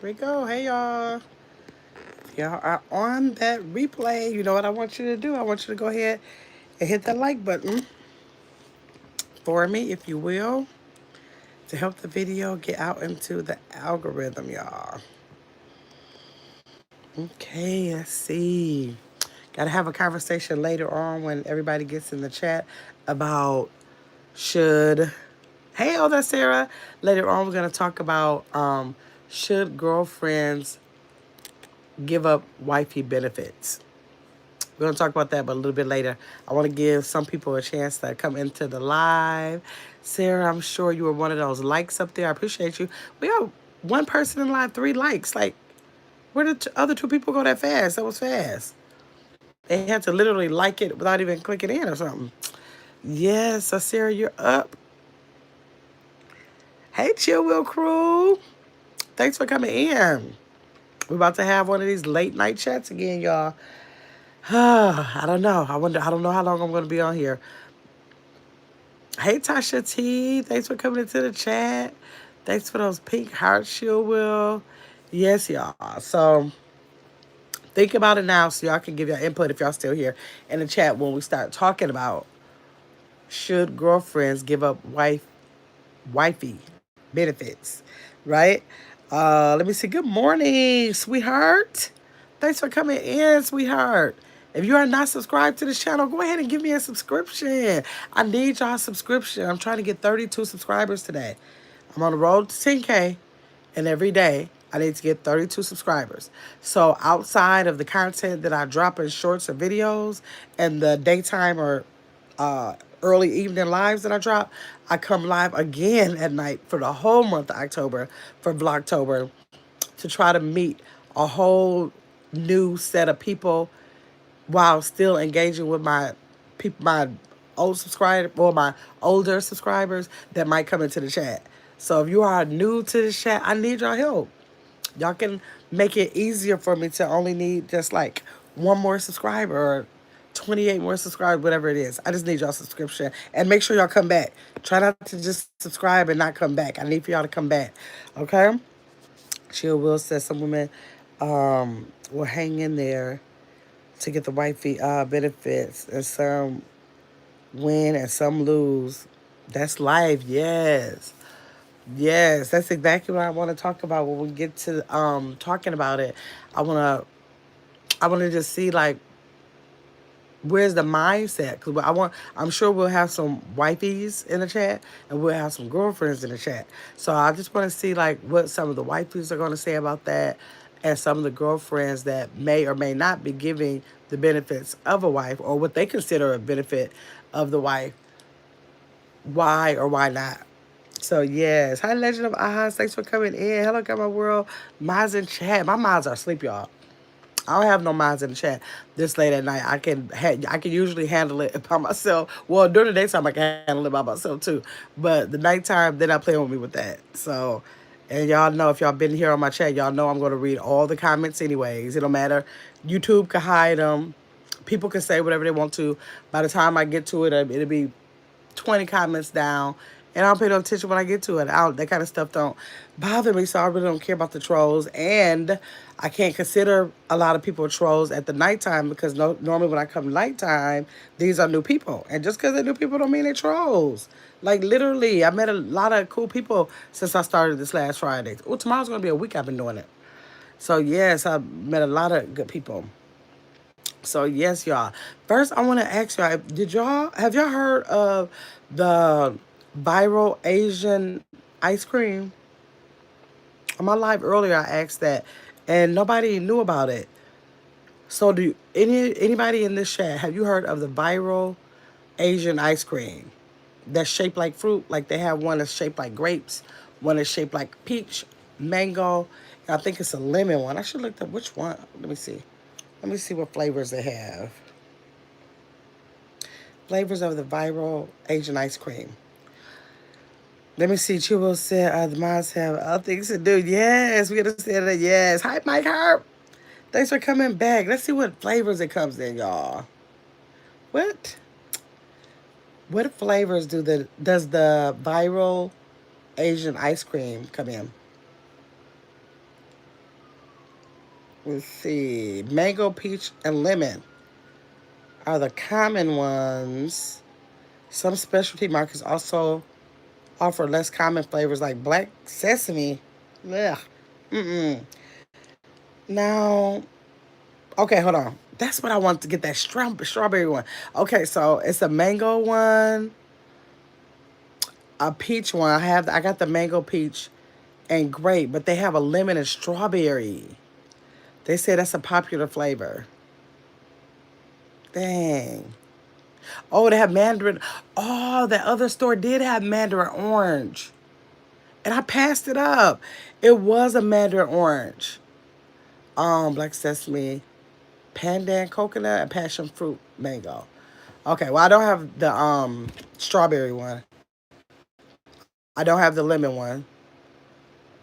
we go. Hey, y'all. Y'all are on that replay. You know what I want you to do? I want you to go ahead and hit that like button for me, if you will, to help the video get out into the algorithm, y'all. Okay, let's see. Got to have a conversation later on when everybody gets in the chat about should. Hey, oh, that's Sarah. Later on, we're going to talk about should girlfriends give up wifey benefits. We're going to talk about that, but a little bit later. I want to give some people a chance to come into the live. Sarah, I'm sure you were one of those likes up there. I appreciate you. We got one person in live, 3 likes. Like, where did the other 2 people go that fast? That was fast. They had to literally like it without even clicking in or something. Yes, so Sarah, you're up. Hey, Chill Will Crew. Thanks for coming in. We're about to have one of these late night chats again, y'all. I don't know. I don't know how long I'm going to be on here. Hey, Tasha T. Thanks for coming into the chat. Thanks for those pink hearts, Chill Will. Yes, y'all. So think about it now so y'all can give your input if y'all still here in the chat when we start talking about should girlfriends give up wifey benefits, right? Let me see. Good morning, sweetheart. Thanks for coming in, sweetheart. If you are not subscribed to this channel, go ahead and give me a subscription. I need y'all subscription. I'm trying to get 32 subscribers today. I'm on the road to 10K, and every day I need to get 32 subscribers. So outside of the content that I drop in shorts or videos and the daytime or early evening lives that I drop, I come live again at night for the whole month of October for Vlogtober to try to meet a whole new set of people while still engaging with my people, my old subscriber or my older subscribers that might come into the chat. So if you are new to the chat, I need your help. Y'all can make it easier for me to only need just like one more subscriber or 28 more subscribers, whatever it is. I just need y'all subscription. And make sure y'all come back. Try not to just subscribe and not come back. I need for y'all to come back. Okay? Chill Will says some women will hang in there to get the wifey benefits, and some win and some lose. That's life, yes. Yes, that's exactly what I want to talk about when we get to talking about it. I wanna I wanna just see like where's the mindset? Because I'm sure we'll have some wifeys in the chat and we'll have some girlfriends in the chat. So I just want to see like what some of the wifeys are going to say about that, and some of the girlfriends that may or may not be giving the benefits of a wife or what they consider a benefit of the wife. Why or why not? So yes, hi Legend of Ahas, thanks for coming in. Hello, got my world. Minds in chat. My minds are asleep, y'all. I don't have no minds in the chat this late at night. I can usually handle it by myself. Well, during the daytime I can handle it by myself too, but the nighttime they're not playing with me with that. So, and y'all know if y'all been here on my chat, y'all know I'm gonna read all the comments anyways. It don't matter. YouTube can hide them. People can say whatever they want to. By the time I get to it, it'll be 20 comments down, and I don't pay no attention when I get to it. That kind of stuff don't bother me, so I really don't care about the trolls. And I can't consider a lot of people trolls at the nighttime because normally when I come nighttime, these are new people. And just because they're new people don't mean they're trolls. Like, literally, I met a lot of cool people since I started this last Friday. Oh, tomorrow's going to be a week I've been doing it. So, yes, I met a lot of good people. So yes, y'all. First, I want to ask y'all: have y'all heard of the viral Asian ice cream? On my live earlier, I asked that, and nobody knew about it. So, anybody in this chat have you heard of the viral Asian ice cream that's shaped like fruit? Like they have one that's shaped like grapes, one that's shaped like peach, mango. And I think it's a lemon one. I should look up which one. Let me see. Let me see what flavors they have. Flavors of the viral Asian ice cream. Let me see. Chubo said the moms have other things to do. Yes, we gotta say that. Yes. Hi, Mike Harp. Thanks for coming back. Let's see what flavors it comes in, y'all. What? What flavors does the viral Asian ice cream come in? Let's see. Mango, peach, and lemon are the common ones. Some specialty markets also offer less common flavors like black sesame. Ugh. Mm-mm. Now, okay, hold on. That's what I want to get, that strawberry one. Okay, so it's a mango one, a peach one. I got the mango, peach, and grape, but they have a lemon and strawberry. They say that's a popular flavor. Dang. Oh, they have mandarin. Oh, that other store did have mandarin orange. And I passed it up. It was a mandarin orange. Black sesame, pandan coconut, and passion fruit mango. Okay, well I don't have the strawberry one. I don't have the lemon one.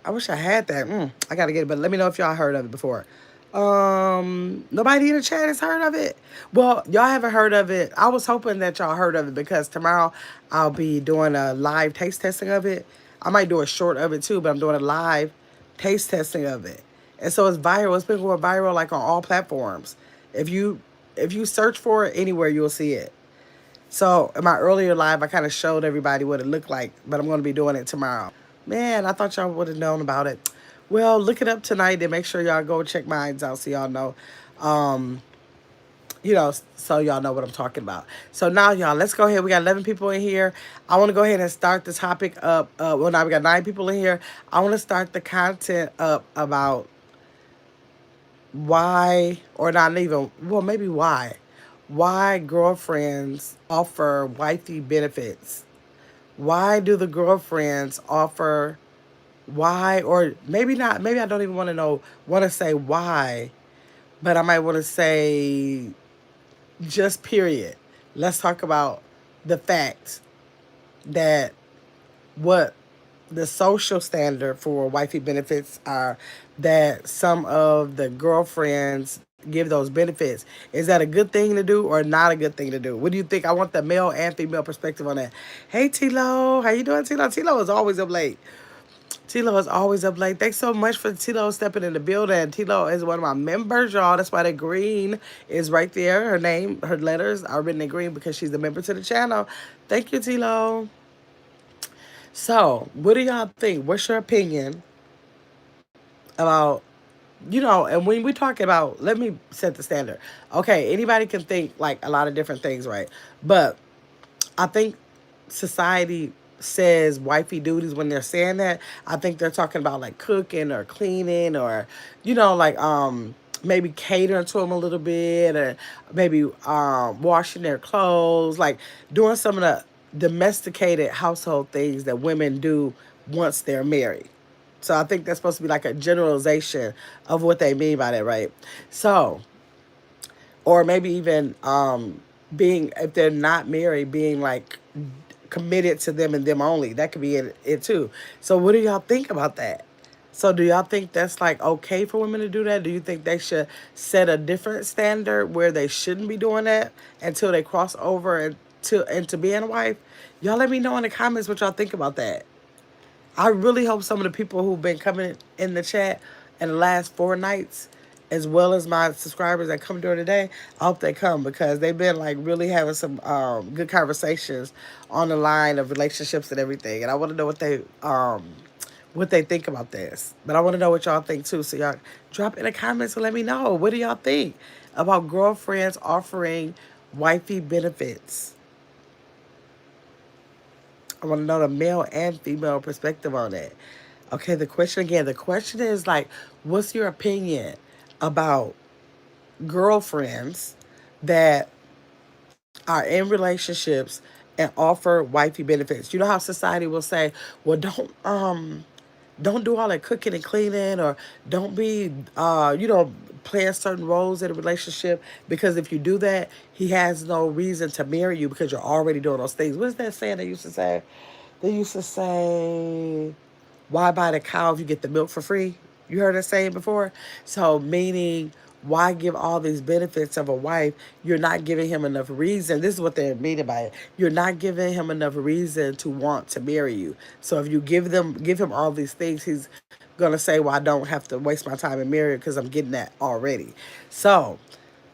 I wish I had that. I gotta get it, but let me know if y'all heard of it before. Nobody in the chat has heard of it. Well, y'all haven't heard of it. I was hoping that y'all heard of it because tomorrow I'll be doing a live taste testing of it. I might do a short of it too, but I'm doing a live taste testing of it. And so it's viral. It's been going viral like on all platforms. If you if you search for it anywhere, you'll see it. So in my earlier live, I kind of showed everybody what it looked like, but I'm going to be doing it tomorrow. Man, I thought y'all would have known about it. Well, look it up tonight and make sure y'all go check mine out so y'all know. Um, so y'all know what I'm talking about. So now, y'all, let's go ahead. We got 11 people in here. I want to go ahead and start the topic up. Well, now we got 9 people in here. I want to start the content up about why, or not even, well, maybe why girlfriends offer wifey benefits. Why do the girlfriends offer, why, or maybe not, maybe I don't even want to say why, but I might want to say just period. Let's talk about the fact that what the social standard for wifey benefits are, that some of the girlfriends give those benefits. Is that a good thing to do or not a good thing to do? What do you think? I want the male and female perspective on that. Hey, Tilo. How you doing, Tilo? Tilo is always up late. Tilo is always up late. Thanks so much for Tilo stepping in the building. Tilo is one of my members, y'all. That's why the green is right there. Her name, her letters are written in green because she's a member to the channel. Thank you, Tilo. So, what do y'all think? What's your opinion about, and when we talk about, let me set the standard. Okay, anybody can think like a lot of different things, right? But I think society says wifey duties when they're saying that. I think they're talking about like cooking or cleaning or, like maybe catering to them a little bit, or maybe washing their clothes, like doing some of the domesticated household things that women do once they're married. So I think that's supposed to be like a generalization of what they mean by that, right? So, or maybe even being, if they're not married, being like committed to them and them only. That could be it too. So what do y'all think about that? So do y'all think that's like okay for women to do that? Do you think they should set a different standard where they shouldn't be doing that until they cross over into being a wife? Y'all let me know in the comments what y'all think about that. I really hope some of the people who've been coming in the chat in the last 4 nights, as well as my subscribers that come during the day, I hope they come because they've been like really having some good conversations on the line of relationships and everything. And I want to know what they think about this. But I want to know what y'all think too. So y'all drop in the comments and let me know. What do y'all think about girlfriends offering wifey benefits? I want to know the male and female perspective on that. Okay, the question again, the question is like, what's your opinion about girlfriends that are in relationships and offer wifey benefits? You know how society will say, well, don't do all that cooking and cleaning, or don't be playing certain roles in a relationship, because if you do that, he has no reason to marry you because you're already doing those things. What's that saying they used to say? They used to say, why buy the cow if you get the milk for free? You heard that saying before? So meaning, why give all these benefits of a wife? You're not giving him enough reason. This is what they're meaning by it. You're not giving him enough reason to want to marry you. So if you give him all these things, he's gonna say, "Well, I don't have to waste my time and marry because I'm getting that already." So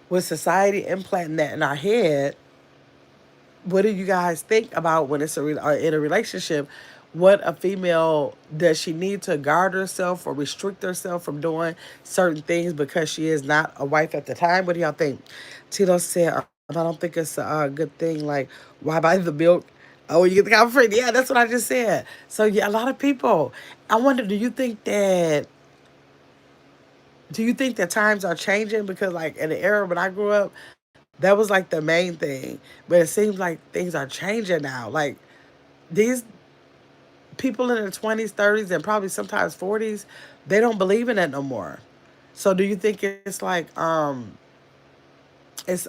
with society implanting that in our head, what do you guys think about when it's in a relationship? What a female, does she need to guard herself or restrict herself from doing certain things because she is not a wife at the time? What do y'all think? Tito said, I don't think it's a good thing. Like, why buy the milk? Oh, you get the cow for free. Yeah, that's what I just said. So yeah, a lot of people. I wonder, do you think that times are changing? Because like in the era when I grew up, that was like the main thing. But it seems like things are changing now. Like these people in their 20s, 30s, and probably sometimes 40s, they don't believe in that no more. So do you think it's like it's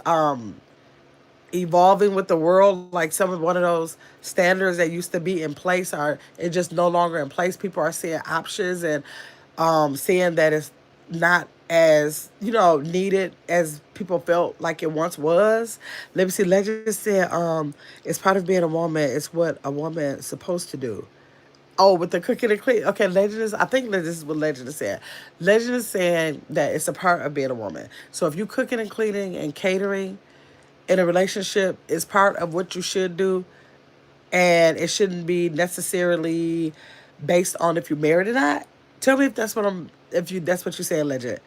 evolving with the world, like some of one of those standards that used to be in place are it just no longer in place? People are seeing options and seeing that it's not as needed as people felt like it once was. Let me see. Legend said it's part of being a woman. It's what a woman is supposed to do. Oh, with the cooking and clean. Okay, Legend is. I think this is what Legend is saying. Legend is saying that it's a part of being a woman. So if you cooking and cleaning and catering in a relationship, it's part of what you should do, and it shouldn't be necessarily based on if you're married or not. Tell me if that's what I'm. If you that's what you're saying, Legend.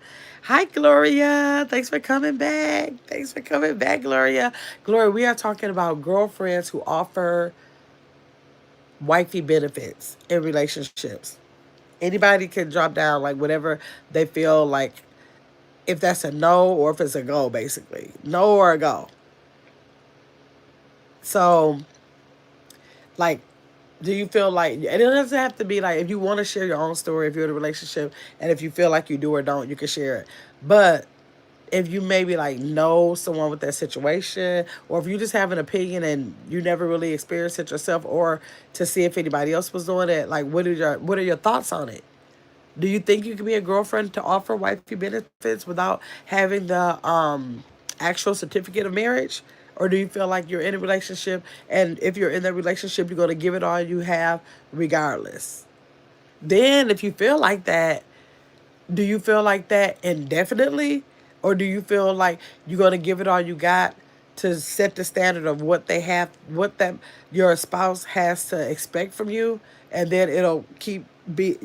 Hi, Gloria. Thanks for coming back. Thanks for coming back, Gloria. Gloria, we are talking about girlfriends who offer wifey benefits in relationships. Anybody can drop down like whatever they feel like, if that's a no or if it's a go, basically. No or a go. So, like, do you feel like, and it doesn't have to be like, if you want to share your own story, if you're in a relationship, and if you feel like you do or don't, you can share it. But if you maybe like know someone with that situation, or if you just have an opinion and you never really experienced it yourself, or to see if anybody else was doing it, like what are your thoughts on it? Do you think you can be a girlfriend to offer wifey benefits without having the actual certificate of marriage? Or do you feel like you're in a relationship, and if you're in that relationship, you're going to give it all you have regardless? Then, if you feel like that, do you feel like that indefinitely? Or do you feel like you're going to give it all you got to set the standard of what they have, what that your spouse has to expect from you, and then it'll keep being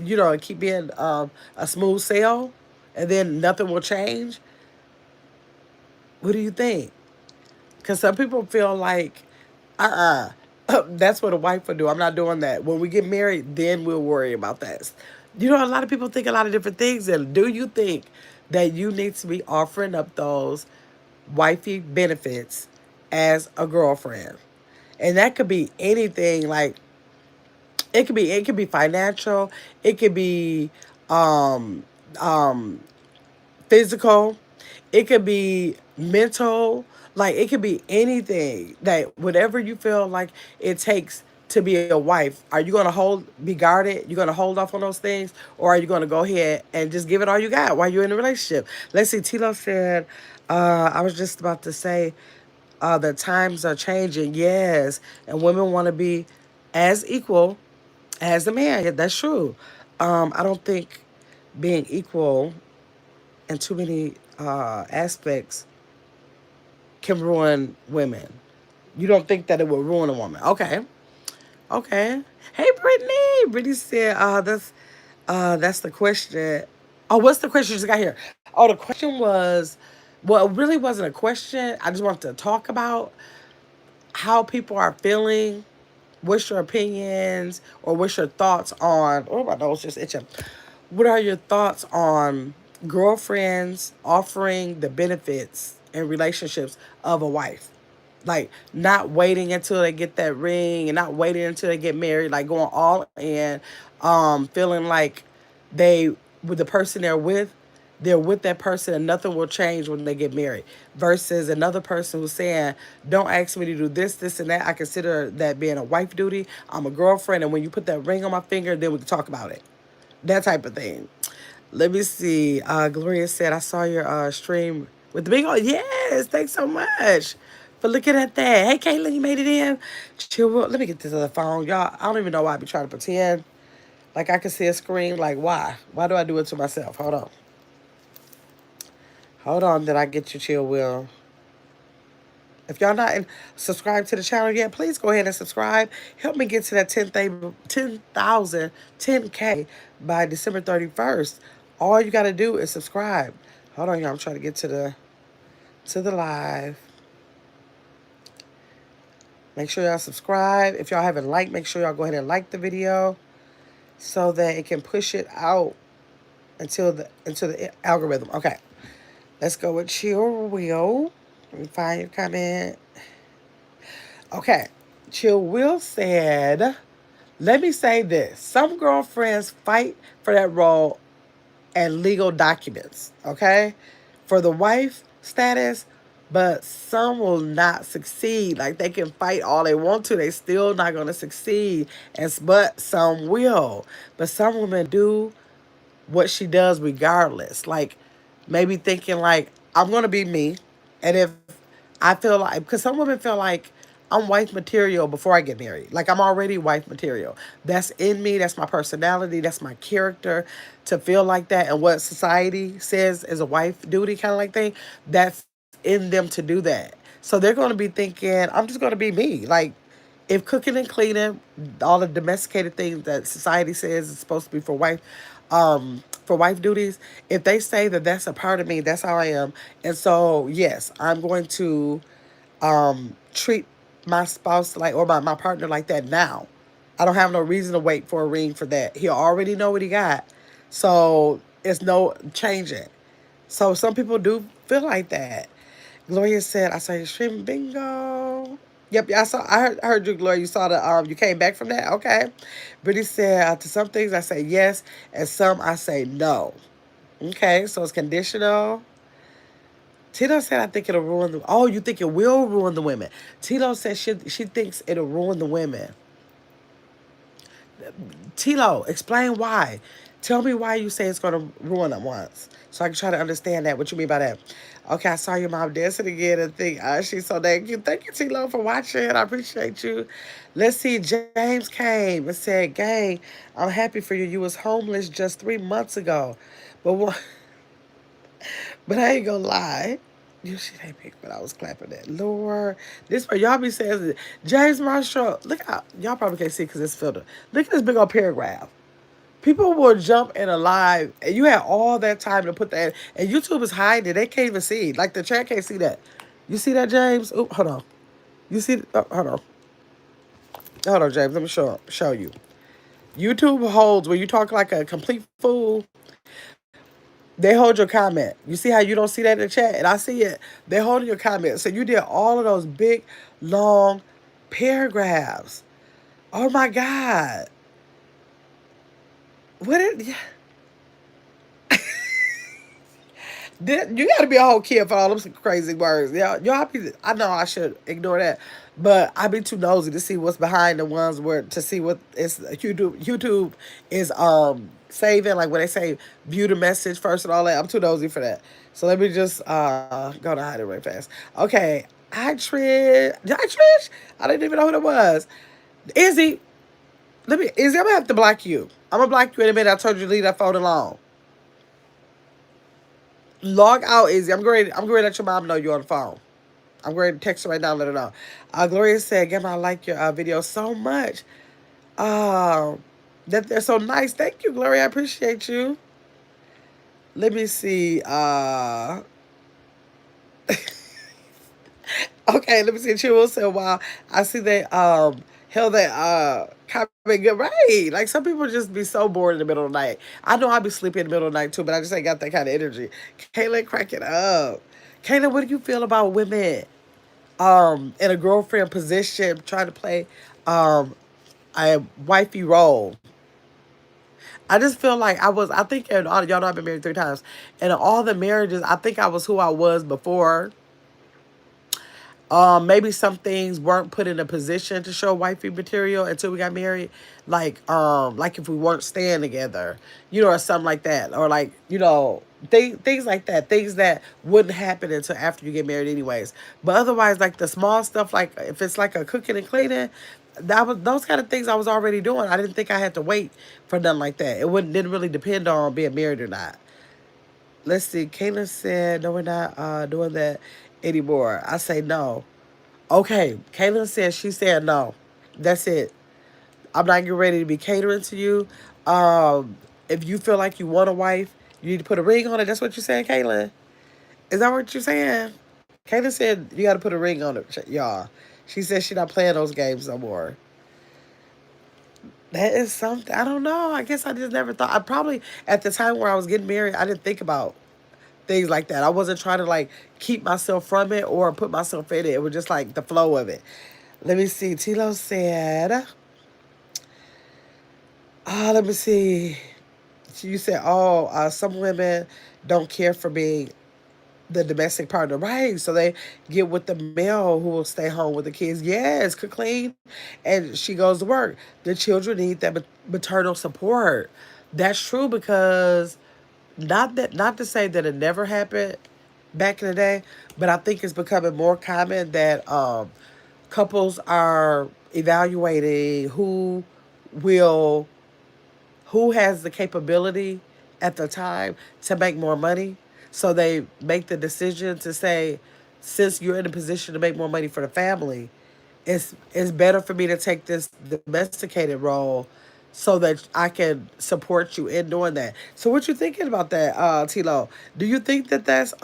a smooth sail, and then nothing will change? What do you think? Because some people feel like, that's what a wife would do. I'm not doing that. When we get married, then we'll worry about that. A lot of people think a lot of different things. And do you think that you need to be offering up those wifey benefits as a girlfriend? And that could be anything. Like it could be financial. It could be um, physical, it could be mental, like it could be anything, that whatever you feel like it takes to be a wife. Are you going to be guarded? You're going to hold off on those things, or are you going to go ahead and just give it all you got while you're in a relationship? Let's see. Tilo said, I was just about to say, the times are changing. Yes, and women want to be as equal as the man. Yeah, that's true. I don't think being equal in too many aspects can ruin women. You don't think that it will ruin a woman? Okay, okay. Hey, Brittany. Brittany said, that's the question." Oh, what's the question you just got here? Oh, the question was, well, it really wasn't a question. I just wanted to talk about how people are feeling. What's your opinions, or what's your thoughts on? Oh, my nose just itching. What are your thoughts on girlfriends offering the benefits and relationships of a wife? Like not waiting until they get that ring and not waiting until they get married, like going all in, feeling like they with the person they're with that person and nothing will change when they get married. Versus another person who's saying, "Don't ask me to do this, this, and that. I consider that being a wife duty. I'm a girlfriend, and when you put that ring on my finger, then we can talk about it." That type of thing. Let me see. Gloria said, I saw your stream with the big old. Yes, thanks so much for looking at that. Hey, Caitlin, you made it in. Chill. Let me get this other phone. Y'all, I don't even know why I be trying to pretend like I can see a screen. Like, why? Why do I do it to myself? Hold on. Hold on, did I get you, Chill Will? If y'all not subscribed to the channel yet, please go ahead and subscribe. Help me get to that 10,000, 10K by December 31st. All you got to do is subscribe. Hold on, y'all. I'm trying to get to the live. Make sure y'all subscribe. If y'all haven't liked, make sure y'all go ahead and like the video so that it can push it out into the algorithm. Okay. Let's go with Chill Will. Let me find your comment. Okay. Chill Will said, let me say this. Some girlfriends fight for that role and legal documents, okay? For the wife status, but some will not succeed. Like they can fight all they want to, they still not gonna succeed. But some will. But some women do what she does regardless. Like maybe thinking like I'm gonna be me, and if I feel like because some women feel like I'm wife material before I get married. Like I'm already wife material. That's in me. That's my personality. That's my character to feel like that. And what society says is a wife duty kind of like thing. That's in them to do that. So they're going to be thinking I'm just going to be me. Like if cooking and cleaning, all the domesticated things that society says is supposed to be for wife duties, if they say that that's a part of me, that's how I am. And so, yes, I'm going to treat my spouse like or my partner like that now. I don't have no reason to wait for a ring for that. He already know what he got. So it's no changing. So some people do feel like that. Gloria said, I saw you streaming bingo. Yep, I saw. I heard you, Gloria. You saw the you came back from that. Okay. Brittany said, to some things I say yes, and some I say no. Okay, so it's conditional. Tito said, I think it'll ruin the. Oh, you think it will ruin the women? Tito said she thinks it'll ruin the women. Tilo, explain why. Tell me why you say it's going to ruin them once. So I can try to understand that. What you mean by that? Okay, I saw your mom dancing again and think she's so dang cute. Thank you, Tilo, for watching. I appreciate you. Let's see. James came and said, gang, I'm happy for you. You was homeless just 3 months ago. But what, but I ain't gonna lie. You shit ain't big, but I was clapping that. Lord, this part y'all be saying, James Marshall, look out. Y'all probably can't see because it's filtered. Look at this big old paragraph. People will jump in a live, and you had all that time to put that. And YouTube is hiding it. They can't even see. Like the chat can't see that. You see that, James? Oh, hold on. You see? Oh, hold on, James. Let me show you. YouTube holds when you talk like a complete fool. They hold your comment. You see how you don't see that in the chat, and I see it. They hold your comment. So you did all of those big, long paragraphs. Oh my God! What did? You got to be a whole kid for all them crazy words. Y'all I know I should ignore that, but I be too nosy to see what's behind the ones where to see what is YouTube. YouTube is saving like when they say view the message first and all that. I'm too nosy for that. So let me just go to hide it right fast. Okay, Trish. I didn't even know who that was. Izzy, Izzy. I'm gonna have to block you. I'm gonna block you in a minute. I told you to leave that phone alone. Log out, Izzy. I'm going to let your mom know you're on the phone. I'm going to text her right now and let her know. Gloria said, Gemma, I like your video so much. Uh, that they're so nice. Thank you, Gloria. I appreciate you. Let me see. Okay, let me see. She will say, wow, I see they held that comment good. Right. Like some people just be so bored in the middle of the night. I know I be sleepy in the middle of the night too, but I just ain't got that kind of energy. Kayla, crack it up. Kayla, what do you feel about women in a girlfriend position trying to play a wifey role? I just feel like I think, and all y'all know I've been married 3 times. And in all the marriages, I think I was who I was before Maybe some things weren't put in a position to show wifey material until we got married. Like if we weren't staying together, or something like that. Or like, things like that. Things that wouldn't happen until after you get married anyways. But otherwise, like the small stuff, like if it's like a cooking and cleaning, that was those kind of things I was already doing. I didn't think I had to wait for nothing like that. It wouldn't didn't really depend on being married or not. Let's see. Kayla said, no, we're not doing that anymore. I say no. Okay. Kayla said she said no. That's it. I'm not getting ready to be catering to you. If you feel like you want a wife, you need to put a ring on it. That's what you're saying, Kayla. Is that what you're saying? Kayla said you got to put a ring on it, y'all. She said she not playing those games no more. That is something. I don't know. I guess I just never thought. I probably, at the time where I was getting married, I didn't think about things like that. I wasn't trying to like keep myself from it or put myself in it. It was just like the flow of it. Let me see. Tilo said, let me see. You said, oh, some women don't care for being the domestic partner, right? So they get with the male who will stay home with the kids. Yes, cook, clean, and she goes to work. The children need that maternal support. That's true because not to say that it never happened back in the day, but I think it's becoming more common that couples are evaluating will who has the capability at the time to make more money. So they make the decision to say, since you're in a position to make more money for the family, it's better for me to take this domesticated role so that I can support you in doing that. So what you thinking about that, Tilo? Do you think that that's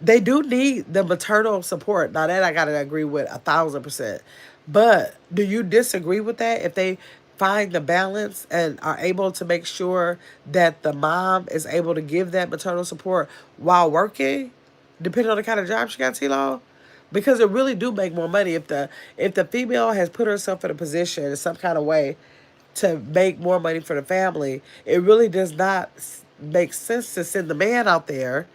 they do need the maternal support. Now that I gotta agree with 1,000%. But do you disagree with that? If they find the balance and are able to make sure that the mom is able to give that maternal support while working, depending on the kind of job she got, Tilo? Because it really do make more money if the female has put herself in a position in some kind of way to make more money for the family. It really does not make sense to send the man out there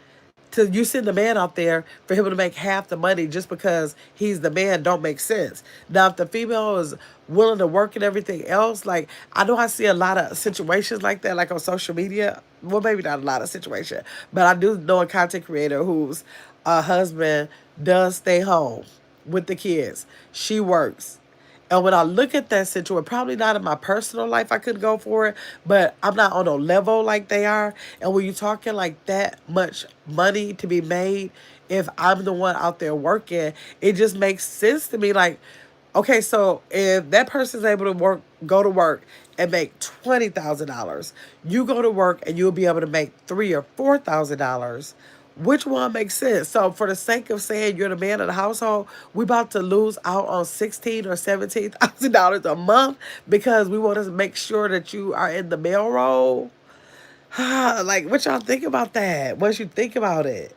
to you send the man out there for him to make half the money just because he's the man don't make sense. Now, if the female is willing to work and everything else, like I know I see a lot of situations like that, like on social media. Well, maybe not a lot of situations, but I do know a content creator whose husband does stay home with the kids. She works. And when I look at that situation, probably not in my personal life, I couldn't go for it, but I'm not on a level like they are. And when you're talking like that much money to be made, if I'm the one out there working, it just makes sense to me. Like, okay, so if that person's able to go to work and make $20,000, you go to work and you'll be able to make $3,000 or $4,000. Which one makes sense? So for the sake of saying you're the man of the household, we about to lose out on $16,000 or $17,000 a month because we want to make sure that you are in the male role. Like what y'all think about that? Once you think about it.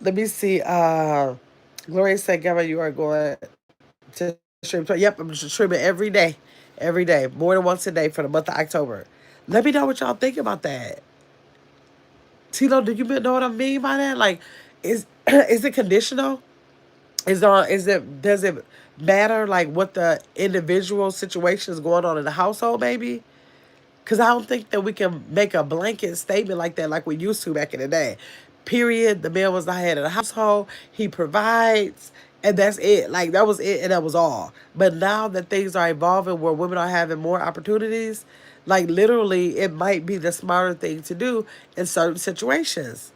Let me see. Gloria said, Gabby, you are going to stream. Yep, I'm streaming every day. Every day. More than once a day for the month of October. Let me know what y'all think about that. Tito, do you know what I mean by that? Like, is is it conditional? Is it does it matter like what the individual situation is going on in the household? Maybe because I don't think that we can make a blanket statement like that like we used to back in the day. Period. The man was the head of the household. He provides, and that's it. Like that was it, and that was all. But now that things are evolving, where women are having more opportunities, like literally, it might be the smarter thing to do in certain situations.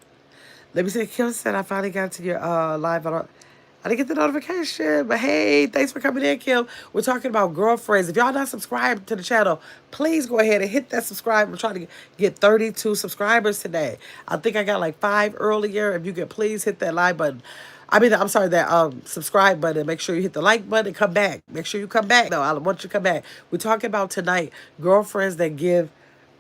Let me see. Kim said I finally got to your live. I didn't get the notification, but hey, thanks for coming in, Kim. We're talking about girlfriends. If y'all not subscribed to the channel, please go ahead and hit that subscribe. I'm trying to get 32 subscribers today. I think I got like 5 earlier. If you could please hit that like button. I mean, I'm sorry, that subscribe button. Make sure you hit the like button and come back. Make sure you come back. No, I want you to come back. We're talking about tonight girlfriends that give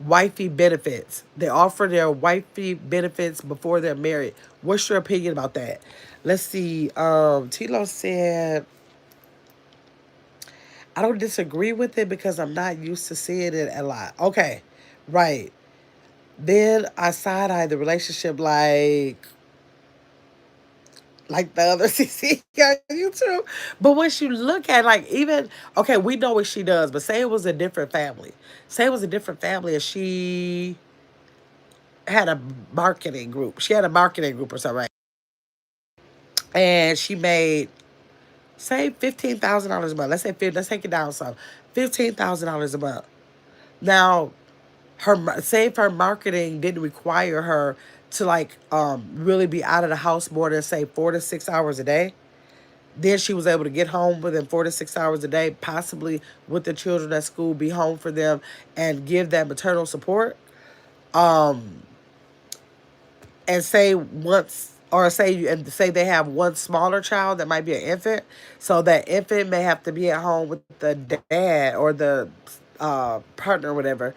wifey benefits. They offer their wifey benefits before they're married. What's your opinion about that? Let's see. Tilo said, I don't disagree with it because I'm not used to seeing it a lot. Okay, right. Then I side eye the relationship like like the other CC on YouTube. But once you look at like even okay, we know what she does, but say it was a different family. Say it was a different family and she had a marketing group. She had a marketing group or something, right? And she made say $15,000 a month. Let's say let's take it down some. $15,000 a month. Now say if her marketing didn't require her to like really be out of the house more than say 4 to 6 hours a day, then she was able to get home within 4 to 6 hours a day, possibly with the children at school, be home for them and give that maternal support. And say once or say they have one smaller child that might be an infant, so that infant may have to be at home with the dad or the partner or whatever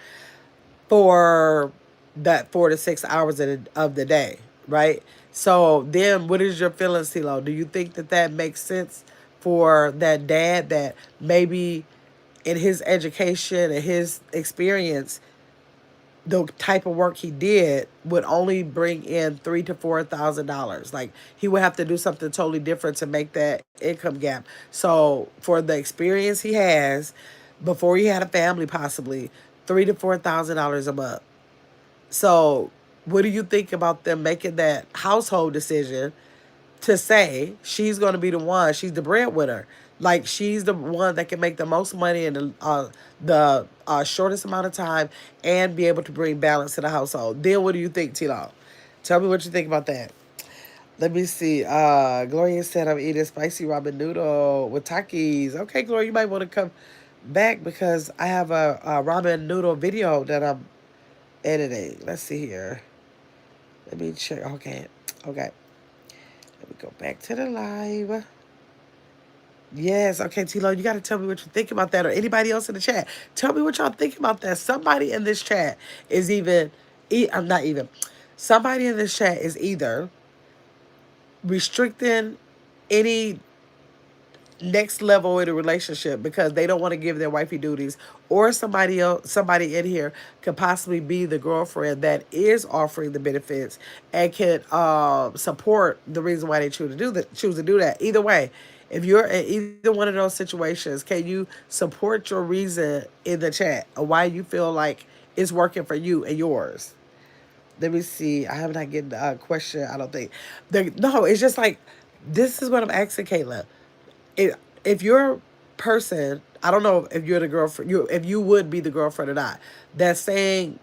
for that 4 to 6 hours of the day, right? So then, what is your feelings, Tilo? Do you think that that makes sense for that dad that maybe in his education and his experience, the type of work he did would only bring in $3,000 to $4,000? Like he would have to do something totally different to make that income gap. So for the experience he has, before he had a family, possibly $3,000 to $4,000 a month. So, what do you think about them making that household decision to say she's going to be the one? She's the breadwinner. Like she's the one that can make the most money in the shortest amount of time and be able to bring balance to the household. Then, what do you think, Tilo? Tell me what you think about that. Let me see. Gloria said I'm eating spicy ramen noodle with Takis. Okay, Gloria, you might want to come back because I have a ramen noodle video that I'm editing. Let's see here. Let me check. Okay. Okay. Let me go back to the live. Yes. Okay, Tilo, you got to tell me what you think about that or anybody else in the chat. Tell me what y'all think about that. Somebody in this chat is even, I'm not even, somebody in this chat is either restricting any next level in a relationship because they don't want to give their wifey duties, or somebody in here could possibly be the girlfriend that is offering the benefits and can support the reason why they choose to do that. Either way, if you're in either one of those situations, can you support your reason in the chat of why you feel like it's working for you and yours? Let me see. I have not getting a question. I don't think. No, it's just like this is what I'm asking Kayla. If you're a person, I don't know if you're the girlfriend, if you would be the girlfriend or not, that's saying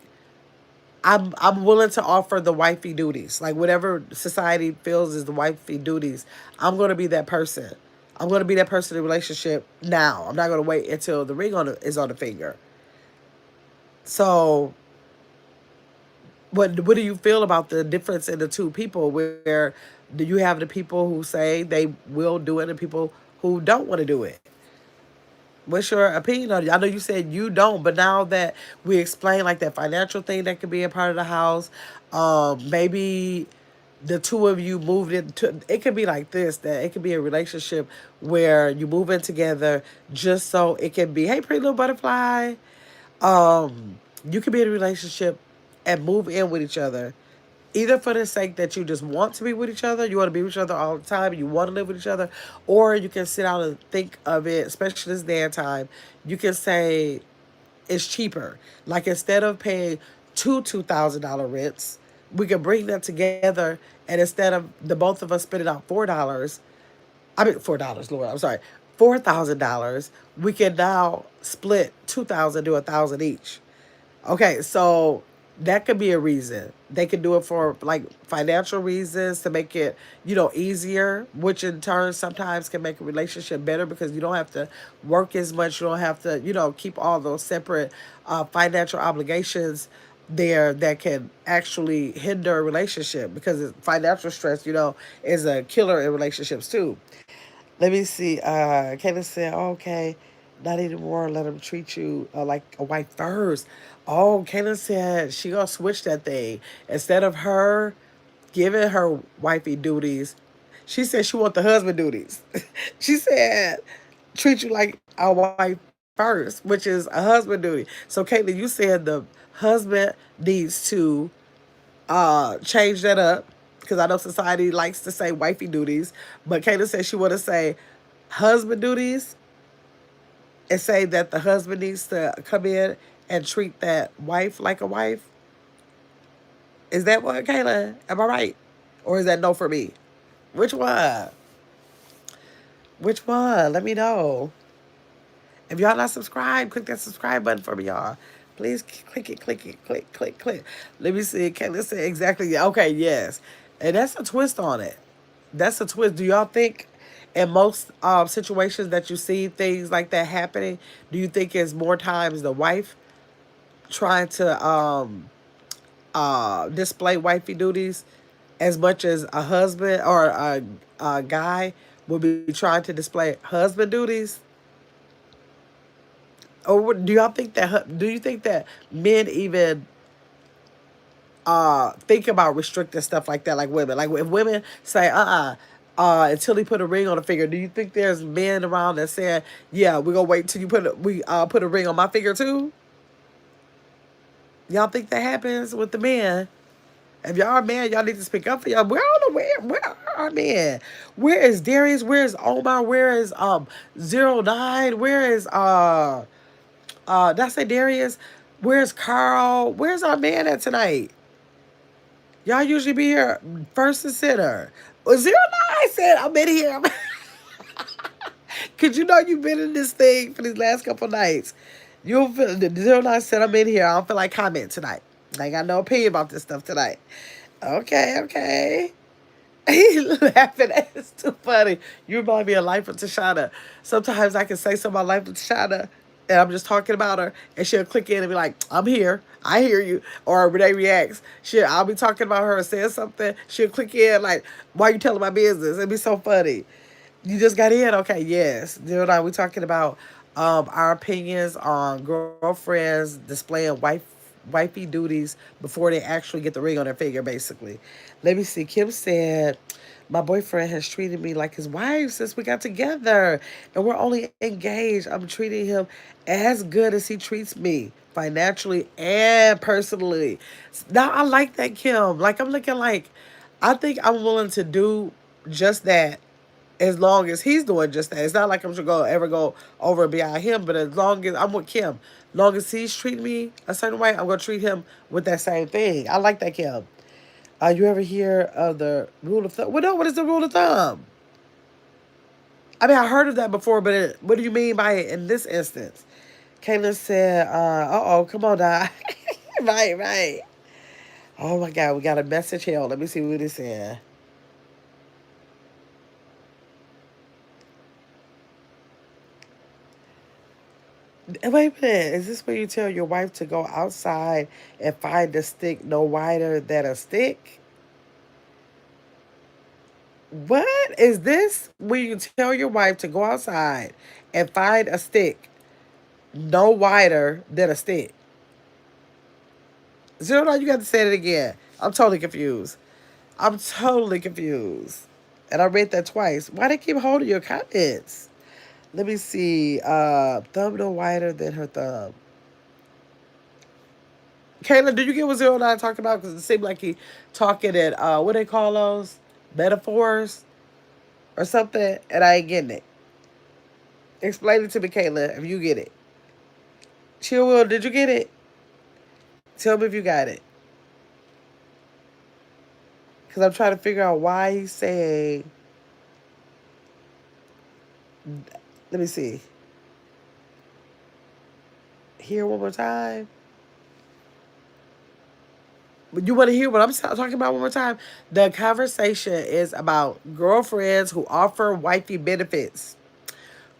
I'm willing to offer the wifey duties, like whatever society feels is the wifey duties. I'm gonna be that person. I'm gonna be that person in a relationship now. I'm not gonna wait until the ring is on the finger. So what do you feel about the difference in the two people? Where do you have the people who say they will do it and people who don't want to do it? What's your opinion on it? I know you said you don't, but now that we explain like that financial thing that could be a part of the house, maybe the two of you moved into it could be like this, that it could be a relationship where you move in together just so it can be, hey pretty little butterfly. You could be in a relationship and move in with each other either for the sake that you just want to be with each other, you want to be with each other all the time, you want to live with each other, or you can sit down and think of it, especially this day and time. You can say it's cheaper. Like instead of paying $2,000 rents, we can bring them together, and instead of the both of us spending out $4, I mean $4, Lord, I'm sorry, $4,000, we can now split 2,000 to 1,000 each. Okay, so that could be a reason. They could do it for like financial reasons to make it, easier, which in turn sometimes can make a relationship better because you don't have to work as much. You don't have to, keep all those separate financial obligations there that can actually hinder a relationship because financial stress, is a killer in relationships too. Let me see. Kayla said, oh, okay, not anymore. Let them treat you like a wife first. Oh, Kayla said she gonna switch that thing. Instead of her giving her wifey duties, she said she want the husband duties. She said treat you like a wife first, which is a husband duty. So Caitlin, you said the husband needs to change that up because I know society likes to say wifey duties, but Kayla said she want to say husband duties and say that the husband needs to come in and treat that wife like a wife. Is that what, Kayla? Am I right? Or is that no for me? Which one? Which one? Let me know. If y'all not subscribed, click that subscribe button for me, y'all. Please click it, click it, click, click, click. Let me see. Kayla said exactly. Yeah, okay, yes. And that's a twist on it. That's a twist. Do y'all think in most situations that you see things like that happening, do you think it's more times the wife trying to display wifey duties as much as a husband or a guy will be trying to display husband duties? Or do y'all think that? Do you think that men even think about restricting stuff like that, like women? Like if women say, until he put a ring on the finger, do you think there's men around that saying, yeah, we're gonna wait till you put a ring on my finger too? Y'all think that happens with the men? If y'all are men, y'all need to speak up for y'all. Where on the where are our men? Where is Darius? Where is Omar? Where is 09? Where is did I say Darius? Where's Carl? Where's our man at tonight? Y'all usually be here first and center. Well, 09 said, I'm in here. Cause you know you've been in this thing for these last couple nights. You'll feel the 09 said, I'm in here. I don't feel like comment tonight. I ain't got no opinion about this stuff tonight. Okay, okay. He laughing. It's too funny. You remind me of Life with Tashana. Sometimes I can say something about Life with Tashana, and I'm just talking about her, and she'll click in and be like, "I'm here. I hear you." Or Renee reacts. I'll be talking about her and saying something. She'll click in like, "Why you telling my business?" It'd be so funny. You just got in? Okay, yes. You know, we talking about our opinions on girlfriends displaying wifey duties before they actually get the ring on their finger, basically. Let me see. Kim said, my boyfriend has treated me like his wife since we got together, and we're only engaged. I'm treating him as good as he treats me, financially and personally. Now, I like that, Kim. Like, I'm looking like, I think I'm willing to do just that as long as he's doing just that. It's not like I'm just gonna ever go over and beyond him, but as long as I'm with Kim, long as he's treating me a certain way, I'm gonna treat him with that same thing. I like that, Kim. You ever hear of the rule of thumb? Well, no, what is the rule of thumb? I mean, I heard of that before, but what do you mean by it in this instance? Caitlin said, oh, come on, Di. Right, right. Oh my God, we got a message here. Let me see what it said. Wait a minute. Is this where you tell your wife to go outside and find a stick no wider than a stick? What is this? Where you tell your wife to go outside and find a stick no wider than a stick? Zero, no, you got to say it again. I'm totally confused. I'm totally confused. And I read that twice. Why they keep holding your comments? Let me see. Thumb no wider than her thumb. Kayla, did you get what Zero Nine talking about? Because it seemed like he talking at what they call those metaphors or something, and I ain't getting it. Explain it to me, Kayla, if you get it. Chill, Will, did you get it? Tell me if you got it, because I'm trying to figure out why he's saying. Let me see. Here one more time. You want to hear what I'm talking about one more time? The conversation is about girlfriends who offer wifey benefits.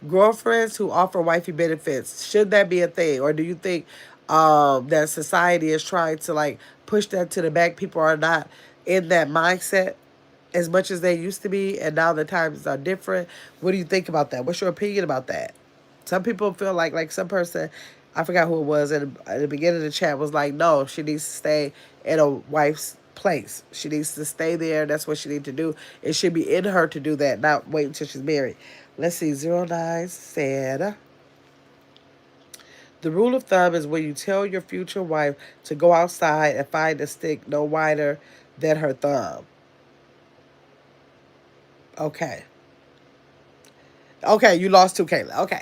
Girlfriends who offer wifey benefits. Should that be a thing, or do you think that society is trying to like push that to the back? People are not in that mindset as much as they used to be, and now the times are different. What do you think about that? What's your opinion about that? Some people feel like some person, I forgot who it was at the beginning of the chat, was like, no, she needs to stay in a wife's place. She needs to stay there. That's what she needs to do. It should be in her to do that, not wait until she's married. Let's see. 09 said, the rule of thumb is when you tell your future wife to go outside and find a stick no wider than her thumb. Okay. Okay, you lost too, Kayla. Okay.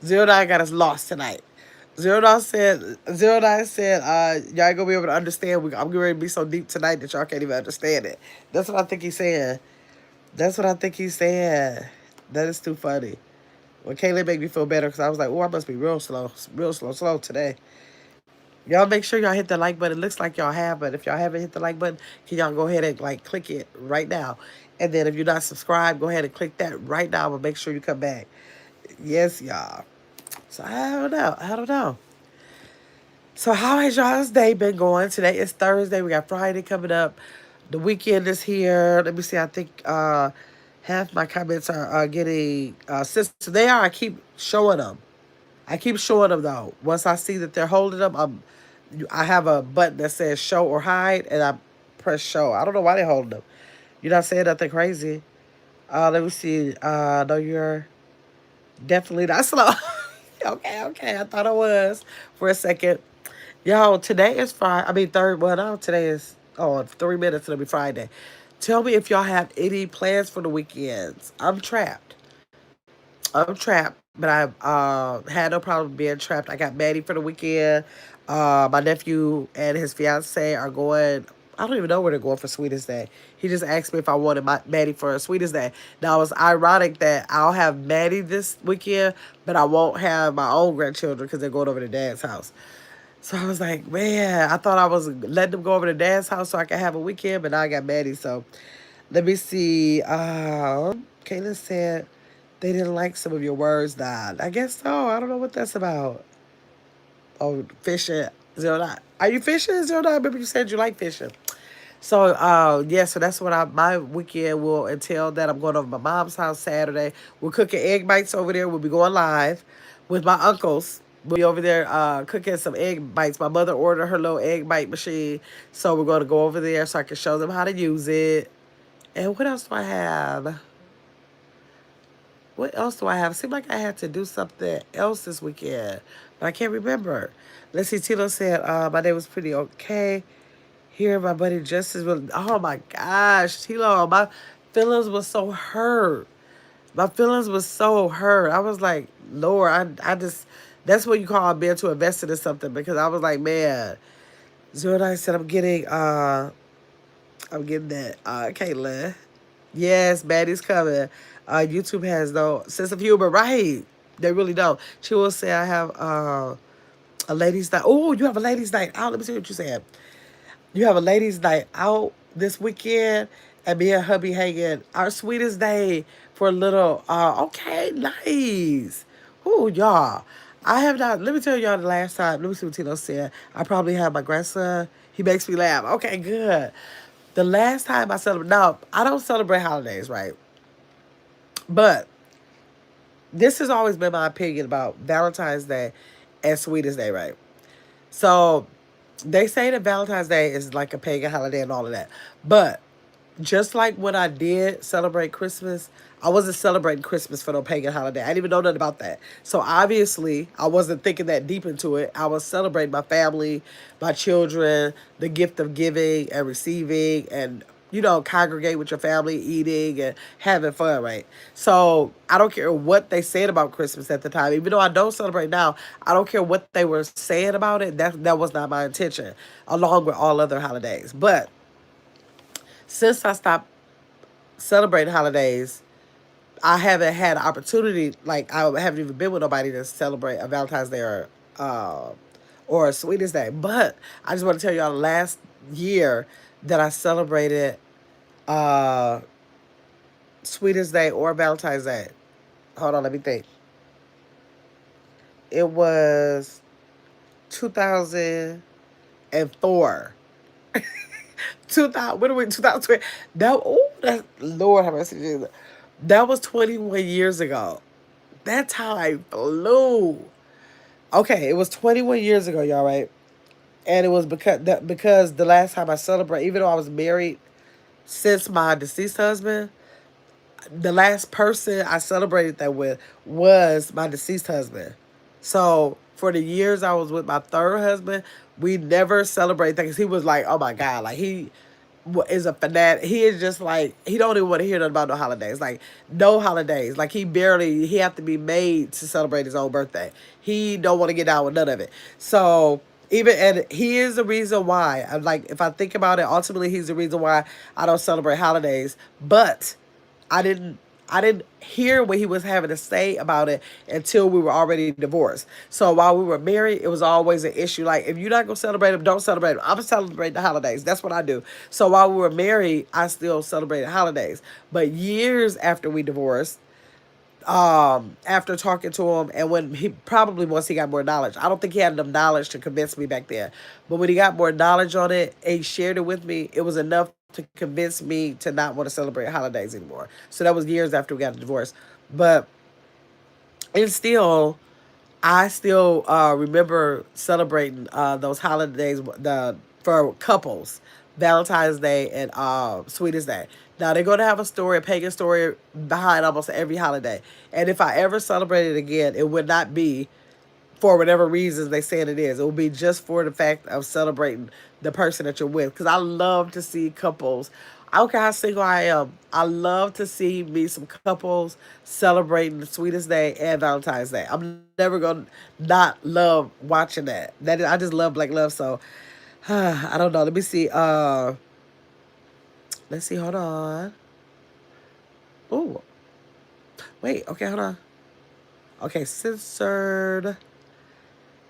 09 got us lost tonight. 09 said, y'all ain't gonna be able to understand. I'm getting ready to be so deep tonight that y'all can't even understand it. That's what I think he's saying. That's what I think he's saying. That is too funny. Well, Kayla made me feel better because I was like, oh, I must be real slow today. Y'all make sure y'all hit the like button. It looks like y'all have, but if y'all haven't hit the like button, can y'all go ahead and like click it right now? And then if you're not subscribed, go ahead and click that right now, but make sure you come back. Yes, y'all. So I don't know. I don't know. So how has y'all's day been going? Today is Thursday. We got Friday coming up. The weekend is here. Let me see. I think half my comments are getting since they are. I keep showing them. I keep showing them though. Once I see that they're holding them, I have a button that says show or hide, and I press show. I don't know why they're holding them. You're not saying nothing crazy. Let me see. No, you're definitely not slow. Okay, okay. I thought I was for a second. Yo, today is Friday. I mean, third. Well, no, today is, oh, 3 minutes. It'll be Friday. Tell me if y'all have any plans for the weekends. I'm trapped. I'm trapped, but I had no problem being trapped. I got Maddie for the weekend. My nephew and his fiance are going. I don't even know where they're going for Sweetest Day. He just asked me if I wanted my Maddie for Sweetest Day. Now it's ironic that I'll have Maddie this weekend, but I won't have my own grandchildren because they're going over to Dad's house. So I was like, man, I thought I was letting them go over to Dad's house so I could have a weekend, but now I got Maddie. So let me see. Caitlin said they didn't like some of your words, Don. I guess so. I don't know what that's about. Oh, fishing. 09. Are you fishing, 09? Remember you said you like fishing. So, yeah, so that's what my weekend will entail. That I'm going over to my mom's house Saturday. We're cooking egg bites over there. We'll be going live with my uncles. We'll be over there cooking some egg bites. My mother ordered her little egg bite machine. So we're going to go over there so I can show them how to use it. And what else do I have? What else do I have? Seemed like I had to do something else this weekend, but I can't remember. Let's see. Tilo said my day was pretty okay. Here, my buddy Justice was. Oh my gosh, Tilo, my feelings was so hurt. My feelings was so hurt. I was like, Lord, I just. That's what you call being too invested in something because I was like, man. Zero said I'm getting that. Caitlin. Yes, Maddie's coming. YouTube has no sense of humor, right? They really don't. She will say, I have a ladies' night. Oh, you have a ladies' night out. Let me see what you said. You have a ladies' night out this weekend, and me and hubby hanging our sweetest day for a little. Okay, nice. Ooh, y'all. I have not. Let me tell y'all the last time. Let me see what Tino said. I probably have my grandson. He makes me laugh. Okay, good. The last time I celebrate. Now I don't celebrate holidays, right? But this has always been my opinion about Valentine's Day and Sweetest Day, right? So they say that Valentine's Day is like a pagan holiday and all of that. But just like when I did celebrate Christmas, I wasn't celebrating Christmas for no pagan holiday. I didn't even know nothing about that. So obviously, I wasn't thinking that deep into it. I was celebrating my family, my children, the gift of giving and receiving, and congregate with your family, eating and having fun, right? So I don't care what they said about Christmas at the time. Even though I don't celebrate now, I don't care what they were saying about it. That was not my intention, along with all other holidays. But since I stopped celebrating holidays, I haven't had an opportunity. Like I haven't even been with nobody to celebrate a Valentine's Day or a Sweetest Day. But I just want to tell y'all last year that I celebrated uh, Sweetest Day or Valentine's Day. Hold on, let me think. It was 2004. 2000. When are we? 2020. That. Oh, that. Lord have mercy, Jesus. That was 21 years ago. That time flew. Okay, it was 21 years ago, y'all, right? And it was because the last time I celebrated, even though I was married since my deceased husband, the last person I celebrated that with was my deceased husband. So for the years I was with my third husband, we never celebrated that because he was like, oh my God, like he is a fanatic. He is just like, he don't even want to hear nothing about no holidays. Like, no holidays. Like, he have to be made to celebrate his own birthday. He don't want to get down with none of it. So even, and he is the reason why. I'm like, if I think about it, ultimately he's the reason why I don't celebrate holidays. But I didn't I didn't hear what he was having to say about it until we were already divorced. So while we were married, it was always an issue. Like, if you're not gonna celebrate them, don't celebrate them. I'm gonna celebrate the holidays. That's what I do. So while we were married, I still celebrated holidays. But years after we divorced, after talking to him, and when he probably, once he got more knowledge, I don't think he had enough knowledge to convince me back then, but when he got more knowledge on it and he shared it with me, it was enough to convince me to not want to celebrate holidays anymore. So that was years after we got a divorce. But it's still, I still remember celebrating those holidays, the for couples, Valentine's Day and Sweetest Day. Now they're going to have a story, a pagan story behind almost every holiday. And if I ever celebrate it again, it would not be for whatever reasons they said it is. It will be just for the fact of celebrating the person that you're with. Because I love to see couples. I don't care how single I am. I love to see me some couples celebrating the Sweetest Day and Valentine's Day. I'm never gonna not love watching that. That is, I just love black love. So I don't know. Let me see. Let's see. Hold on. Oh, wait. Okay, hold on. Okay, censored.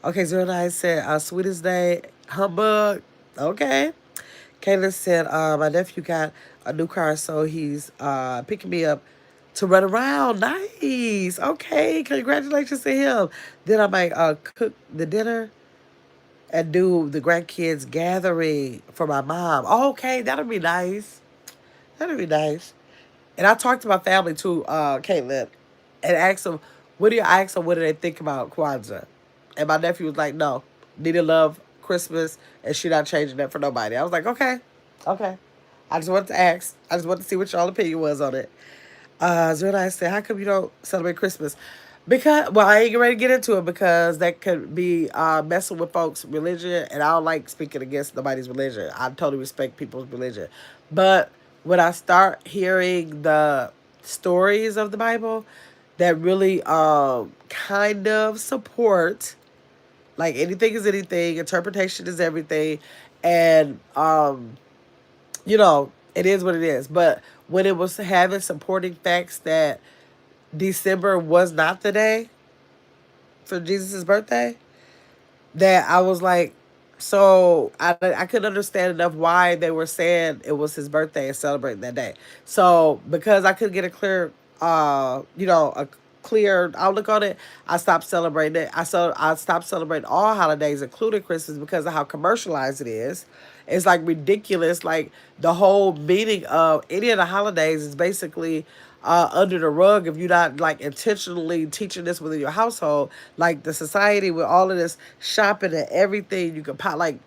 Okay, 09 said, Sweetest Day, humbug. Okay. Kaylin said, my nephew got a new car, so he's picking me up to run around. Nice. Okay, congratulations to him. Then I might cook the dinner and do the grandkids gathering for my mom. Okay, that'll be nice. That'll be nice. And I talked to my family too, Caitlin, and asked them, what do they think about Kwanzaa? And my nephew was like, no, Nita love Christmas, and she not changing that for nobody. I was like, okay, okay. I just wanted to ask. I just wanted to see what y'all opinion was on it. Zerna said, how come you don't celebrate Christmas? Because, well, I ain't ready to get into it because that could be messing with folks' religion, and I don't like speaking against nobody's religion. I totally respect people's religion. But when I start hearing the stories of the Bible that really kind of support, like, anything is anything, interpretation is everything, and it is what it is. But when it was having supporting facts that December was not the day for Jesus' birthday, that I was like, so I couldn't understand enough why they were saying it was his birthday and celebrating that day. So because I couldn't get a clear outlook on it, I stopped celebrating it. I stopped celebrating all holidays, including Christmas, because of how commercialized it is. It's like ridiculous. Like, the whole meaning of any of the holidays is basically under the rug if you're not, like, intentionally teaching this within your household. Like, the society with all of this shopping and everything you can pop, like,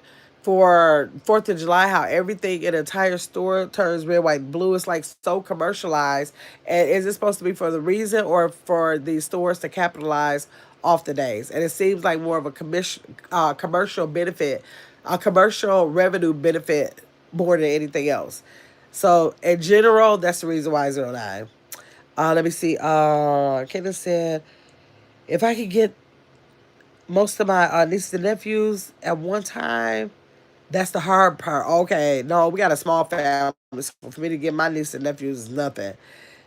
for 4th of July, how everything in the entire store turns red, white, and blue. It's like so commercialized. And is it supposed to be for the reason or for the stores to capitalize off the days? And it seems like more of a commercial benefit, a commercial revenue benefit more than anything else. So in general, that's the reason why 09. Let me see. Caitlin said, if I could get most of my nieces and nephews at one time, that's the hard part. Okay, no, we got a small family. So for me to get my nieces and nephews is nothing.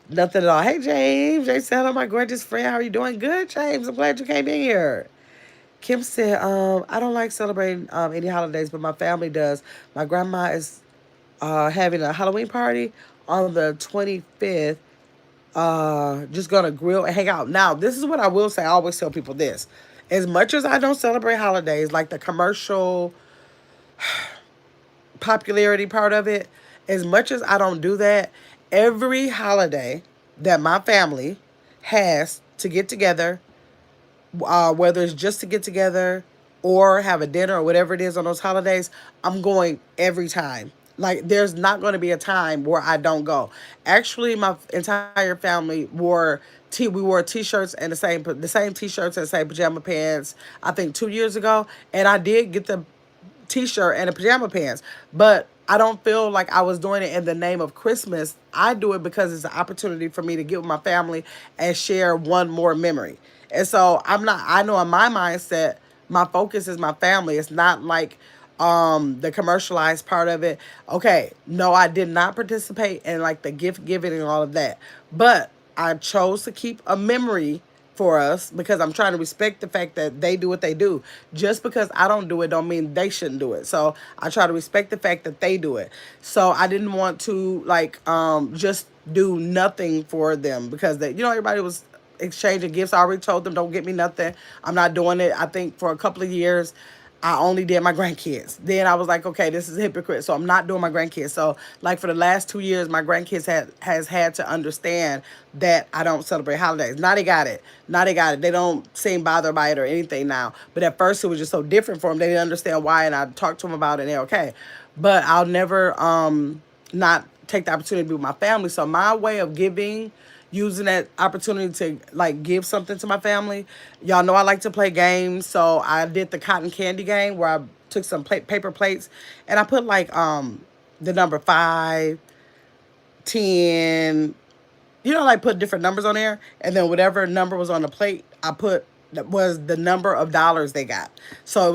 Nothing at all. Hey, James. James said, hello, my gorgeous friend. How are you doing? Good, James. I'm glad you came in here. Kim said, I don't like celebrating any holidays, but my family does. My grandma is having a Halloween party on the 25th. Just gonna grill and hang out. Now, this is what I will say. I always tell people this. As much as I don't celebrate holidays, like the commercial popularity part of it, as much as I don't do that, every holiday that my family has to get together, whether it's just to get together or have a dinner or whatever it is on those holidays, I'm going every time. Like, there's not going to be a time where I don't go. Actually, my entire family we wore t-shirts and the same t-shirts and the same pajama pants, I think 2 years ago, and I did get the t-shirt and the pajama pants. But I don't feel like I was doing it in the name of Christmas. I do it because it's an opportunity for me to get with my family and share one more memory. And so I'm not, I know in my mindset, my focus is my family. It's not like the commercialized part of it. Okay, no, I did not participate in like the gift giving and all of that. But I chose to keep a memory for us because I'm trying to respect the fact that they do what they do. Just because I don't do it don't mean they shouldn't do it. So I try to respect the fact that they do it. So I didn't want to like just do nothing for them because they, everybody was exchanging gifts. I already told them don't get me nothing. I'm not doing it. I think for a couple of years I only did my grandkids. Then I was like, okay, this is a hypocrite. So I'm not doing my grandkids. So like for the last 2 years, my grandkids has had to understand that I don't celebrate holidays. Now they got it. Now they got it. They don't seem bothered by it or anything now. But at first it was just so different for them. They didn't understand why, and I talked to them about it and they're okay. But I'll never not take the opportunity to be with my family. So my way of giving, using that opportunity to like give something to my family. Y'all know I like to play games, so I did the cotton candy game where I took some paper plates and I put like the number 5, 10, like put different numbers on there, and then whatever number was on the plate, I put that was the number of dollars they got. So it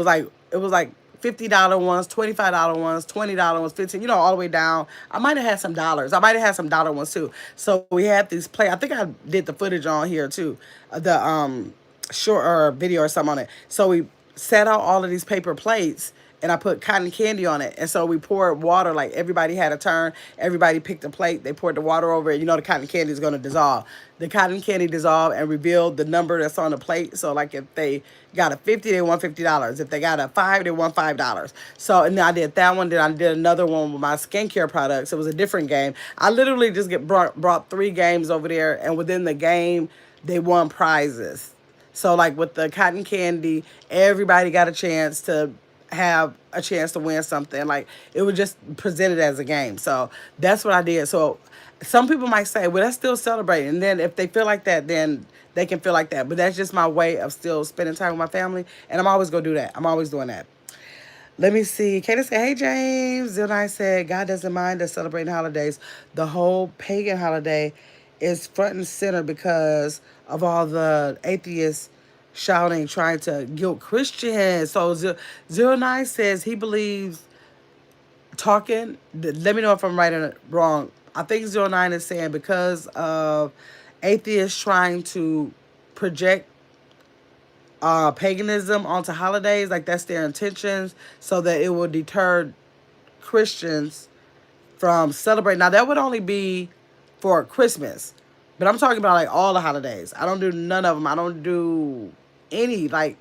was like $50 ones, $25 ones, $20 ones, 15, all the way down. I might have had some dollars. I might have had some dollar ones too. So we had these play. I think I did the footage on here too, the short or video or something on it. So we set out all of these paper plates and I put cotton candy on it. And so we poured water, like everybody had a turn. Everybody picked a plate. They poured the water over it. The cotton candy is going to dissolve. The cotton candy dissolved and revealed the number that's on the plate. So like if they got a 50, they won $50. If they got a 5, they won $5. So, and then I did that one. Then I did another one with my skincare products. It was a different game. I literally just brought 3 games over there. And within the game, they won prizes. So like with the cotton candy, everybody got a chance to have a chance to win something. Like it was just presented as a game. So that's what I did. So some people might say, well, that's still celebrating. And then if they feel like that, then they can feel like that. But that's just my way of still spending time with my family. And I'm always going to do that. I'm always doing that. Let me see. Katie said, hey, James. Then I said, God doesn't mind us celebrating holidays. The whole pagan holiday is front and center because of all the atheists shouting, trying to guilt Christians. So 09 says he believes talking. Let me know if I'm right or wrong. I think 09 is saying because of atheists trying to project paganism onto holidays, like that's their intentions, so that it will deter Christians from celebrating. Now that would only be for Christmas, but I'm talking about like all the holidays. I don't do none of them. I don't do any like.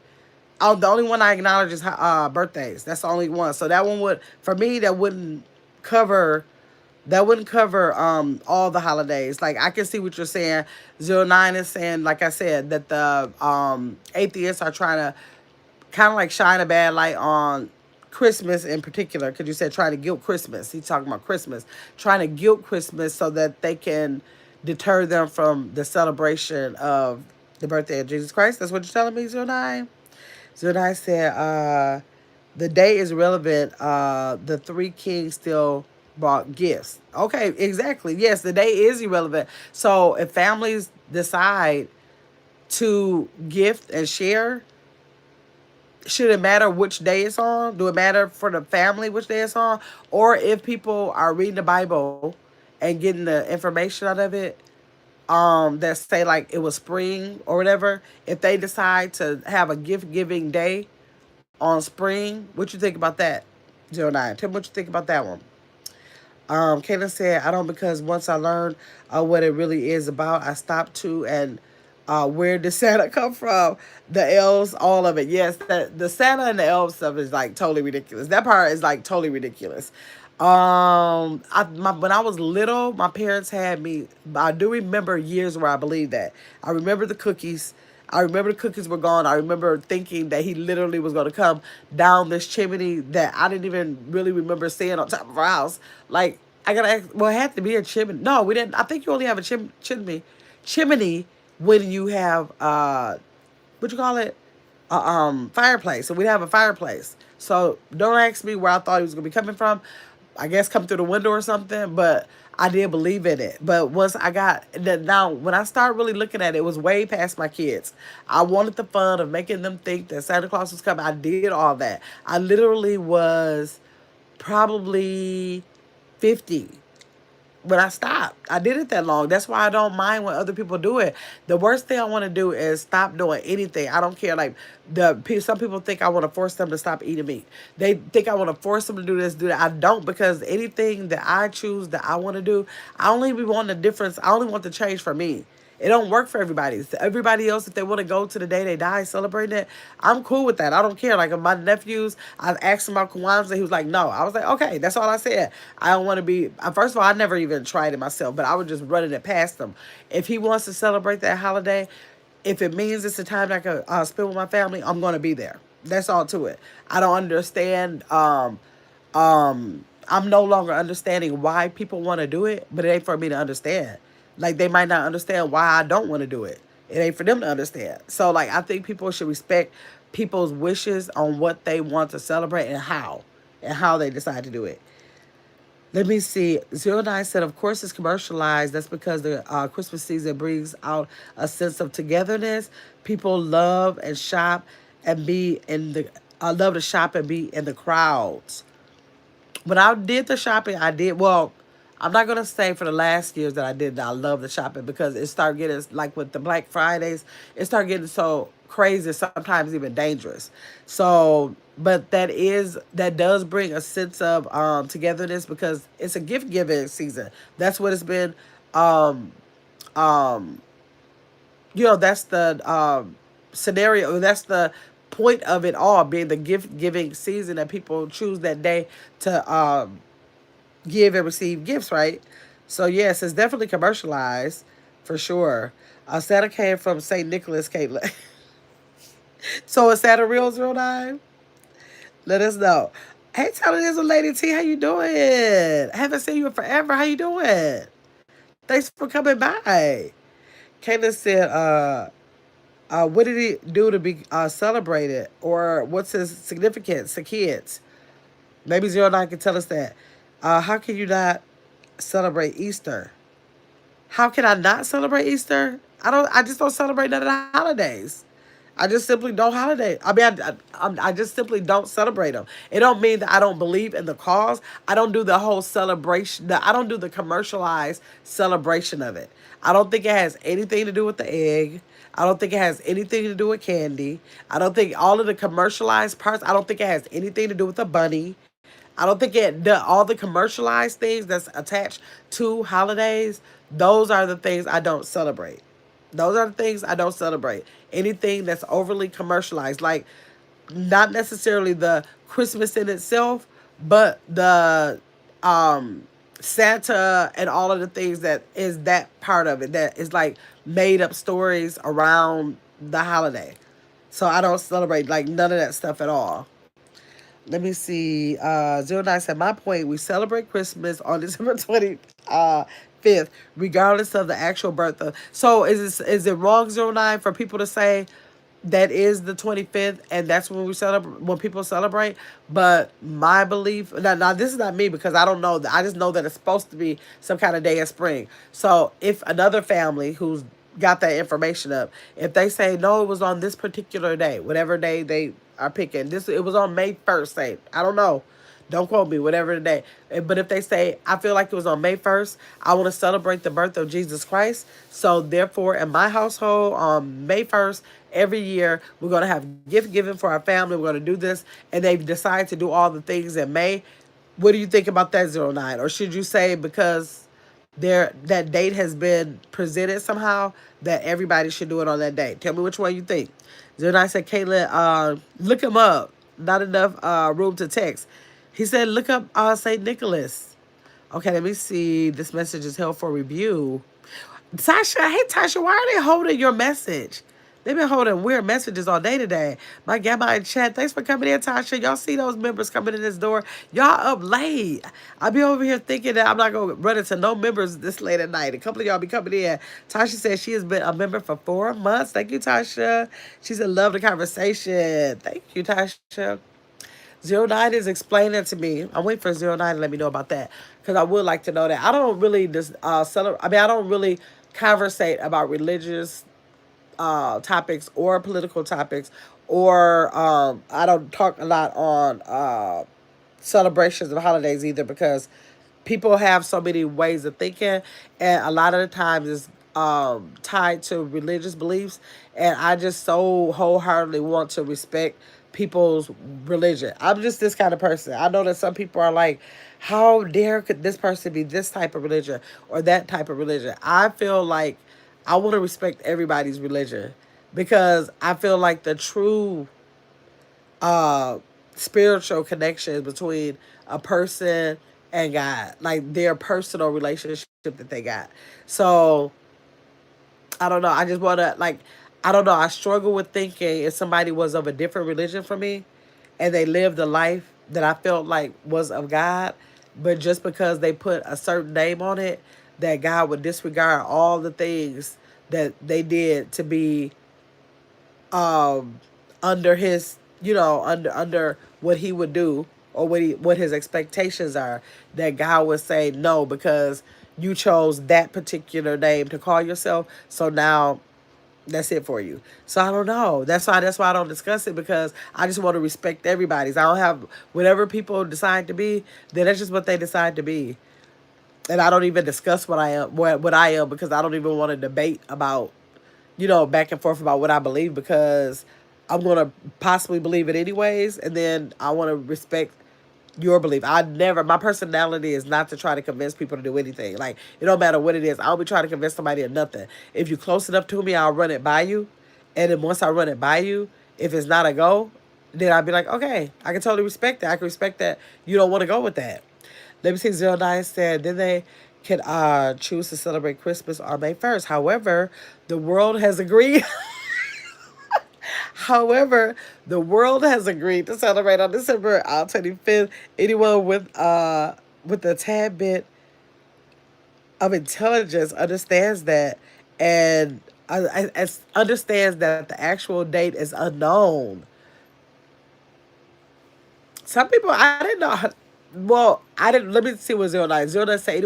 Oh, the only one I acknowledge is birthdays. That's the only one. So that one would, for me, cover that wouldn't cover all the holidays. Like I can see what you're saying. 09 is saying, like I said, that the atheists are trying to kind of like shine a bad light on Christmas in particular, because you said trying to guilt Christmas. He's talking about Christmas, trying to guilt Christmas so that they can deter them from the celebration of the birthday of Jesus Christ. That's what you're telling me, 09? 09 said, the day is relevant. The 3 kings still brought gifts. Okay, exactly. Yes, the day is irrelevant. So if families decide to gift and share, should it matter which day it's on? Do it matter for the family which day it's on? Or if people are reading the Bible and getting the information out of it, that say like it was spring or whatever, if they decide to have a gift giving day on spring, what you think about that? 09. Tell me what you think about that one. Caitlin said, I don't, because once I learned what it really is about, I stopped to, and where did Santa come from? The elves, all of it. Yes, the Santa and the elves stuff is like totally ridiculous. That part is like totally ridiculous. When I was little, my parents had me. I do remember years where I believed that. I remember the cookies. I remember the cookies were gone. I remember thinking that he literally was going to come down this chimney that I didn't even really remember seeing on top of our house. Like, I got to ask, well, it had to be a chimney. No, we didn't. I think you only have a chimney when you have, what you call it? Fireplace. So we'd have a fireplace. So don't ask me where I thought he was going to be coming from. I guess come through the window or something, but I did believe in it. But once I got that, now when I started really looking at it, it was way past my kids. I wanted the fun of making them think that Santa Claus was coming. I did all that. I literally was probably 50 when I stopped. I did it that long. That's why I don't mind when other people do it. The worst thing I want to do is stop doing anything. I don't care. Like some people think I want to force them to stop eating meat. They think I want to force them to do this, do that. I don't, because anything that I choose that I want to do, I only be wanting the difference. I only want the change for me. It don't work for everybody. Everybody else, if they want to go to the day they die celebrating it, I'm cool with that. I don't care. Like my nephews, I've asked him about Kwanzaa. He was like, no. I was like, okay, that's all I said. I don't want to be. First of all, I never even tried it myself, but I was just running it past him. If he wants to celebrate that holiday, if it means it's a time that I can spend with my family, I'm going to be there. That's all to it. I don't understand. I'm no longer understanding why people want to do it, but it ain't for me to understand. Like they might not understand why I don't want to do it. It ain't for them to understand. So like I think people should respect people's wishes on what they want to celebrate and how they decide to do it. Let me see. Zero Nine said, of course it's commercialized. That's because the Christmas season brings out a sense of togetherness. People love and shop and be in the love to shop and be in the crowds. When I did the shopping, I did well. I'm not gonna say for the last years that I did. I love the shopping because it started getting like with the Black Fridays. It started getting so crazy, sometimes even dangerous. So, but that does bring a sense of togetherness because it's a gift giving season. That's what it's been. Um, um, that's the scenario. That's the point of it all being the gift giving season that people choose that day to give and receive gifts, right? So yes, it's definitely commercialized for sure. Santa came from St. Nicholas, Caitlin. So is Santa real 09? Let us know. Hey, Tyler, there's a lady T. How you doing? I haven't seen you in forever. How you doing? Thanks for coming by. Caitlin said, what did he do to be celebrated? Or what's his significance to kids? Maybe Zero Nine can tell us that. How can you not celebrate Easter? How can I not celebrate Easter? I just don't celebrate none of the holidays. I just simply don't holiday. I mean, I just simply don't celebrate them. It don't mean that I don't believe in the cause. I don't do the whole celebration. I don't do the commercialized celebration of it. I don't think it has anything to do with the egg. I don't think it has anything to do with candy. I don't think all of the commercialized parts. I don't think it has anything to do with the bunny. I don't think all the commercialized things that's attached to holidays. Those are the things I don't celebrate. Those are the things I don't celebrate. Anything that's overly commercialized, like not necessarily the Christmas in itself, but the Santa and all of the things that is that part of it that is like made up stories around the holiday. So I don't celebrate like none of that stuff at all. Let me see. 09 said, my point, we celebrate Christmas on December 25th, regardless of the actual birth of. So is it wrong, 09, for people to say that is the 25th and that's when we celebrate, when people celebrate? But my belief, now this is not me because I don't know. I just know that it's supposed to be some kind of day in spring. So if another family who's got that information up, if they say no, it was on this particular day, whatever day they are picking, this it was on May 1st, say I don't know, don't quote me, whatever the day. But if they say I feel like it was on May 1st, I want to celebrate the birth of Jesus Christ, so therefore in my household on May 1st every year we're going to have gift giving for our family, we're going to do this, and they decide to do all the things in May. What do you think about that, 09? Or should you say because that date has been presented somehow that everybody should do it on that day? Tell me which one you think. 09 said, Caitlin, look him up. Not enough room to text. He said, look up St. Nicholas. Okay, let me see. This message is held for review. Tasha, hey Tasha, why are they holding your message? They've been holding weird messages all day today. My gamma in chat, thanks for coming in, Tasha. Y'all see those members coming in this door? Y'all up late. I be over here thinking that I'm not going to run into no members this late at night. A couple of y'all be coming in. Tasha says she has been a member for 4 months. Thank you, Tasha. She said, love the conversation. Thank you, Tasha. Zero Nine is explaining to me. I'm waiting for Zero Nine to let me know about that because I would like to know that. I don't really just celebrate. I mean, I don't really conversate about religious topics or political topics, or I don't talk a lot on celebrations of holidays either because people have so many ways of thinking, and a lot of the times it's tied to religious beliefs, and I just so wholeheartedly want to respect people's religion. I'm just this kind of person. I know that some people are like, how dare could this person be this type of religion or that type of religion? I feel like I want to respect everybody's religion because I feel like the true uh spiritual connections between a person and God, like their personal relationship that they got. So I don't know. I just want to like, I don't know. I struggle with thinking if somebody was of a different religion from me, and they lived a life that I felt like was of God, but just because they put a certain name on it, that God would disregard all the things that they did to be under his, under what he would do, or what his expectations are, that God would say no because you chose that particular name to call yourself, so now that's it for you. So I don't know. That's why I don't discuss it, because I just want to respect everybody's. I don't have whatever people decide to be, then that's just what they decide to be. And I don't even discuss what I am, what I am, because I don't even want to debate about, back and forth about what I believe, because I'm gonna possibly believe it anyways, and then I want to respect your belief. My personality is not to try to convince people to do anything. Like, it don't matter what it is. I don't be trying to convince somebody of nothing. If you're close enough to me, I'll run it by you. And then once I run it by you, if it's not a go, then I'll be like, okay, I can totally respect that. I can respect that you don't want to go with that. Let me see, Zero Nine said, then they can choose to celebrate Christmas on May 1st. However, the world has agreed. However, the world has agreed to celebrate on December 25th. Anyone with a tad bit of intelligence understands that, and understands that the actual date is unknown. Some people I didn't know. Well, I didn't. Let me see what zero nine zero nine say.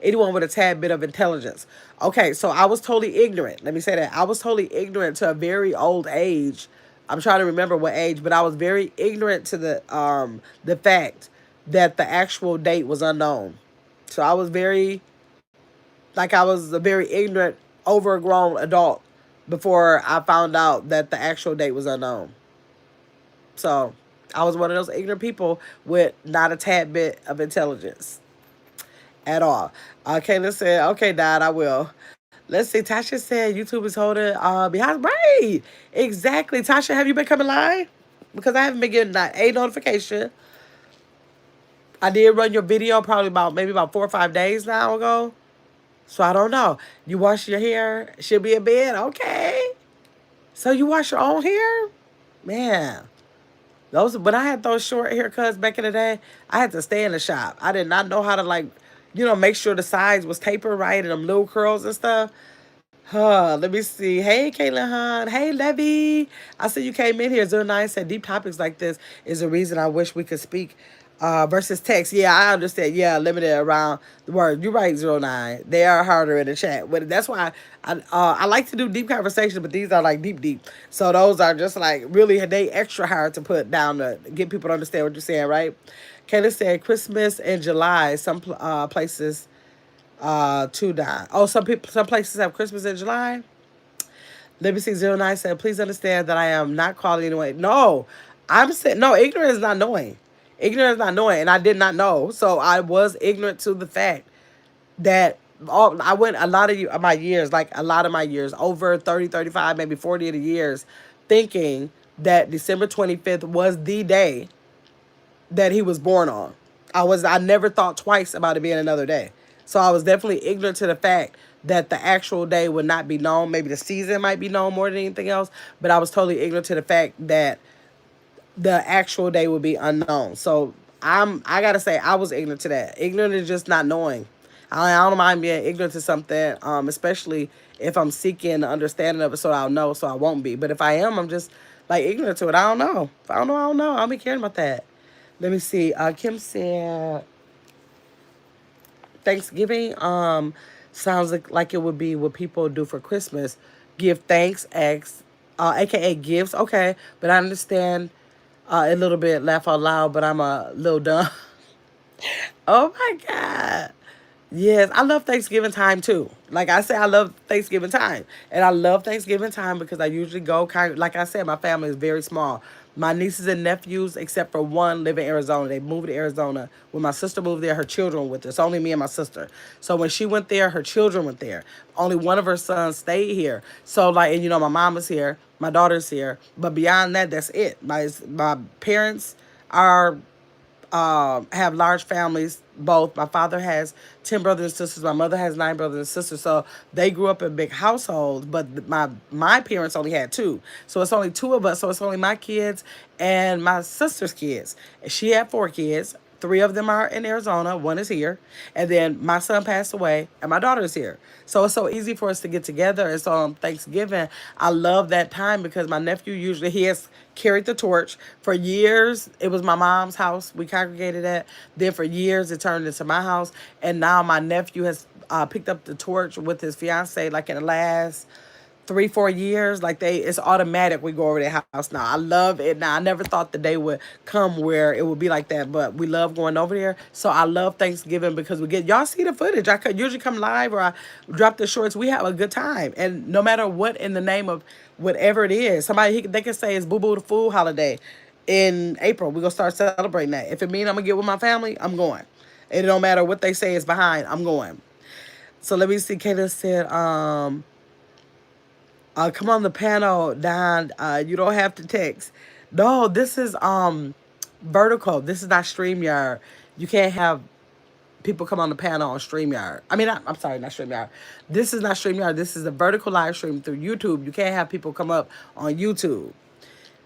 Anyone with a tad bit of intelligence. Okay, so I was totally ignorant. Let me say that I was totally ignorant to a very old age. I'm trying to remember what age, but I was very ignorant to the fact that the actual date was unknown. So I was very, like, I was a very ignorant, overgrown adult before I found out that the actual date was unknown. So I was one of those ignorant people with not a tad bit of intelligence at all. Kayla said, okay, Dad, I will. Let's see. Tasha said YouTube is holding behind. Right. Exactly. Tasha, have you been coming live? Because I haven't been getting that a notification. I did run your video probably about 4 or 5 days now ago. So I don't know. You wash your hair? She'll be in bed? Okay. So you wash your own hair? Man. Those when I had those short haircuts back in the day, I had to stay in the shop. I did not know how to, like, make sure the sides was tapered right and them little curls and stuff. Let me see. Hey, Caitlin Hunt. Hey, Levy. I see you came in here. Zero Nine said deep topics like this is a reason I wish we could speak versus text. Yeah, I understand. Yeah, limited around the word. You're right, Zero Nine. They are harder in the chat. But that's why I like to do deep conversations, but these are like deep, deep. So those are just like really, they extra hard to put down to get people to understand what you're saying, right? Kayla said Christmas in July. Some places to die. Oh, some places have Christmas in July. Let me see. Zero Nine said, please understand that I am not calling anyone. No, I'm saying no. Ignorance is not knowing. Ignorance is not knowing, and I did not know, so I was ignorant to the fact that I went a lot of my years, over 30, 35, maybe 40 of the years, thinking that December 25th was the day that he was born on. I never thought twice about it being another day. So I was definitely ignorant to the fact that the actual day would not be known. Maybe the season might be known more than anything else, but I was totally ignorant to the fact that the actual day would be unknown. So I gotta say I was ignorant to that. Ignorant is just not knowing. I don't mind being ignorant to something, especially if I'm seeking the understanding of it, so I'll know, so I won't be. But if I am, I'm just like ignorant to it. I don't know. If I don't know, I don't know. I don't be caring about that. Let me see. Kim said Thanksgiving sounds like it would be what people do for Christmas. Give thanks, aka gifts. Okay, but I understand a little bit laugh out loud, but I'm a little dumb. Oh my God. Yes, I love Thanksgiving time too. Like I said, I love Thanksgiving time. And I love Thanksgiving time because I usually go kind of, like I said, my family is very small. My nieces and nephews, except for one, live in Arizona. They moved to Arizona. When my sister moved there, her children were with her. It's only me and my sister. So when she went there, her children went there. Only one of her sons stayed here. So like, and you know, my mom is here, my daughter's here. But beyond that, that's it. My parents are have large families. Both my father has 10 brothers and sisters. My mother has 9 brothers and sisters. So they grew up in big households. But my parents only had 2, so it's only 2 of us. So it's only my kids and my sister's kids. She had 4 kids. 3 of them are in Arizona. 1 is here. And then my son passed away, and my daughter is here. So it's so easy for us to get together. And so on Thanksgiving, I love that time because my nephew usually he has carried the torch for years. It was my mom's house we congregated at. Then for years it turned into my house, and now my nephew has picked up the torch with his fiance like in the last 3 4 years. Like it's automatic. We go over their house now. I love it. Now I never thought the day would come where it would be like that, but we love going over there. So I love Thanksgiving because we get y'all see the footage. I could usually come live or I drop the shorts. We have a good time, and no matter what, in the name of whatever it is, they can say it's Boo Boo the Fool holiday in April. We're gonna start celebrating that. If it means I'm gonna get with my family, I'm going. It don't matter what they say is behind. I'm going. So let me see. Kayla said, come on the panel, Don. You don't have to text. No, this is vertical. This is not StreamYard. You can't have people come on the panel on StreamYard. I mean, I'm sorry, not StreamYard. This is not StreamYard. This is a vertical live stream through YouTube. You can't have people come up on YouTube.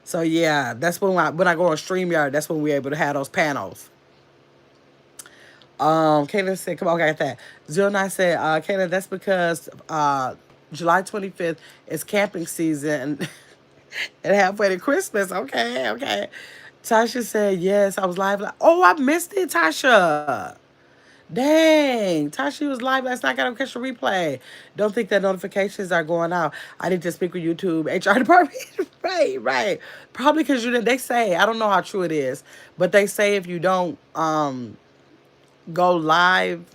So yeah, that's when I go on StreamYard. That's when we're able to have those panels. Kayla said, come on, I got that. Zero Nine said, Kayla, that's because July 25th is camping season and halfway to Christmas. Okay, okay. Tasha said, yes, I was live. Oh, I missed it, Tasha. Dang. Tasha was live last night. I gotta catch the replay. Don't think that notifications are going out. I need to speak with YouTube HR department. Right, right. Probably because they say, I don't know how true it is, but they say if you don't go live,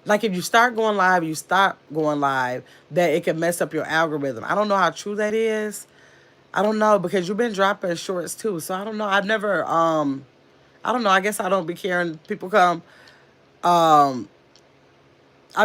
like if you start going live, you stop going live, that it can mess up your algorithm. I don't know how true that is. I don't know because you've been dropping shorts too. So I don't know. I've never I don't know. I guess I don't be caring. People come. I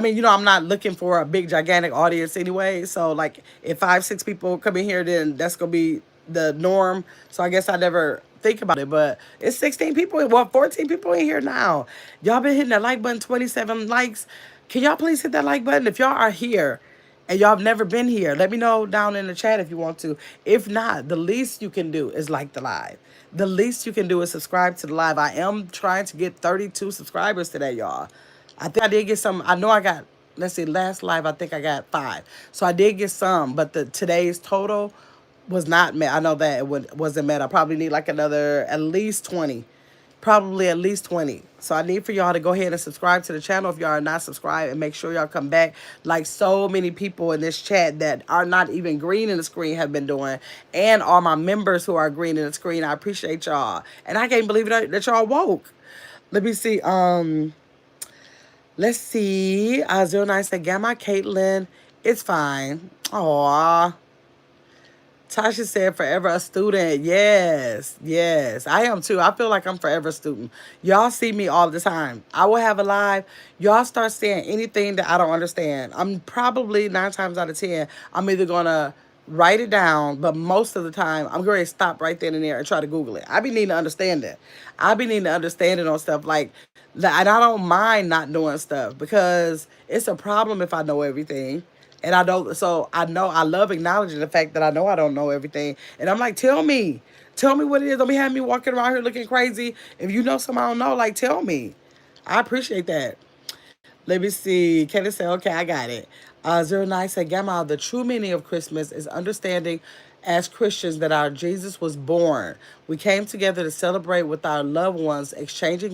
mean, I'm not looking for a big gigantic audience anyway. So like if 5 6 people come in here, then that's gonna be the norm. So I guess I never think about it. But it's 16 people, well, 14 people in here now. Y'all been hitting that like button, 27 likes. Can y'all please hit that like button? If y'all are here and y'all have never been here, let me know down in the chat if you want to. If not, the least you can do is like the live. The least you can do is subscribe to the live. I am trying to get 32 subscribers today, y'all. I think I did get some. I know I got, let's see, last live, I think I got 5. So I did get some, but today's total was not met. I know that wasn't met. I probably need like another at least 20. Probably at least 20. So I need for y'all to go ahead and subscribe to the channel if y'all are not subscribed, and make sure y'all come back like so many people in this chat that are not even green in the screen have been doing, and all my members who are green in the screen. I appreciate y'all. And I can't believe that y'all woke. Let me see. Let's see. 09 said, Gamma Caitlin, it's fine. Aw. Tasha said, forever a student. Yes, yes. I am too. I feel like I'm forever a student. Y'all see me all the time. I will have a live. Y'all start saying anything that I don't understand. I'm probably 9 times out of 10, I'm either going to write it down, but most of the time, I'm going to stop right then and there and try to Google it. I be needing to understand it. I be needing to understand it on stuff like, and I don't mind not knowing stuff because it's a problem if I know everything. And I don't, so I know, I love acknowledging the fact that I know I don't know everything. And I'm like, tell me what it is. Don't be having me walking around here looking crazy. If you know something I don't know, like, tell me. I appreciate that. Let me see. Kenneth said, okay, I got it. 09 said, Grandma, the true meaning of Christmas is understanding as Christians that our Jesus was born. We came together to celebrate with our loved ones, exchange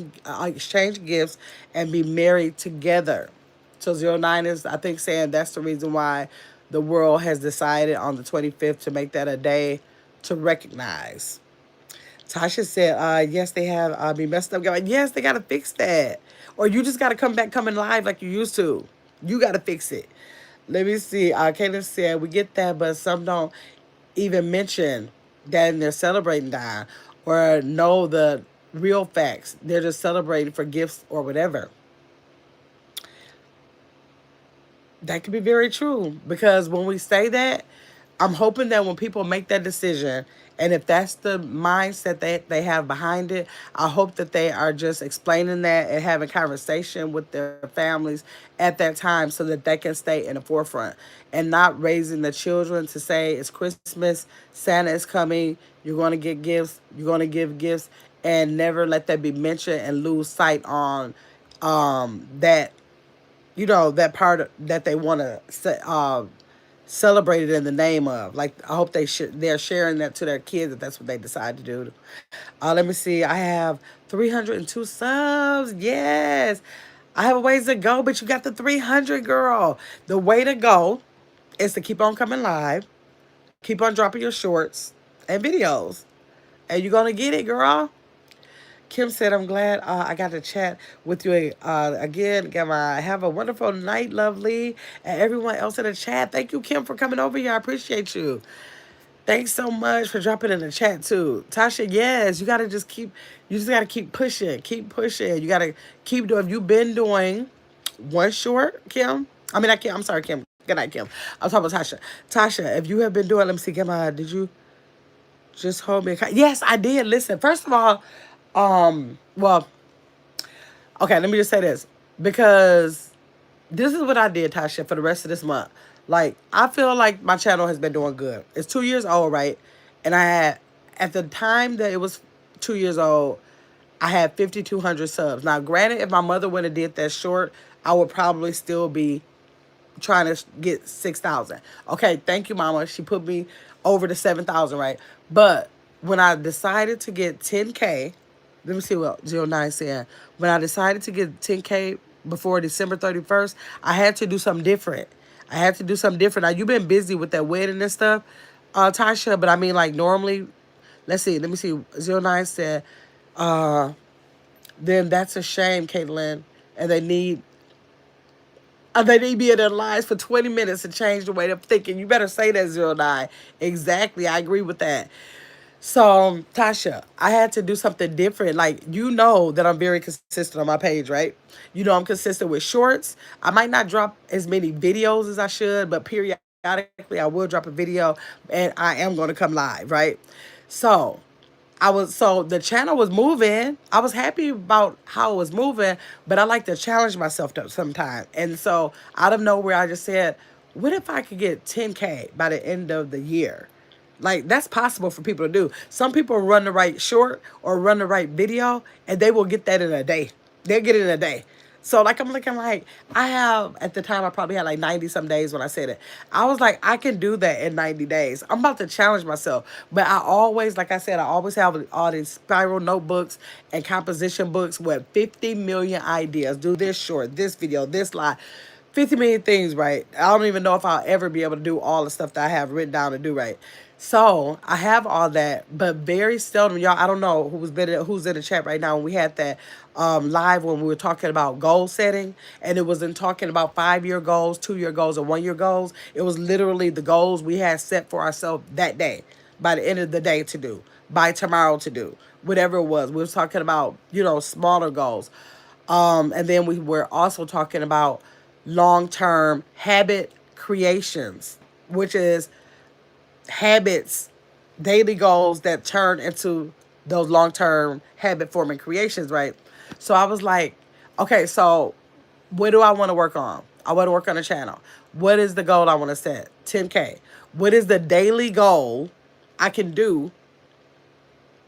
gifts, and be married together. So 09 is, I think, saying that's the reason why the world has decided on the 25th to make that a day to recognize. Tasha said, yes, they have me messed up. Yes, they got to fix that. Or you just got to come back coming live like you used to. You got to fix it. Let me see. Kaylin said, we get that, but some don't even mention that and they're celebrating dying or know the real facts. They're just celebrating for gifts or whatever. That could be very true because when we say that, I'm hoping that when people make that decision, and if that's the mindset they have behind it, I hope that they are just explaining that and having conversation with their families at that time so that they can stay in the forefront and not raising the children to say it's Christmas, Santa is coming, you're going to get gifts, you're going to give gifts, and never let that be mentioned and lose sight on that that part that they want to celebrate it in the name of. Like, I hope they're sharing that to their kids if that's what they decide to do. Let me see. I have 302 subs. Yes. I have a ways to go, but you got the 300, girl. The way to go is to keep on coming live, keep on dropping your shorts and videos, and you're going to get it, girl. Kim said, I'm glad I got to chat with you again. Gamma, have a wonderful night, lovely. And everyone else in the chat. Thank you, Kim, for coming over here. I appreciate you. Thanks so much for dropping in the chat, too. Tasha, yes, you just got to keep pushing. Keep pushing. You got to keep doing, you've been doing one short, Kim. I mean, I'm sorry, Kim. Good night, Kim. I'm talking about Tasha. Tasha, if you have been doing, let me see, Gamma, did you just hold me? Yes, I did. Listen, first of all, well, okay, let me just say this. Because this is what I did, Tasha, for the rest of this month. Like, I feel like my channel has been doing good. It's 2 years old, right? And I had, at the time that it was 2 years old, I had 5,200 subs. Now, granted, if my mother would have did that short, I would probably still be trying to get 6,000. Okay, thank you, Mama. She put me over the 7,000, right? But when I decided to get 10K, let me see what 09 said. When I decided to get 10K before December 31st, I had to do something different. I had to do something different. Now, you've been busy with that wedding and stuff, Tasha, but I mean, like, normally, let's see, let me see. 09 said, then that's a shame, Caitlin, and they need me in their lives for 20 minutes to change the way they're thinking. You better say that, 09. Exactly. I agree with that. So, Tasha, I had to do something different. Like, you know that I'm very consistent on my page, right? You know I'm consistent with shorts. I might not drop as many videos as I should, but periodically I will drop a video and I am going to come live, right? So, so the channel was moving. I was happy about how it was moving, but I like to challenge myself sometimes. And so out of nowhere, I just said, what if I could get 10K by the end of the year? Like, that's possible for people to do. Some people run the right short or run the right video, and they will get that in a day. They'll get it in a day. So, like, I'm looking like, I have, at the time, I probably had like 90 some days when I said it. I was like, I can do that in 90 days. I'm about to challenge myself. But I always, like I said, I always have all these spiral notebooks and composition books with 50 million ideas. Do this short, this video, this live. 50 million things, right? I don't even know if I'll ever be able to do all the stuff that I have written down to do, right? So I have all that, but very seldom, y'all. I don't know who's in the chat right now. We had that live when we were talking about goal setting, and it wasn't talking about 5-year goals, 2-year goals, or 1-year goals. It was literally the goals we had set for ourselves that day, by the end of the day to do, by tomorrow to do, whatever it was. We were talking about smaller goals, and then we were also talking about long-term habit creations, which is habits, daily goals that turn into those long-term habit forming creations, right? So I was like, okay, so what do I want to work on? I want to work on a channel. What is the goal I want to set? 10K. What is the daily goal I can do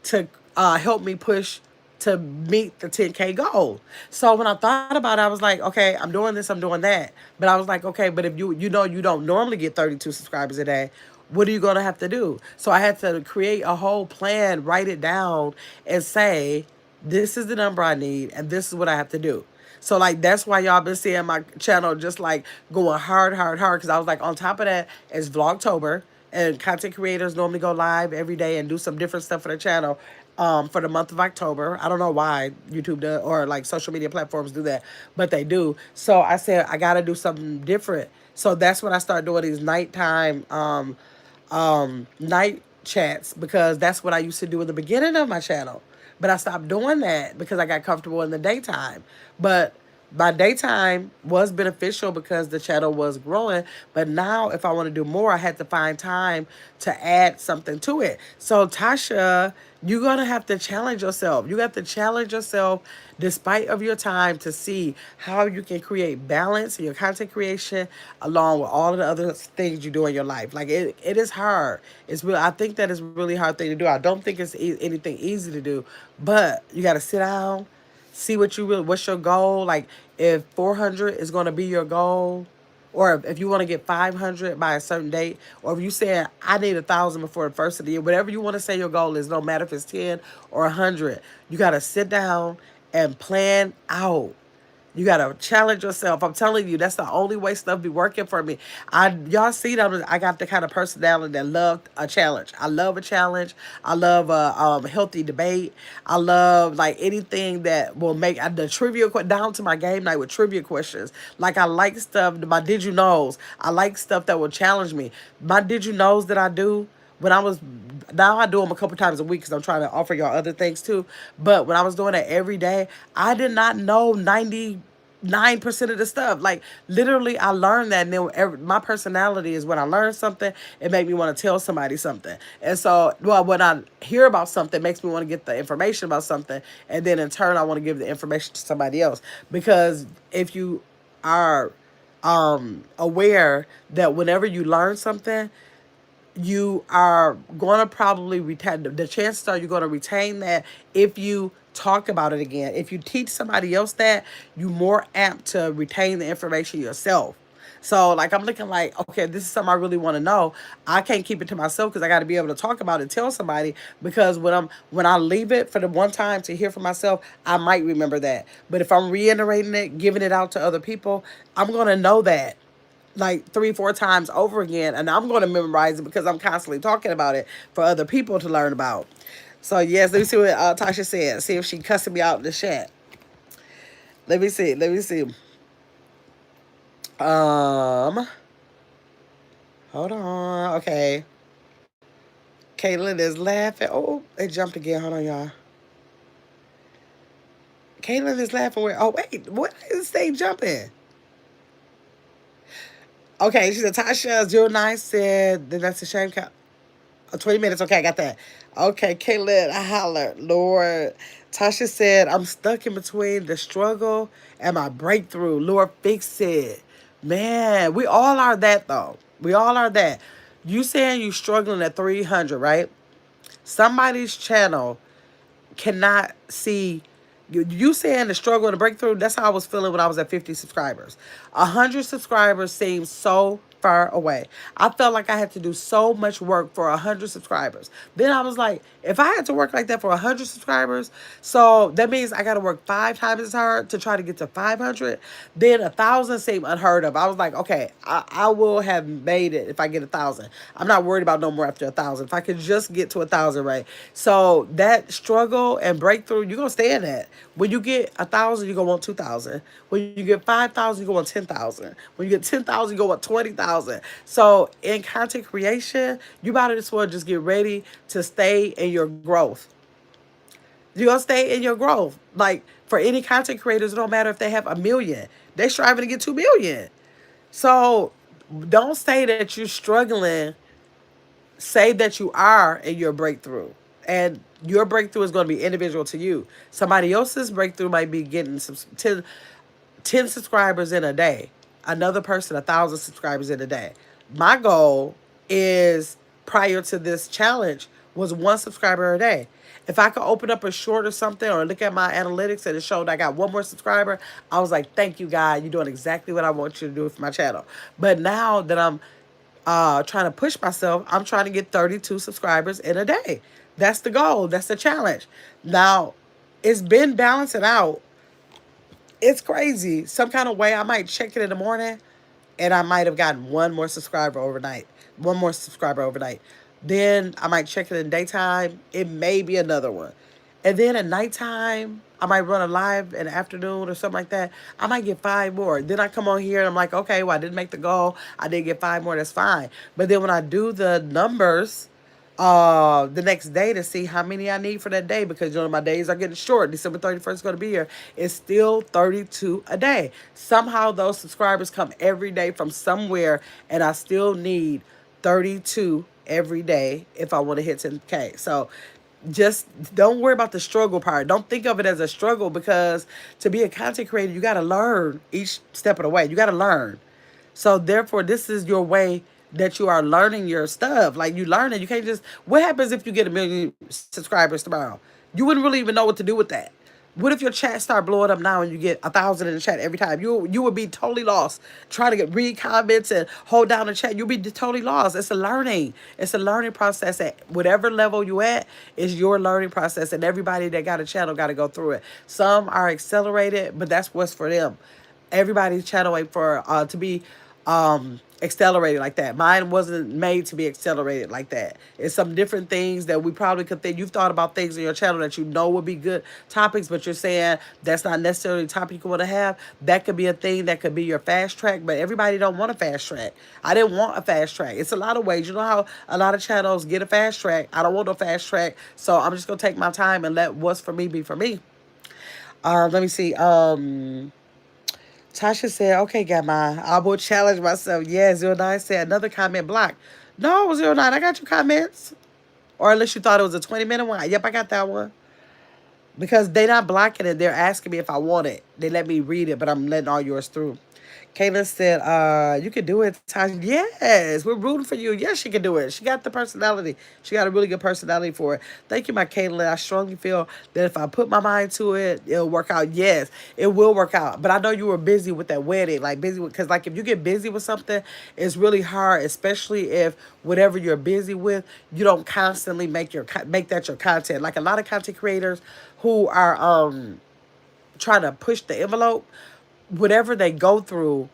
to help me push to meet the 10K goal? So when I thought about it, I was like, okay, I'm doing this, I'm doing that. But I was like, okay, but if you don't normally get 32 subscribers a day, what are you going to have to do? So I had to create a whole plan, write it down, and say, this is the number I need, and this is what I have to do. So like that's why y'all been seeing my channel just like going hard, hard, hard. Because I was like on top of that is Vlogtober, and content creators normally go live every day and do some different stuff for the channel. For the month of October, I don't know why YouTube does or like social media platforms do that, but they do. So I said I gotta do something different. So that's when I started doing these nighttime night chats because that's what I used to do in the beginning of my channel. But I stopped doing that because I got comfortable in the daytime. But my daytime was beneficial because the channel was growing. But now, if I want to do more, I had to find time to add something to it. So, Tasha, you're gonna have to challenge yourself. You have to challenge yourself despite of your time to see how you can create balance in your content creation along with all of the other things you do in your life. Like it is hard. It's real. I think that is a really hard thing to do. I don't think it's anything easy to do, but you got to sit down, see what you really, what's your goal. Like if 400 is going to be your goal, or if you want to get 500 by a certain date, or if you say I need 1,000 before the first of the year, whatever you want to say your goal is, no matter if it's 10 or 100, you got to sit down and plan out. You gotta challenge yourself. I'm telling you, that's the only way stuff be working for me. Y'all see that I got the kind of personality that loved a challenge. I love a challenge. I love a healthy debate. I love like anything that will make the trivia down to my game night with trivia questions. Like I like stuff. My did you knows. I like stuff that will challenge me. My did you knows that I do when I was now I do them a couple times a week because I'm trying to offer y'all other things too. But when I was doing it every day, I did not know 99% of the stuff. Like literally, I learned that, and then my personality is when I learn something, it makes me want to tell somebody something. And so, well, when I hear about something, it makes me want to get the information about something, and then in turn, I want to give the information to somebody else. Because if you are aware that whenever you learn something, you are going to probably retain the chances are you're going to retain that if you talk about it again. If you teach somebody else that, you're more apt to retain the information yourself. So like I'm looking like, okay, this is something I really want to know. I can't keep it to myself because I got to be able to talk about it, tell somebody, because when I leave it for the one time to hear for myself, I might remember that. But if I'm reiterating it, giving it out to other people, I'm going to know that like 3 4 times over again, and I'm going to memorize it because I'm constantly talking about it for other people to learn about. So yes, let me see what Tasha said. See if she cussing me out in the chat. Let me see. Let me see. Um, hold on. Okay, Caitlin is laughing. Oh, it jumped again. Hold on, y'all. Caitlin is laughing. Where? Oh wait, what is this thing jumping? Okay, she said Tasha 09 said that that's a shame. 20 minutes. Okay, I got that. Okay, Caitlin, I hollered. Lord, Tasha said, I'm stuck in between the struggle and my breakthrough. Lord, fix it. Man, we all are that, though. We all are that. You saying you struggling at 300, right? Somebody's channel cannot see you saying the struggle and the breakthrough. That's how I was feeling when I was at 50 subscribers. 100 subscribers seemed so far away. I felt like I had to do so much work for 100 subscribers. Then I was like, if I had to work like that for 100 subscribers, so that means I got to work 5 times as hard to try to get to 500. Then 1,000 seemed unheard of. I was like, okay, I will have made it if I get 1,000. I'm not worried about no more after 1,000. If I could just get to 1,000, right? So that struggle and breakthrough, you're gonna stay in that. When you get 1,000, you're gonna want 2,000. When you get 5,000, you're gonna want 10,000. When you get 10,000, you're gonna want 20,000. So in content creation, you might as well just get ready to stay in your growth. You're gonna stay in your growth. Like for any content creators, it don't matter if they have 1 million. They're striving to get 2 million. So don't say that you're struggling. Say that you are in your breakthrough. And your breakthrough is going to be individual to you. Somebody else's breakthrough might be getting some 10 subscribers in a day. Another person, 1,000 subscribers in a day. My goal is, prior to this challenge, was 1 subscriber a day. If I could open up a short or something or look at my analytics and it showed I got one more subscriber, I was like, thank you, God. You're doing exactly what I want you to do for my channel. But now that I'm trying to push myself. I'm trying to get 32 subscribers in a day. That's the goal. That's the challenge. Now, it's been balancing out. It's crazy. Some kind of way I might check it in the morning and I might have gotten one more subscriber overnight. One more subscriber overnight. Then I might check it in daytime. It may be another one. And then at nighttime, I might run a live in the afternoon or something like that. I might get five more. Then I come on here and I'm like, okay, well, I didn't make the goal. I did get five more. That's fine. But then when I do the numbers, the next day to see how many I need for that day because my days are getting short. December 31st is going to be here. It's still 32 a day. Somehow those subscribers come every day from somewhere and I still need 32 every day if I want to hit 10K. So just don't worry about the struggle part. Don't think of it as a struggle because to be a content creator, you got to learn each step of the way. You got to learn. So therefore, this is your way that you are learning your stuff. Like you learn it. You can't just. What happens if you get 1 million subscribers tomorrow? You wouldn't really even know what to do with that. What if your chat start blowing up now and you get 1,000 in the chat every time? You would be totally lost trying to read comments and hold down the chat. You'll be totally lost. It's a learning. It's a learning process at whatever level you at is your learning process. And everybody that got a channel got to go through it. Some are accelerated, but that's what's for them. Everybody's channel ain't for to be accelerated like that. Mine wasn't made to be accelerated like that. It's some different things that we probably could think. You've thought about things in your channel that you know would be good topics, but you're saying that's not necessarily a topic you want to have. That could be a thing that could be your fast track, but everybody don't want a fast track. I didn't want a fast track. It's a lot of ways. You know how a lot of channels get a fast track. I don't want a fast track, so I'm just gonna take my time and let what's for me be for me. Let me see. Tasha said, okay, Gamma, I will challenge myself. Yeah, 09 said, another comment blocked. No, 09, I got your comments. Or unless you thought it was a 20-minute one. Yep, I got that one. Because they not blocking it. They're asking me if I want it. They let me read it, but I'm letting all yours through. Kayla said, you can do it, Tasha. Yes, we're rooting for you. Yes, she can do it. She got the personality. She got a really good personality for it. Thank you, my Kayla. I strongly feel that if I put my mind to it, it'll work out. Yes, it will work out. But I know you were busy with that wedding, like busy with, because like if you get busy with something, it's really hard, especially if whatever you're busy with, you don't constantly make that your content. Like a lot of content creators who are trying to push the envelope, whatever they go through,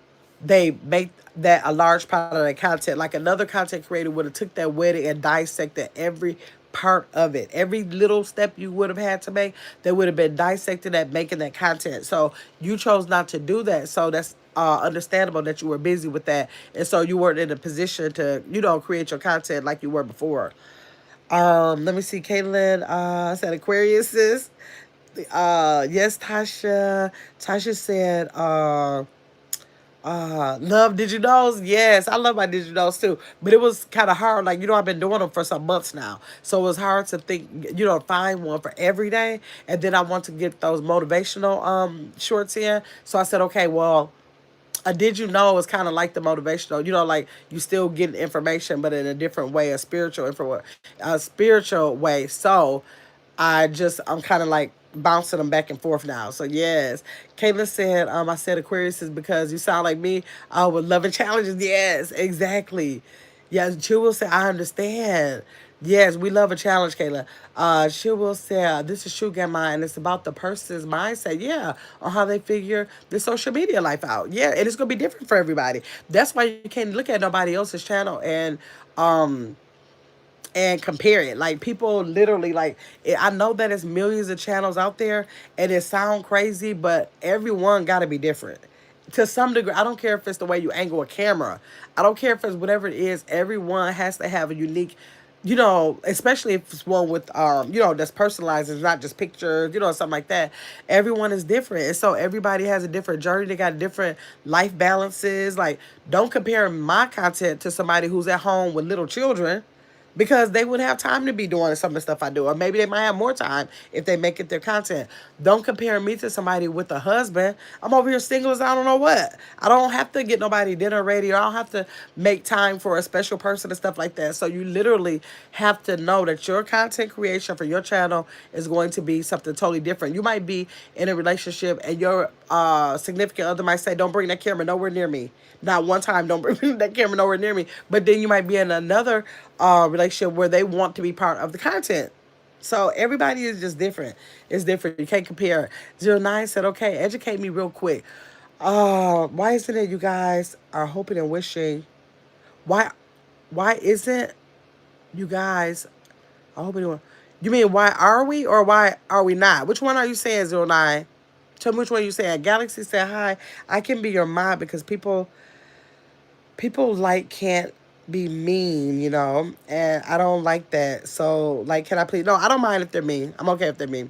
they make that a large part of their content. Like another content creator would have took that wedding and dissected every part of it. Every little step you would have had to make, they would have been dissected at making that content. So you chose not to do that. So that's understandable that you were busy with that. And so you weren't in a position to, create your content like you were before. Let me see. Caitlin said Aquarius sis. Yes, Tasha. Tasha said, love digital's. Yes, I love my digitals too. But it was kind of hard. Like, I've been doing them for some months now. So it was hard to think, find one for every day. And then I want to get those motivational shorts in. So I said, okay, well, did you know it's kind of like the motivational, like you still get information, but in a different way, a spiritual way. So I'm kind of like bouncing them back and forth now. So yes, Kayla said, I said Aquarius is because you sound like me. With loving challenges. Yes, exactly. Yes, she will say, I understand. Yes, we love a challenge, Kayla. She will say, this is True Gamma, and it's about the person's mindset, yeah, on how they figure the social media life out. Yeah, and it's going to be different for everybody. That's why you can't look at nobody else's channel and compare it. Like people literally I know that it's millions of channels out there and it sound crazy, but everyone got to be different to some degree. I don't care if it's the way you angle a camera. I don't care if it's whatever it is. Everyone has to have a unique, especially if it's one with, that's personalized. It's not just pictures, something like that. Everyone is different. And so everybody has a different journey. They got different life balances. Like, don't compare my content to somebody who's at home with little children. because they would have time to be doing some of the stuff I do. Or maybe they might have more time if they make it their content. Don't compare me to somebody with a husband. I'm over here single as I don't know what. I don't have to get nobody dinner ready, or I don't have to make time for a special person and stuff like that. So you literally have to know that your content creation for your channel is going to be something totally different. You might be in a relationship and your significant other might say, don't bring that camera nowhere near me. Not one time, don't bring that camera nowhere near me. But then you might be in another relationship where they want to be part of the content. So everybody is just different. It's different. You can't compare. Zero 09 said, okay, educate me real quick. Why isn't it you guys are hoping and wishing? Why why isn't you guys I hope anyone you mean why are we or why are we not? Which one are you saying, Zero 09? Tell me which one you saying. Galaxy said hi. I can be your mod because people like can't be mean, and I don't like that. So like, can I please? No, I don't mind if they're mean. I'm okay if they're mean.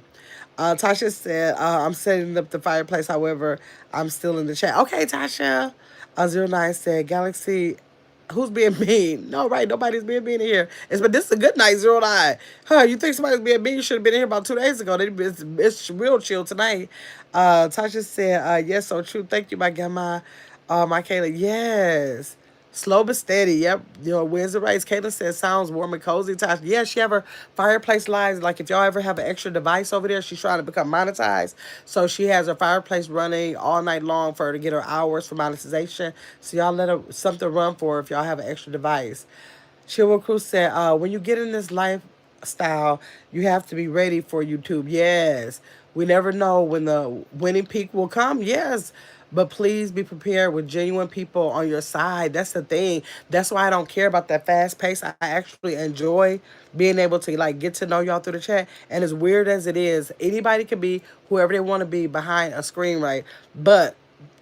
Tasha said, I'm setting up the fireplace. However, I'm still in the chat. Okay, Tasha. 09 said, Galaxy, who's being mean? No, right. Nobody's being mean here. But this is a good night, 09. Huh, you think somebody's being mean? You should have been here about 2 days ago. It's real chill tonight. Tasha said, yes, so true. Thank you, my grandma. My Kayla, yes. Slow but steady. Yep. Wins the race. Kayla says sounds warm and cozy. Tasha. Yeah, she have her fireplace lives. Like if y'all ever have an extra device over there, she's trying to become monetized. So she has her fireplace running all night long for her to get her hours for monetization. So y'all let her something run for her if y'all have an extra device. Chihuahua Cruz said, when you get in this lifestyle, you have to be ready for YouTube. Yes. We never know when the winning peak will come. Yes. But please be prepared with genuine people on your side. That's the thing. That's why I don't care about that fast pace. I actually enjoy being able to like get to know y'all through the chat. And as weird as it is, anybody can be whoever they want to be behind a screen, right? But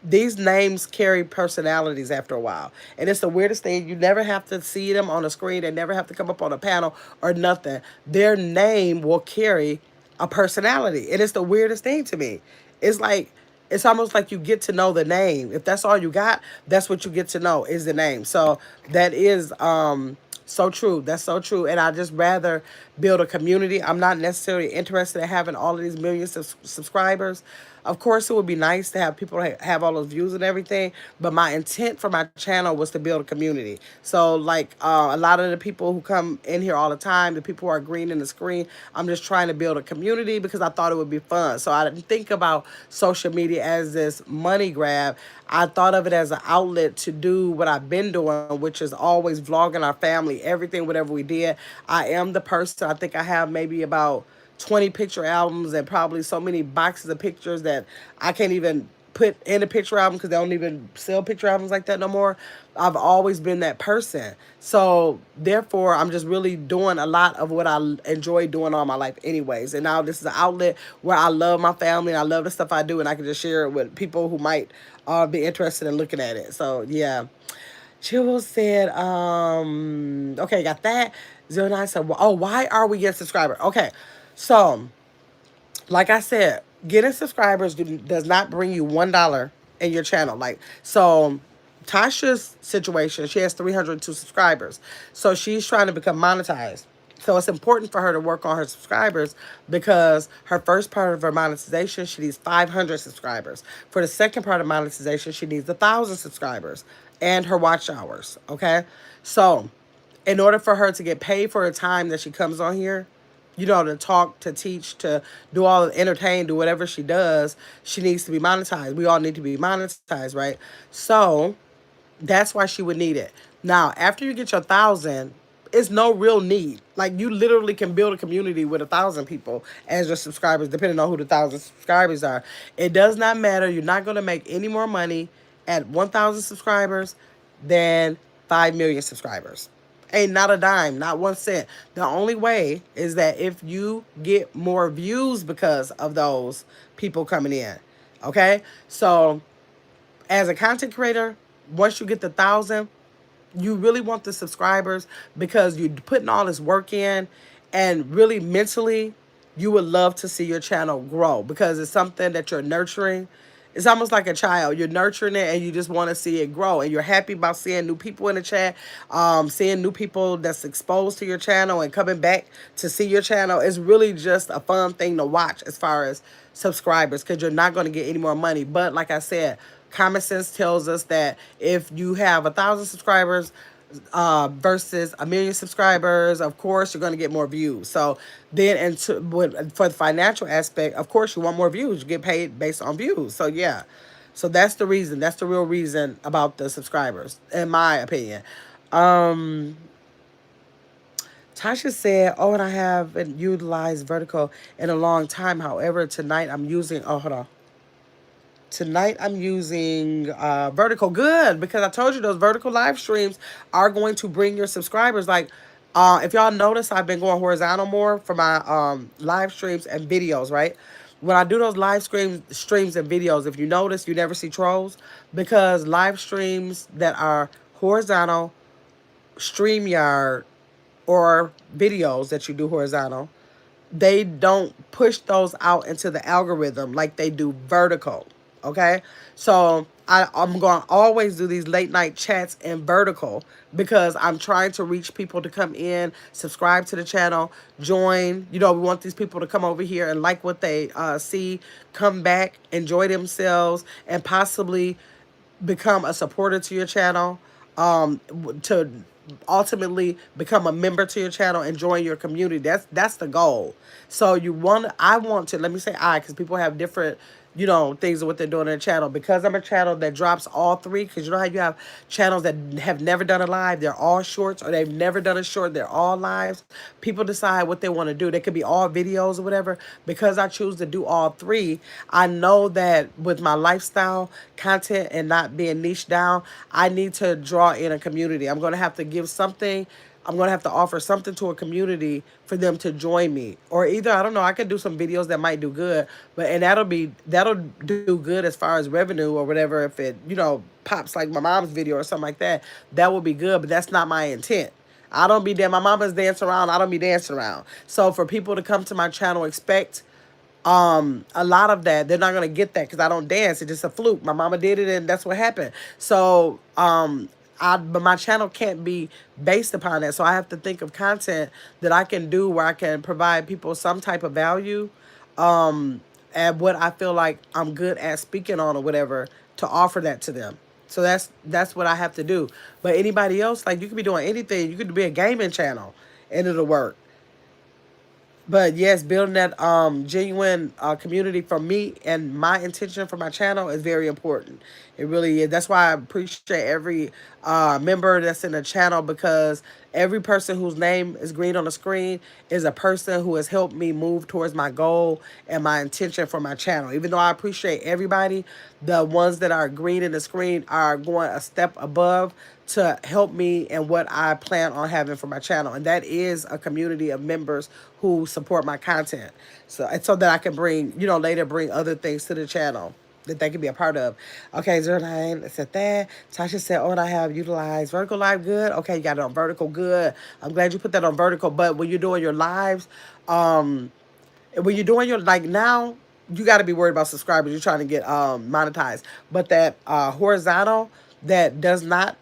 these names carry personalities after a while. And it's the weirdest thing. You never have to see them on a screen. They never have to come up on a panel or nothing. Their name will carry a personality. And it's the weirdest thing to me. It's like, it's almost like you get to know the name. If that's all you got, that's what you get to know is the name. So that is so true. That's so true. And I just rather build a community. I'm not necessarily interested in having all of these millions of subscribers. Of course, it would be nice to have people have all those views and everything, but my intent for my channel was to build a community. So, like, a lot of the people who come in here all the time, the people who are green in the screen, I'm just trying to build a community because I thought it would be fun. So I didn't think about social media as this money grab. I thought of it as an outlet to do what I've been doing, which is always vlogging our family, everything, whatever we did. I am the person, I think I have maybe about 20 picture albums and probably so many boxes of pictures that I can't even put in a picture album because they don't even sell picture albums like that no more. I've always been that person. So therefore, I'm just really doing a lot of what I enjoy doing all my life anyways. And now this is an outlet where I love my family and I love the stuff I do and I can just share it with people who might be interested in looking at it. So yeah. Chill said, okay, got that. 09 said, oh, why are we getting subscribers? Okay, so like I said, getting subscribers does not bring you $1 in your channel. Like, so Tasha's situation, she has 302 subscribers. So she's trying to become monetized. So it's important for her to work on her subscribers because her first part of her monetization, she needs 500 subscribers. For the second part of monetization, she needs 1,000 subscribers and her watch hours, okay? So in order for her to get paid for the time that she comes on here, to talk, to teach, to do all the entertain, do whatever she does, she needs to be monetized. We all need to be monetized, right? So that's why she would need it. Now, after you get your 1,000, it's no real need. Like, you literally can build a community with 1,000 people as your subscribers, depending on who the 1,000 subscribers are. It does not matter. You're not going to make any more money at 1,000 subscribers than 5 million subscribers. Ain't not a dime, not 1 cent. The only way is that if you get more views because of those people coming in. Okay? So, as a content creator, once you get the 1,000, you really want the subscribers because you're putting all this work in, and really mentally you would love to see your channel grow because it's something that you're nurturing. It's almost like a child. You're nurturing it and you just want to see it grow. And you're happy about seeing new people in the chat, seeing new people that's exposed to your channel and coming back to see your channel. It's really just a fun thing to watch as far as subscribers, because you're not going to get any more money. But like I said, common sense tells us that if you have 1,000 subscribers, versus 1 million subscribers, of course you're going to get more views. So then, and for the financial aspect, of course you want more views. You get paid based on views. So yeah, so that's the reason. That's the real reason about the subscribers, in my opinion. Tasha said, "Oh, and I haven't utilized vertical in a long time. However, tonight I'm using. Oh, hold on. Tonight I'm using vertical. Good, because I told you those vertical live streams are going to bring your subscribers. Like, if y'all notice, I've been going horizontal more for my live streams and videos, right? When I do those live streams and videos, if you notice, you never see trolls, because live streams that are horizontal, StreamYard, or videos that you do horizontal, they don't push those out into the algorithm like they do vertical. Okay, so I'm going to always do these late night chats in vertical, because I'm trying to reach people to come in, subscribe to the channel, join. You know, we want these people to come over here and like what they see, come back, enjoy themselves, and possibly become a supporter to your channel, to ultimately become a member to your channel and join your community. That's the goal. So I want to, let me say I, because people have different, things of what they're doing in their channel. Because I'm a channel that drops all three, because you know how you have channels that have never done a live, they're all shorts, or they've never done a short, they're all lives. People decide what they want to do. They could be all videos or whatever. Because I choose to do all three, I know that with my lifestyle content and not being niched down, I need to draw in a community. I'm going to have to give something. I'm going to have to offer something to a community for them to join me. Or either, I don't know, I could do some videos that might do good, but and that'll do good as far as revenue or whatever. If it, pops like my mom's video or something like that, that will be good, but that's not my intent. I don't be there. My mama's dancing around. I don't be dancing around. So for people to come to my channel, expect a lot of that. They're not gonna get that because I don't dance. It's just a fluke. My mama did it and that's what happened. So but my channel can't be based upon that. So I have to think of content that I can do where I can provide people some type of value, and what I feel like I'm good at speaking on or whatever, to offer that to them. So that's what I have to do. But anybody else, like, you could be doing anything. You could be a gaming channel and it'll work. But yes, building that genuine community for me, and my intention for my channel is very important. It really is. That's why I appreciate every member that's in the channel, because every person whose name is green on the screen is a person who has helped me move towards my goal and my intention for my channel. Even though I appreciate everybody, the ones that are green in the screen are going a step above to help me and what I plan on having for my channel. And that is a community of members who support my content. So, and so that I can bring, later bring other things to the channel that they can be a part of. Okay, 09 said that. Tasha said, oh, and I have utilized vertical live. Good. Okay, you got it on vertical. Good. I'm glad you put that on vertical. But when you're doing your lives, when you're doing your, like, now, you got to be worried about subscribers. You're trying to get monetized. But that horizontal that does not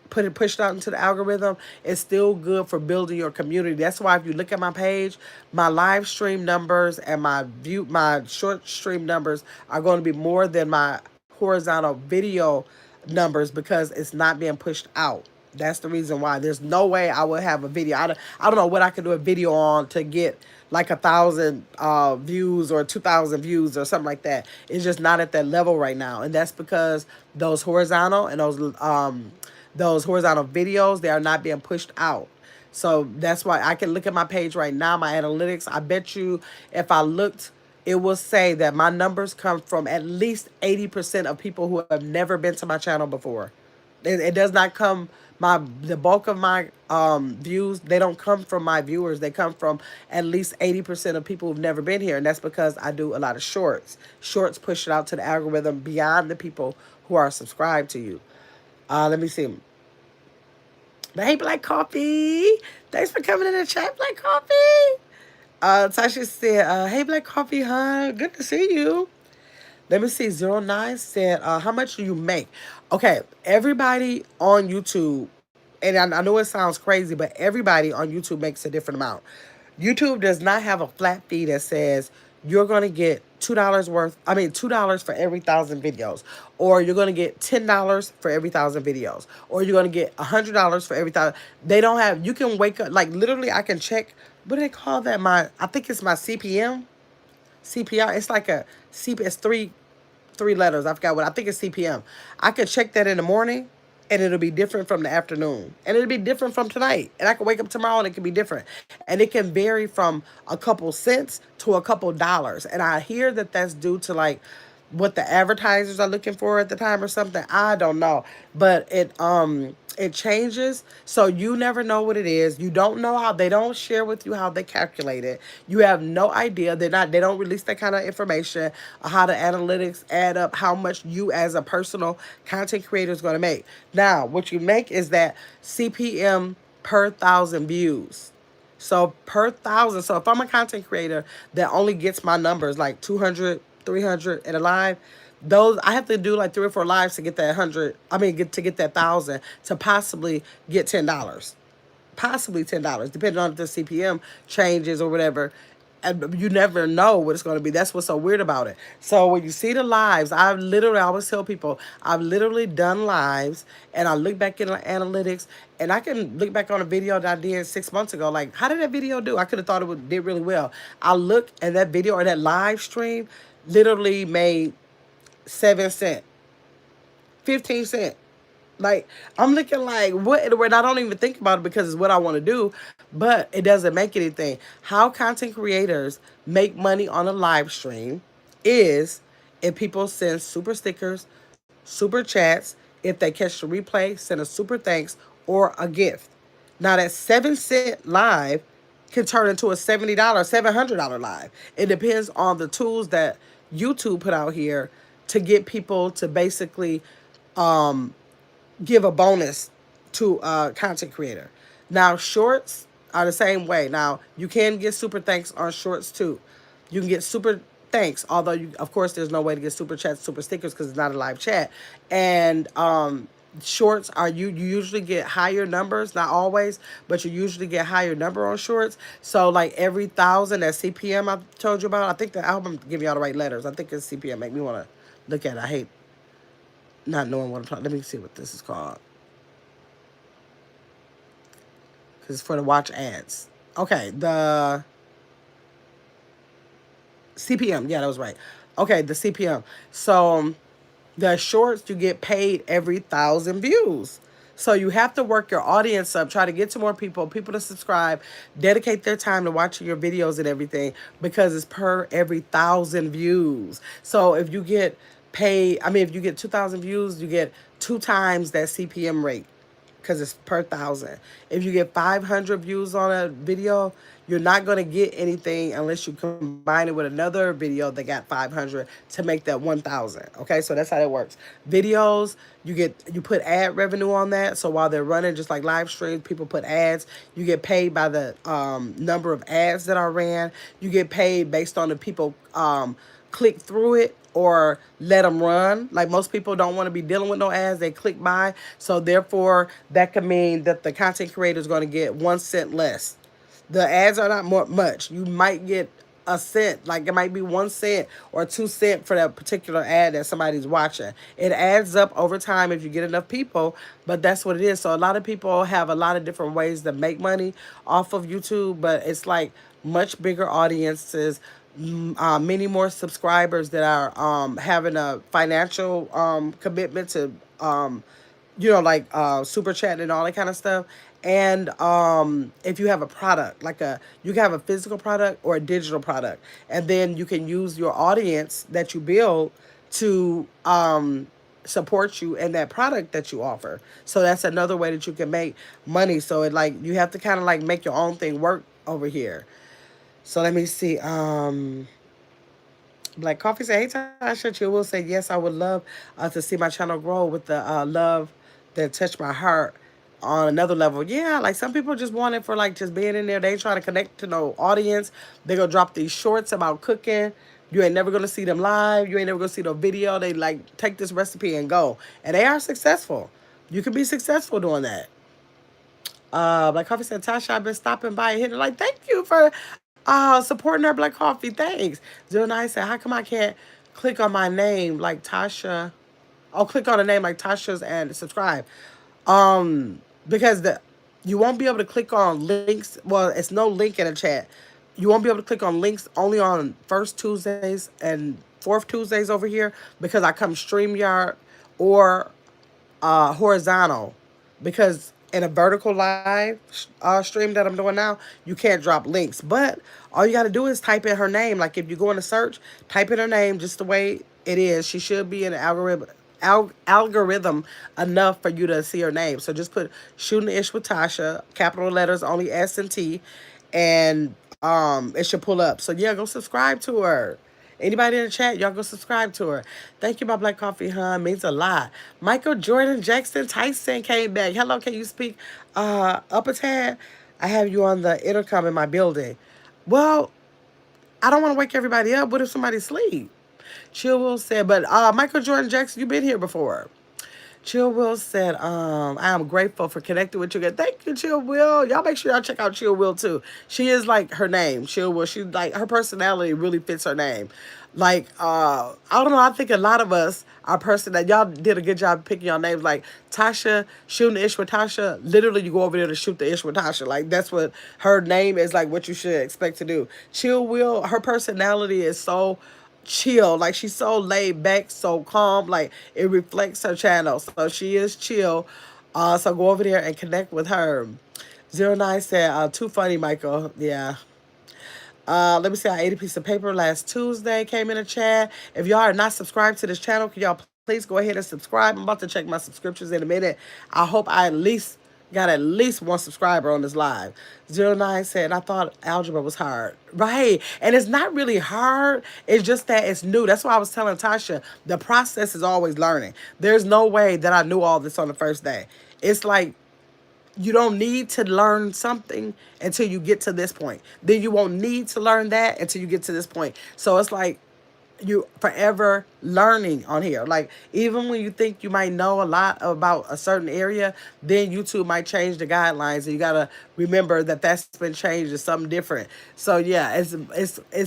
put it pushed out into the algorithm, it's still good for building your community. That's why if you look at my page, my live stream numbers and my short stream numbers are going to be more than my horizontal video numbers, because it's not being pushed out. That's the reason why. There's no way I would have a video. I don't know what I could do a video on to get like 1,000 views or 2,000 views or something like that. It's just not at that level right now, and that's because those horizontal and those horizontal videos, they are not being pushed out. So that's why I can look at my page right now, my analytics. I bet you if I looked, it will say that my numbers come from at least 80% of people who have never been to my channel before. It does not come, the bulk of my views, they don't come from my viewers. They come from at least 80% of people who've never been here. And that's because I do a lot of shorts. Shorts push it out to the algorithm beyond the people who are subscribed to you. Let me see. But hey, Black Coffee. Thanks for coming in the chat, Black Coffee. Tasha said, hey, Black Coffee, huh? Good to see you. Let me see. 09 said, how much do you make? Okay, everybody on YouTube, and I know it sounds crazy, but everybody on YouTube makes a different amount. YouTube does not have a flat fee that says you're going to get $2 for every thousand videos, or you're going to get $10 for every thousand videos, or you're going to get $100 for every thousand. They don't have, you can wake up, like literally I can check, what do they call that? I think it's my CPM. CPR. It's like it's three letters. I forgot what. I think it's CPM. I could check that in the morning, and it'll be different from the afternoon, and it'll be different from tonight. And I can wake up tomorrow, and it can be different, and it can vary from a couple cents to a couple dollars. And I hear that that's due to like what the advertisers are looking for at the time or something. I don't know, but it changes, so you never know what it is. You don't know how, they don't share with you how they calculate it. You have no idea. They don't release that kind of information, or how the analytics add up how much you as a personal content creator is going to make. Now what you make is that CPM per thousand views. So per thousand. So if I'm a content creator that only gets my numbers like 200, 300 in a live, those I have to do like 3 or 4 lives to get that 100. I mean, get that 1,000 to possibly get $10, possibly $10, depending on if the CPM changes or whatever. And you never know what it's going to be. That's what's so weird about it. So when you see the lives, I always tell people, I've literally done lives, and I look back in the analytics, and I can look back on a video that I did 6 months ago. Like, how did that video do? I could have thought did really well. I look at that video or that live stream, literally made 7 cents, 15 cents. Like, I'm looking like, what? And I don't even think about it because it's what I want to do, but it doesn't make anything. How content creators make money on a live stream is if people send super stickers, super chats, if they catch the replay, send a super thanks or a gift. Now that 7 cent live can turn into a $70, $700 live. It depends on the tools that YouTube put out here to get people to basically give a bonus to a content creator. Now, shorts are the same way. Now, you can get super thanks on shorts too. You can get super thanks, although of course there's no way to get super chats, super stickers because it's not a live chat. And shorts are you usually get higher numbers, not always, but you usually get higher number on shorts. So like every 1,000, that CPM I told you about, I think I hope I'm giving y'all the right letters. I think it's CPM. Make me want to look at it. I hate not knowing what I'm talking. Let me see what this is called. Because it's for the watch ads. Okay, the CPM. Yeah, that was right. Okay, the CPM. So the shorts, you get paid every 1,000 views. So you have to work your audience up, try to get to more people to subscribe, dedicate their time to watching your videos and everything, because it's per every 1,000 views. So if you get paid, I mean, if you get 2,000 views, you get 2 times that CPM rate because it's per 1,000. If you get 500 views on a video, you're not going to get anything unless you combine it with another video that got 500 to make that 1,000. Okay, so that's how that works. Videos, you put ad revenue on that. So while they're running, just like live streams, people put ads. You get paid by the number of ads that are ran. You get paid based on the people click through it or let them run. Like, most people don't want to be dealing with no ads. They click by. So therefore, that could mean that the content creator is going to get 1 cent less. The ads are not much. You might get a cent. Like, it might be 1 cent or 2 cents for that particular ad that somebody's watching. It adds up over time if you get enough people, but that's what it is. So a lot of people have a lot of different ways to make money off of YouTube, but it's like much bigger audiences, many more subscribers that are having a financial commitment to like super chat and all that kind of stuff. And if you have a product, you can have a physical product or a digital product, and then you can use your audience that you build to support you in that product that you offer. So that's another way that you can make money. So you have to kind of like make your own thing work over here. So let me see. Black Coffee said, hey, Tasha, you will say, yes, I would love to see my channel grow with the love that touched my heart on another level. Yeah, like some people just want it for like just being in there. They ain't trying to connect to no audience. They gonna drop these shorts about cooking, You ain't never gonna see them live. You ain't never gonna see no video. They like take this recipe and go, and they are successful. You can be successful doing that. Black Coffee said, Tasha, I've been stopping by and hitting like, thank you for supporting our Black Coffee. Thanks. 09 said, how come I can't click on my name like Tasha? I'll click on a name like Tasha's and subscribe. Because you won't be able to click on links. Well, it's no link in the chat. You won't be able to click on links only on first Tuesdays and fourth Tuesdays over here because I come StreamYard or horizontal, because in a vertical live stream that I'm doing now, you can't drop links. But all you got to do is type in her name. Like if you go in a search, type in her name just the way it is. She should be in the algorithm enough for you to see her name. So just put Shooting the Ish with Tasha, capital letters, only S and T, and it should pull up. So yeah, go subscribe to her. Anybody in the chat, y'all go subscribe to her. Thank you, my Black Coffee, hun. Means a lot. Michael Jordan Jackson Tyson came back. Hello, can you speak up a tad? I have you on the intercom in my building. Well, I don't want to wake everybody up. What if somebody sleep? Chill Will said, but Michael Jordan Jackson, you've been here before. Chill Will said, I am grateful for connecting with you again. Thank you, Chill Will. Y'all make sure y'all check out Chill Will too. She is like her name, Chill Will. She like her personality really fits her name. Like, I don't know, I think a lot of us, our person that y'all did a good job picking your names, like Tasha, Shooting the Ish with Tasha. Literally you go over there to shoot the ish with Tasha. Like that's what her name is, like what you should expect to do. Chill Will, her personality is so chill. Like she's so laid back, so calm. Like it reflects her channel. So she is chill. So go over there and connect with her. 09 said, too funny, Michael. Yeah. Let me see. I ate a piece of paper last Tuesday. Came in a chat. If y'all are not subscribed to this channel, can y'all please go ahead and subscribe? I'm about to check my subscriptions in a minute. I hope I at least got at least one subscriber on this live. 09 said, I thought algebra was hard. Right. And it's not really hard. It's just that it's new. That's why I was telling Tasha, the process is always learning. There's no way that I knew all this on the first day. It's like you don't need to learn something until you get to this point. Then you won't need to learn that until you get to this point. So it's like you forever learning on here. Like even when you think you might know a lot about a certain area, then YouTube might change the guidelines, and you gotta remember that that's been changed to something different. So yeah, it's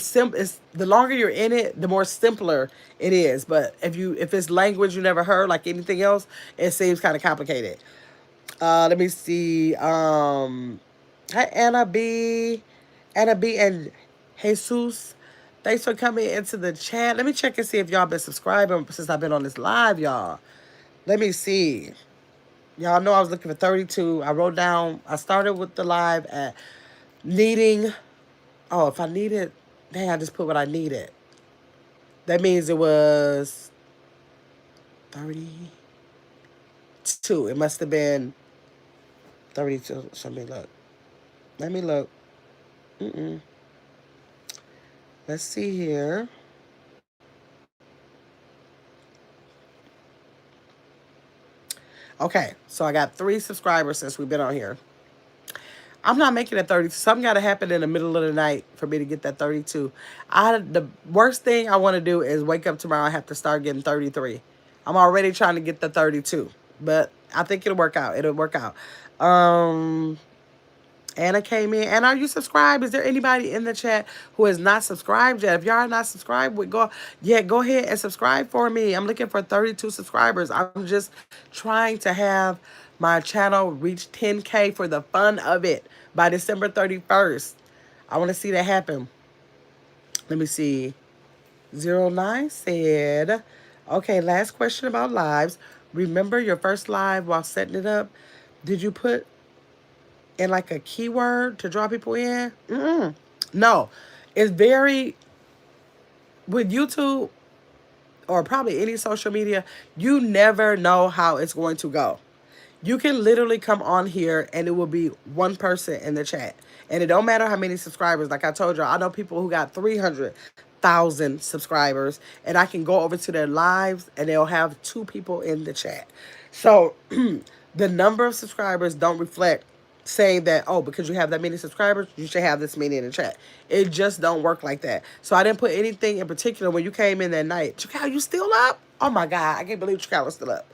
simple. It's the longer you're in it, the more simpler it is. But if it's language you never heard, like anything else, it seems kind of complicated. Let me see. Hi Anna B. Anna B and Jesus. Thanks for coming into the chat. Let me check and see if y'all been subscribing since I've been on this live, y'all. Let me see. Y'all know I was looking for 32. I wrote down, I started with the live at needing, oh, if I needed, dang, I just put what I needed. That means it was 32. It must have been 32. So let me look. Let me look. Let's see here. Okay, so I got 3 subscribers since we've been on here. I'm not making it 30. Something got to happen in the middle of the night for me to get that 32. The worst thing I want to do is wake up tomorrow and have to start getting 33. I'm already trying to get the 32, but I think it'll work out. It'll work out. Anna came in. And are you subscribed? Is there anybody in the chat who is not subscribed yet? If y'all are not subscribed, go ahead and subscribe for me. I'm looking for 32 subscribers. I'm just trying to have my channel reach 10K for the fun of it by December 31st. I want to see that happen. Let me see. 09 said, okay, last question about lives. Remember your first live while setting it up? Did you put in like a keyword to draw people in? No. It's very, with YouTube or probably any social media, you never know how it's going to go. You can literally come on here and it will be one person in the chat. And it don't matter how many subscribers. Like I told you, I know people who got 300,000 subscribers, and I can go over to their lives and they'll have 2 people in the chat. So the number of subscribers don't reflect saying that, oh, because you have that many subscribers you should have this many in the chat. It just don't work like that. So I didn't put anything in particular. When you came in that night, Chakal, you still up? Oh my God, I can't believe Chakal was still up.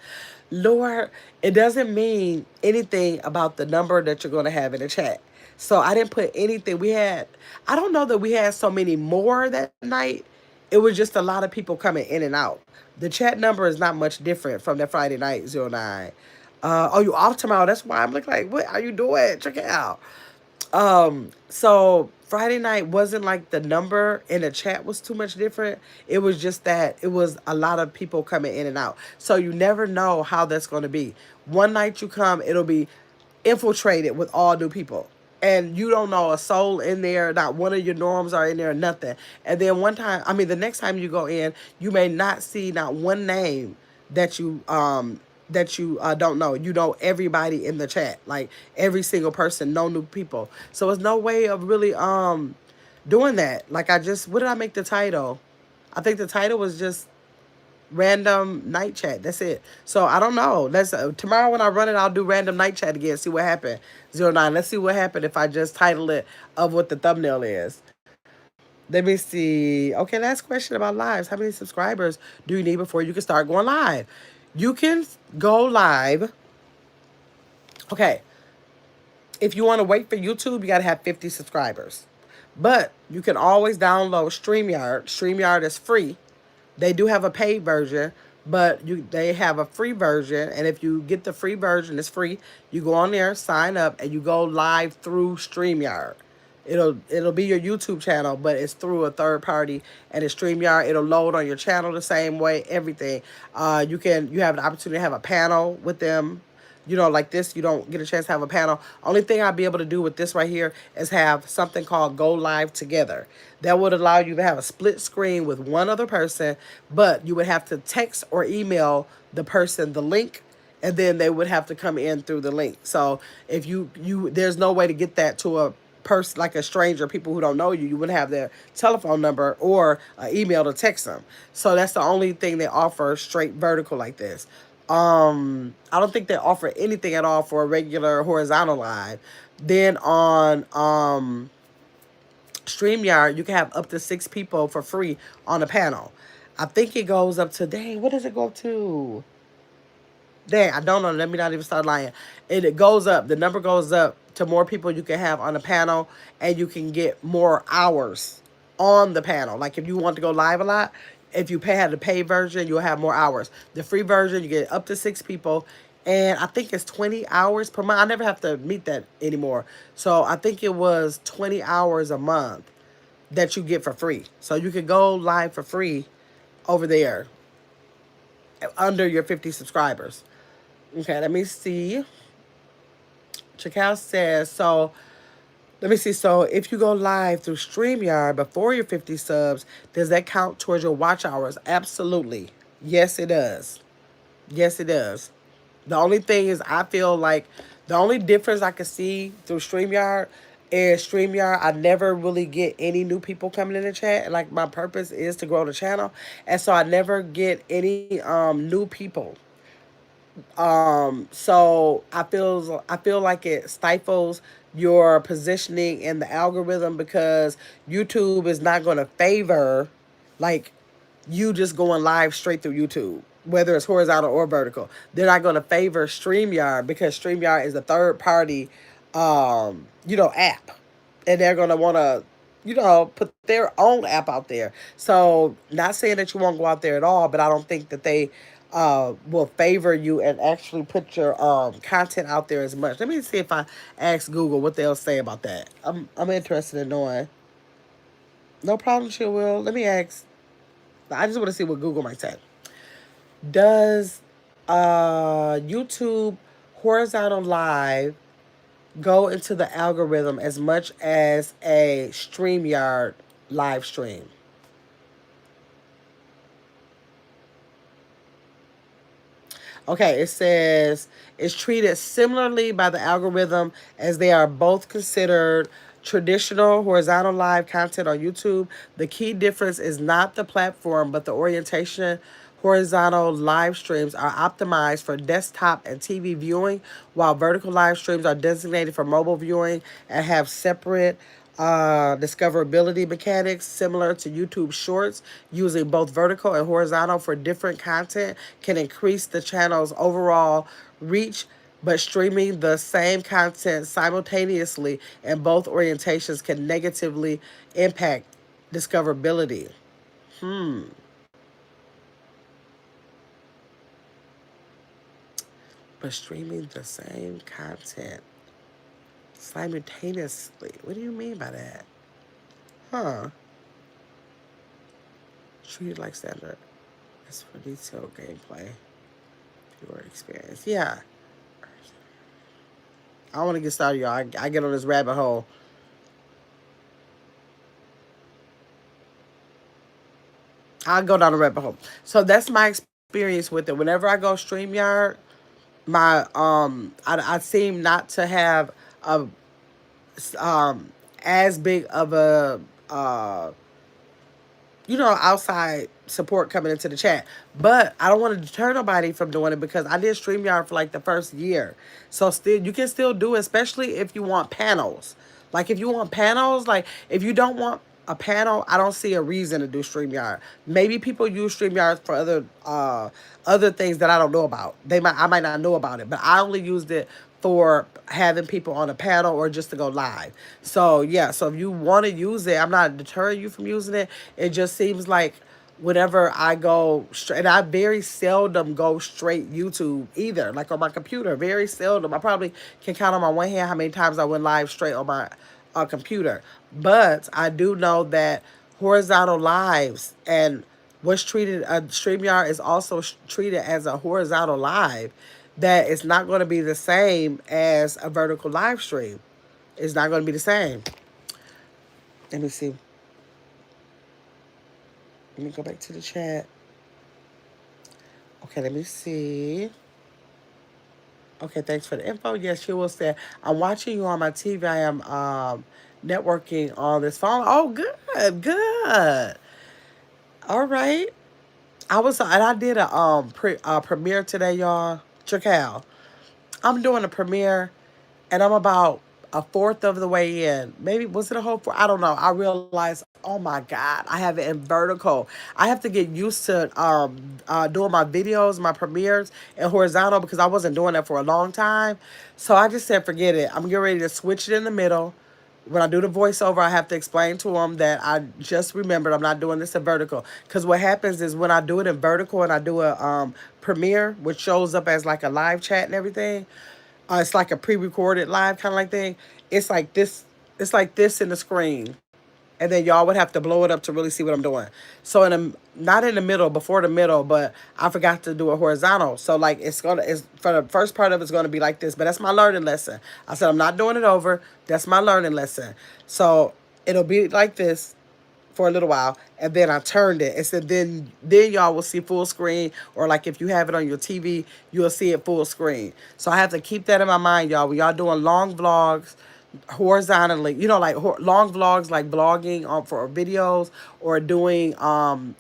Lord, it doesn't mean anything about the number that you're going to have in the chat. So I didn't put anything. I don't know that we had so many more that night. It was just a lot of people coming in and out. The chat number is not much different from that Friday night 09. Oh, you off tomorrow? That's why I'm looking like, what are you doing? Check it out. So Friday night wasn't like the number in the chat was too much different. It was just that it was a lot of people coming in and out. So you never know how that's going to be. One night you come, it'll be infiltrated with all new people. And you don't know a soul in there, not one of your norms are in there, nothing. And then the next time you go in, you may not see not one name that you don't know. You know everybody in the chat, like every single person, no new people. So it's no way of really doing that. Like what did I make the title? I think the title was just random night chat. That's it. So I don't know. Let's tomorrow when I run it, I'll do random night chat again. See what happened. 09. Let's see what happened if I just title it of what the thumbnail is. Let me see. Okay, last question about lives. How many subscribers do you need before you can start going live? You can go live. Okay, if you want to wait for YouTube, you got to have 50 subscribers. But you can always download StreamYard. StreamYard is free. They do have a paid version, but they have a free version. And if you get the free version, it's free. You go on there, sign up, and you go live through StreamYard. It'll be your YouTube channel, but it's through a third party, and it's StreamYard. It'll load on your channel the same way. Everything. You have an opportunity to have a panel with them. Like this, you don't get a chance to have a panel. Only thing I'll be able to do with this right here is have something called Go Live Together. That would allow you to have a split screen with one other person, but you would have to text or email the person the link, and then they would have to come in through the link. So if there's no way to get that to a person, like a stranger, people who don't know you. You wouldn't have their telephone number or email to text them. So that's the only thing they offer straight vertical like this. I don't think they offer anything at all for a regular horizontal live. Then on StreamYard, you can have up to 6 people for free on a panel. I think it goes up to, dang, what does it go up to? Dang, I don't know. Let me not even start lying. It goes up. The number goes up to more people you can have on the panel, and you can get more hours on the panel. Like if you want to go live a lot, if you have the paid version, you'll have more hours. The free version, you get up to 6 people, and I think it's 20 hours per month. I never have to meet that anymore. So I think it was 20 hours a month that you get for free. So you could go live for free over there under your 50 subscribers. Okay, let me see. Chakal says, so let me see. So if you go live through StreamYard before your 50 subs, does that count towards your watch hours? Absolutely. Yes, it does. Yes, it does. The only thing is I feel like the only difference I can see through StreamYard is StreamYard, I never really get any new people coming in the chat. And like my purpose is to grow the channel. And so I never get any new people. So I feel like it stifles your positioning in the algorithm because YouTube is not going to favor like you just going live straight through YouTube, whether it's horizontal or vertical. They're not going to favor StreamYard because StreamYard is a third party app, and they're going to want to put their own app out there. So not saying that you won't go out there at all, but I don't think that they will favor you and actually put your content out there as much. Let me see if I ask Google what they'll say about that. I'm interested in knowing. No problem, she will. Let me ask. I just want to see what Google might say. Does YouTube horizontal live go into the algorithm as much as a StreamYard live stream? Okay, it says it's treated similarly by the algorithm as they are both considered traditional horizontal live content on YouTube. The key difference is not the platform, but the orientation Horizontal live streams are optimized for desktop and TV viewing, while vertical live streams are designated for mobile viewing and have separate discoverability mechanics similar to YouTube Shorts. Using both vertical and horizontal for different content can increase the channel's overall reach, but streaming the same content simultaneously in both orientations can negatively impact discoverability. But streaming the same content simultaneously. What do you mean by that? Huh? Treated like standard. It's for detailed gameplay. Your experience. Yeah. I don't want to get started, y'all. I get on this rabbit hole. I'll go down the rabbit hole. So that's my experience with it. Whenever I go StreamYard, my I seem not to have a as big of a outside support coming into the chat. But I don't want to deter nobody from doing it because I did StreamYard for like the first year. So still you can still do it, especially if you want panels. Like if you want panels, like if you don't want a panel, I don't see a reason to do StreamYard. Maybe people use StreamYard for other things that I don't know about. I might not know about it, but I only used it for having people on a panel or just to go live. So yeah, so if you want to use it, I'm not deterring you from using it. It just seems like whenever I go straight, and I very seldom go straight YouTube either, like on my computer, very seldom. I probably can count on my one hand how many times I went live straight on my computer. But I do know that horizontal lives and what's treated, StreamYard is also treated as a horizontal live, that it's not going to be the same as a vertical live stream. It's not going to be the same. Let me see. Let me go back to the chat. Okay, let me see. Okay, thanks for the info. Yes, she will say, I'm watching you on my TV. I am networking on this phone. Oh, good, good. All right. And I did a premiere today, y'all. Chacal. I'm doing a premiere, and I'm about a fourth of the way in. Maybe was it a whole fourth? I don't know. I realized, oh my God, I have it in vertical. I have to get used to doing my videos, my premieres in horizontal because I wasn't doing that for a long time. So I just said, forget it. I'm getting ready to switch it in the middle. When I do the voiceover, I have to explain to them that I just remembered I'm not doing this in vertical. Because what happens is when I do it in vertical and I do a premiere, which shows up as like a live chat and everything, it's like a pre-recorded live kind of like thing. It's like this. It's like this in the screen, and then y'all would have to blow it up to really see what I'm doing. So not in the middle, before the middle, but I forgot to do a horizontal. So like it's for the first part of it's gonna be like this, but that's my learning lesson. I said I'm not doing it over. That's my learning lesson. So it'll be like this for a little while, and then I turned it and said then y'all will see full screen, or like if you have it on your TV, you'll see it full screen. So I have to keep that in my mind, y'all. When y'all doing long vlogs horizontally, like long vlogs, like blogging for videos, or doing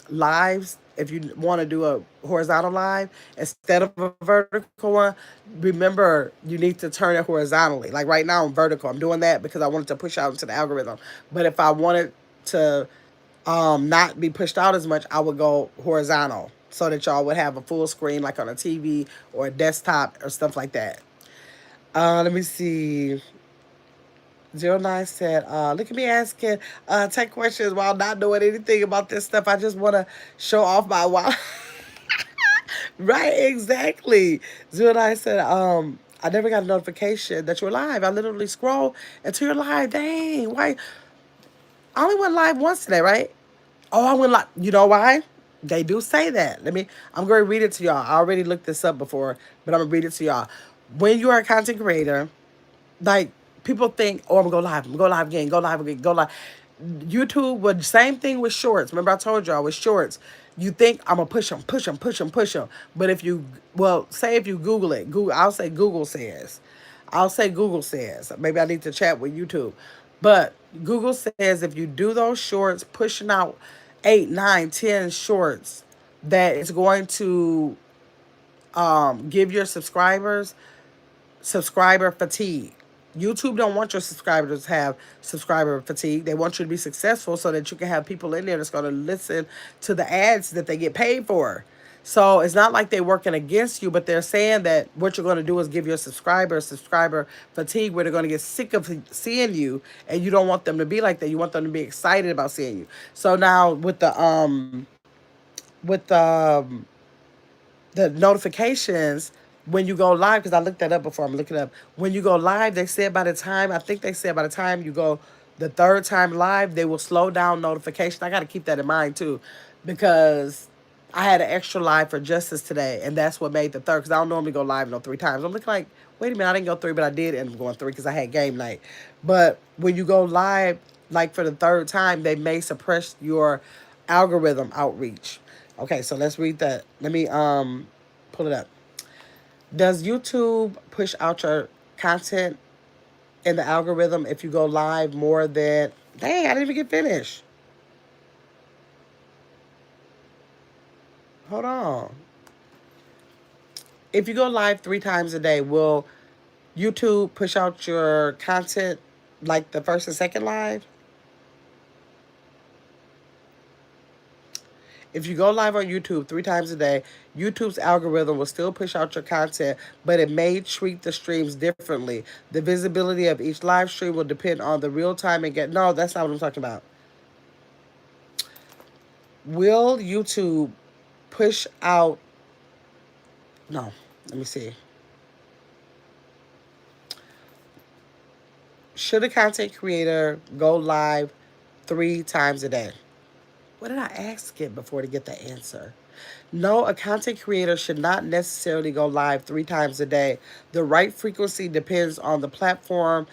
lives. If you want to do a horizontal live instead of a vertical one, remember you need to turn it horizontally. Like right now I'm vertical. I'm doing that because I wanted to push out into the algorithm. But if I wanted to not be pushed out as much, I would go horizontal so that y'all would have a full screen like on a TV or a desktop or stuff like that. Let me see. Zero Nine said, look at me asking tech questions while not knowing anything about this stuff. I just want to show off my wow. Right, exactly. Zero Nine said, I never got a notification that you're live. I literally scroll until you're live. Dang, why? I only went live once today, right? Oh, I went live. You know why? They do say that. I'm going to read it to y'all. I already looked this up before, but I'm going to read it to y'all. When you are a content creator, like people think, oh, I'm gonna go live, I'm gonna go live again, go live again, go live. YouTube would same thing with shorts. Remember I told y'all with shorts, you think I'm gonna push them, push them, push them, push them. But say if you Google it, Google, I'll say Google says, maybe I need to chat with YouTube, but Google says if you do those shorts, pushing out 8, 9, 10 shorts that it's going to give your subscribers subscriber fatigue. YouTube don't want your subscribers to have subscriber fatigue. They want you to be successful so that you can have people in there that's going to listen to the ads that they get paid for. So it's not like they're working against you, but they're saying that what you're going to do is give your subscribers subscriber fatigue, where they're going to get sick of seeing you, and you don't want them to be like that. You want them to be excited about seeing you. So now with the notifications when you go live, because I looked that up before, I'm looking up. When you go live, they said by the time, I think they said by the time you go the third time live, they will slow down notification. I got to keep that in mind too, because I had an extra live for Justice today, and that's what made the third, because I don't normally go live no three times. I'm looking like, wait a minute, I didn't go three, but I did end up going three because I had game night. But when you go live, like for the third time, they may suppress your algorithm outreach. Okay, so let's read that. Let me pull it up. Does YouTube push out your content in the algorithm if you go live more than, dang, I didn't even get finished. Hold on. If you go live three times a day, will YouTube push out your content like the first and second live? If you go live on YouTube three times a day, YouTube's algorithm will still push out your content, but it may treat the streams differently. The visibility of each live stream will depend on the real time and get. No, that's not what I'm talking about. Will YouTube push out? No, let me see. Should a content creator go live three times a day? What did I ask it before to get the answer? No, a content creator should not necessarily go live three times a day. The right frequency depends on the platform,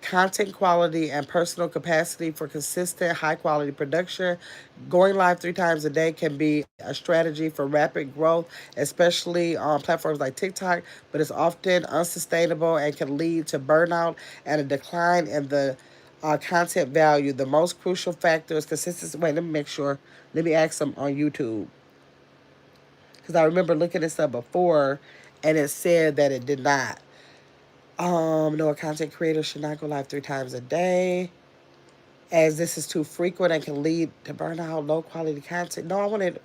content quality, and personal capacity for consistent, high quality production. Going live three times a day can be a strategy for rapid growth, especially on platforms like TikTok, but it's often unsustainable and can lead to burnout and a decline in the content value. The most crucial factor is consistency. Wait, let me make sure. Let me ask them on YouTube, because I remember looking this up before, and it said that it did not. No, a content creator should not go live three times a day, as this is too frequent and can lead to burnout, low quality content. No, I wanted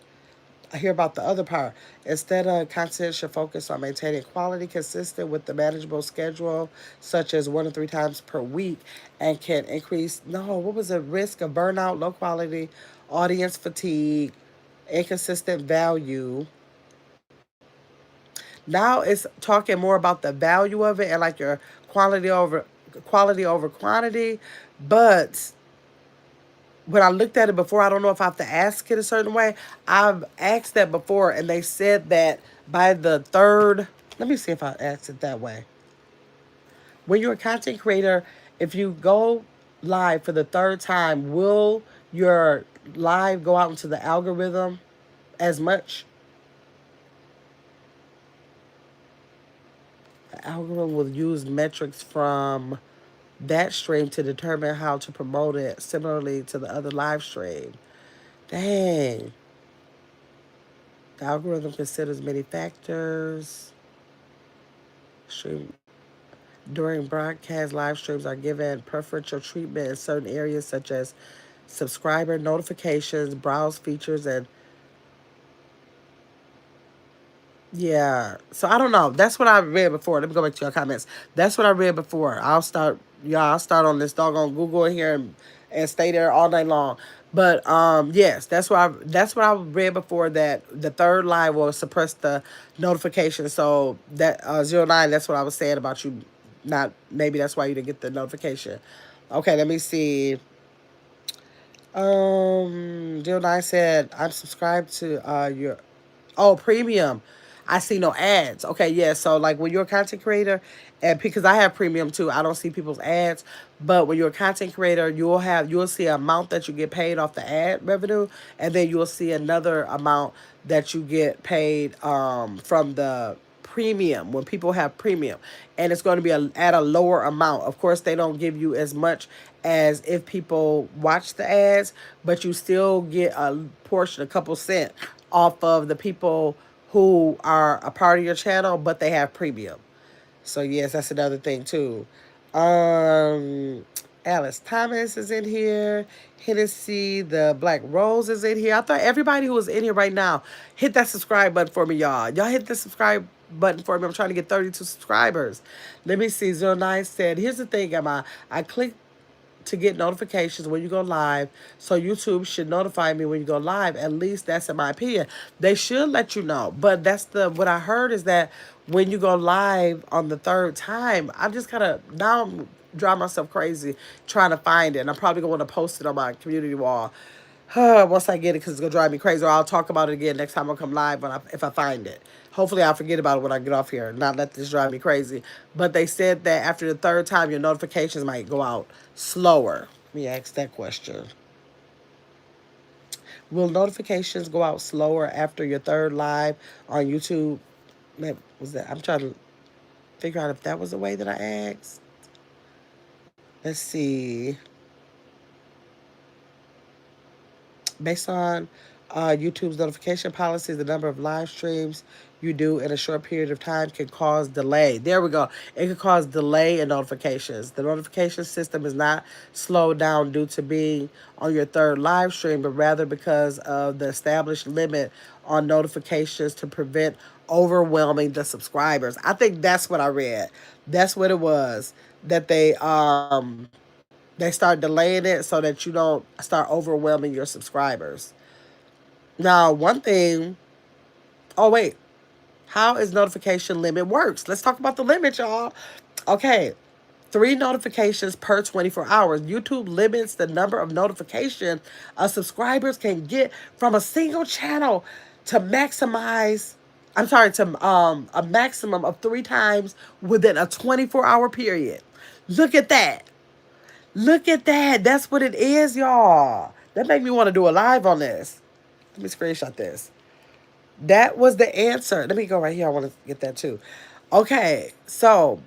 to hear about the other part. Instead, content should focus on maintaining quality consistent with the manageable schedule, such as 1 to 3 times per week, and can increase. No, what was the risk of burnout, low quality, audience fatigue, inconsistent value? Now it's talking more about the value of it and like your quality over quantity. But when I looked at it before, I don't know if I have to ask it a certain way. I've asked that before, and they said that by the third. Let me see if I asked it that way. When you're a content creator, if you go live for the third time, will your live go out into the algorithm as much? The algorithm will use metrics from that stream to determine how to promote it similarly to the other live stream. Dang. The algorithm considers many factors. Stream during broadcast, live streams are given preferential treatment in certain areas such as subscriber notifications, browse features, and yeah. So I don't know. That's what I read before. Let me go back to your comments. That's what I read before. I'll start on this doggone Google here and stay there all night long. But yes, that's what I read before, that the third line will suppress the notification. So that 09, that's what I was saying about you not, maybe that's why you didn't get the notification. Okay, let me see. 09 said I'm subscribed to your. Oh, premium. I see no ads. Okay, yeah. So like when you're a content creator, and because I have premium too, I don't see people's ads. But when you're a content creator, you'll see an amount that you get paid off the ad revenue, and then you'll see another amount that you get paid from the premium when people have premium, and it's going to be at a lower amount. Of course, they don't give you as much as if people watch the ads, but you still get a portion, a couple cent off of the people who are a part of your channel, but they have premium. So yes, that's another thing too. Um, Alice Thomas is in here. Hennessy, the Black Rose is in here. I thought everybody who was in here right now hit that subscribe button for me, y'all. Y'all hit the subscribe button for me. I'm trying to get 32 subscribers. Let me see. 09 said, here's the thing, Emma. I clicked to get notifications when you go live. So YouTube should notify me when you go live. At least that's in my opinion. They should let you know. But that's what I heard is that when you go live on the third time, I'm just kind of now I'm driving myself crazy trying to find it. And I'm probably going to post it on my community wall. Once I get it, because it's gonna drive me crazy. Or I'll talk about it again next time I come live if I find it. Hopefully, I'll forget about it when I get off here and not let this drive me crazy. But they said that after the third time, your notifications might go out slower. Let me ask that question. Will notifications go out slower after your third live on YouTube? Was that? I'm trying to figure out if that was the way that I asked. Let's see. Based on YouTube's notification policy, the number of live streams you do in a short period of time can cause delay. There we go. It can cause delay in notifications. The notification system is not slowed down due to being on your third live stream, but rather because of the established limit on notifications to prevent overwhelming the subscribers. I think that's what I read. That's what it was. That they start delaying it so that you don't start overwhelming your subscribers. Now, one thing, oh wait, how is notification limit works? Let's talk about the limit, y'all. Okay, 3 notifications per 24 hours. YouTube limits the number of notifications a subscribers can get from a single channel to maximize, I'm sorry, to a maximum of 3 times within a 24-hour period. Look at that. Look at that. That's what it is, y'all. That made me want to do a live on this. Let me screenshot this. That was the answer. Let me go right here. I want to get that too. Okay, so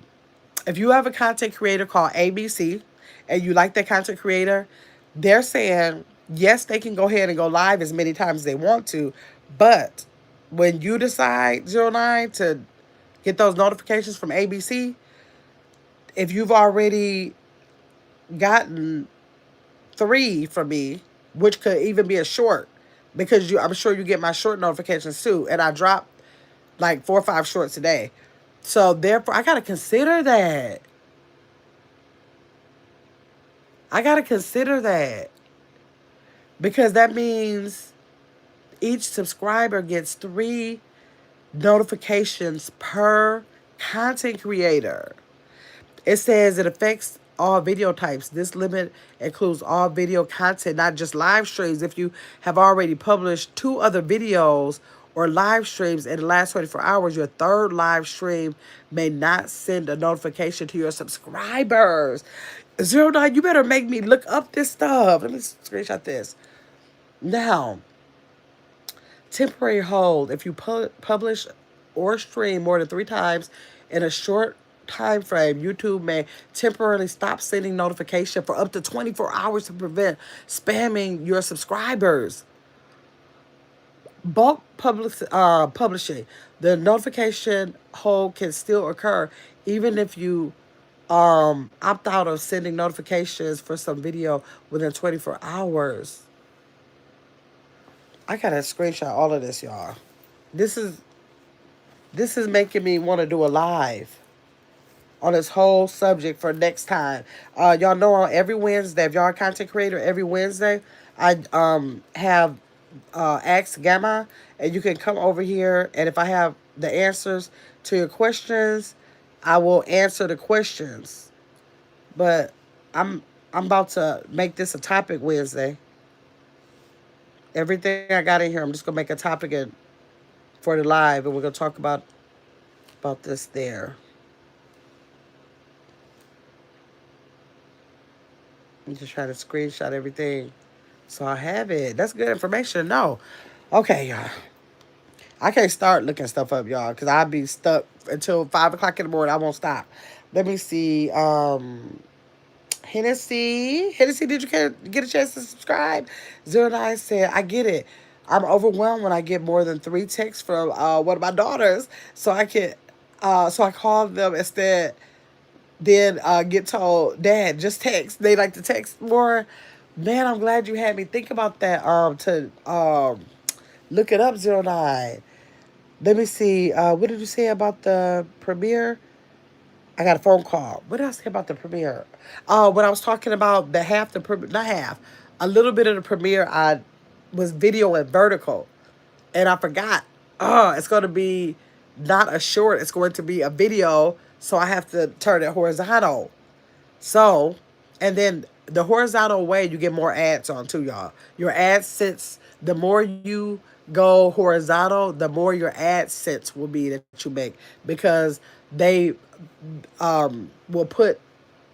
if you have a content creator called ABC and you like that content creator, they're saying, yes, they can go ahead and go live as many times as they want to. But when you decide, 09, to get those notifications from ABC, if you've already gotten 3 from me, which could even be a short, because I'm sure you get my short notifications too, and I drop like 4 or 5 shorts a day. So therefore, I gotta consider that. I gotta consider that because that means each subscriber gets 3 notifications per content creator. It says it affects all video types. This limit includes all video content, not just live streams. If you have already published 2 other videos or live streams in the last 24 hours, your third live stream may not send a notification to your subscribers. 09, you better make me look up this stuff. Let me screenshot this. Now, temporary hold. If you publish or stream more than 3 times in a short time frame, YouTube may temporarily stop sending notification for up to 24 hours to prevent spamming your subscribers. Bulk publishing. The notification hold can still occur even if you opt out of sending notifications for some video within 24 hours. I gotta screenshot all of this, y'all. This is making me want to do a live on this whole subject for next time. Y'all know on every Wednesday, if y'all are a content creator, every Wednesday I have Ask Gamma, and you can come over here, and if I have the answers to your questions, I will answer the questions. But I'm about to make this a topic Wednesday. Everything I got in here, I'm just gonna make a topic for the live, and we're gonna talk about this there. I'm just trying to screenshot everything so I have it. That's good information to know. Okay, y'all. I can't start looking stuff up, y'all, because I'll be stuck until 5 o'clock in the morning. I won't stop. Let me see. Hennessy, did you get a chance to subscribe? 09 said, I get it. I'm overwhelmed when I get more than three texts from one of my daughters. So I can, so I call them instead. Then get told, Dad, just text. They like to text more. Man, I'm glad you had me think about that. To look it up, 09. Let me see. What did you say about the premiere? I got a phone call. What did I say about the premiere? When I was talking about the half, not half, a little bit of the premiere, I was video and vertical, and I forgot. Oh, it's going to be not a short. It's going to be a video, so I have to turn it horizontal. So, and then the horizontal way, you get more ads on too, y'all. Your AdSense, the more you go horizontal, the more your AdSense will be that you make, because they will put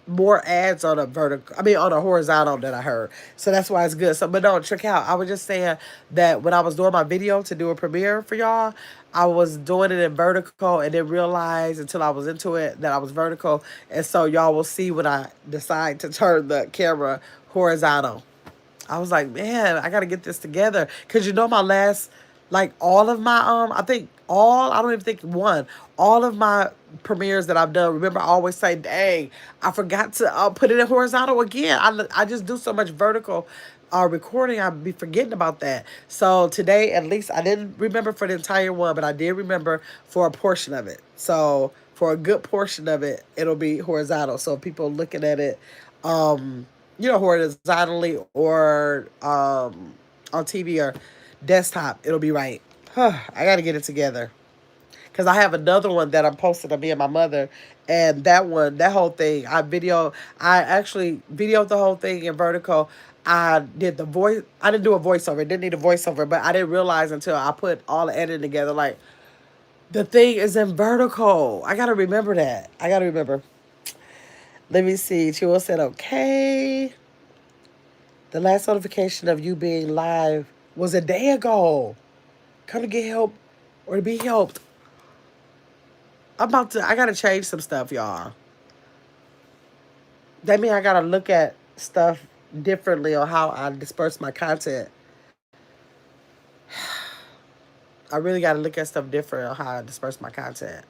more ads on a vertical, I mean on a horizontal that I heard. So that's why it's good. So but no, check out. I was just saying that when I was doing my video to do a premiere for y'all, I was doing it in vertical and didn't realize until I was into it that I was vertical. And so y'all will see when I decide to turn the camera horizontal. I was like, man, I gotta get this together. Cause you know my last, like all of my I think all, I don't even think one, all of my premieres that I've done. Remember, I always say, dang, I forgot to put it in horizontal again. I just do so much vertical recording. I'd be forgetting about that. So today, at least, I didn't remember for the entire one, but I did remember for a portion of it. So for a good portion of it, it'll be horizontal. So people looking at it, you know, horizontally or on TV or desktop, it'll be right. I got to get it together because I have another one that I'm posting of me and my mother, and that one, that whole thing, I actually videoed the whole thing in vertical. I did the voice. I didn't do a voiceover. It didn't need a voiceover, but I didn't realize until I put all the editing together. Like the thing is in vertical. I gotta remember that. I gotta remember. Let me see. Chua said okay. The last notification of you being live was a day ago. Come to get help or to be helped. I gotta change some stuff, y'all. That means I gotta look at stuff differently on how I disperse my content. I really gotta look at stuff different on how I disperse my content.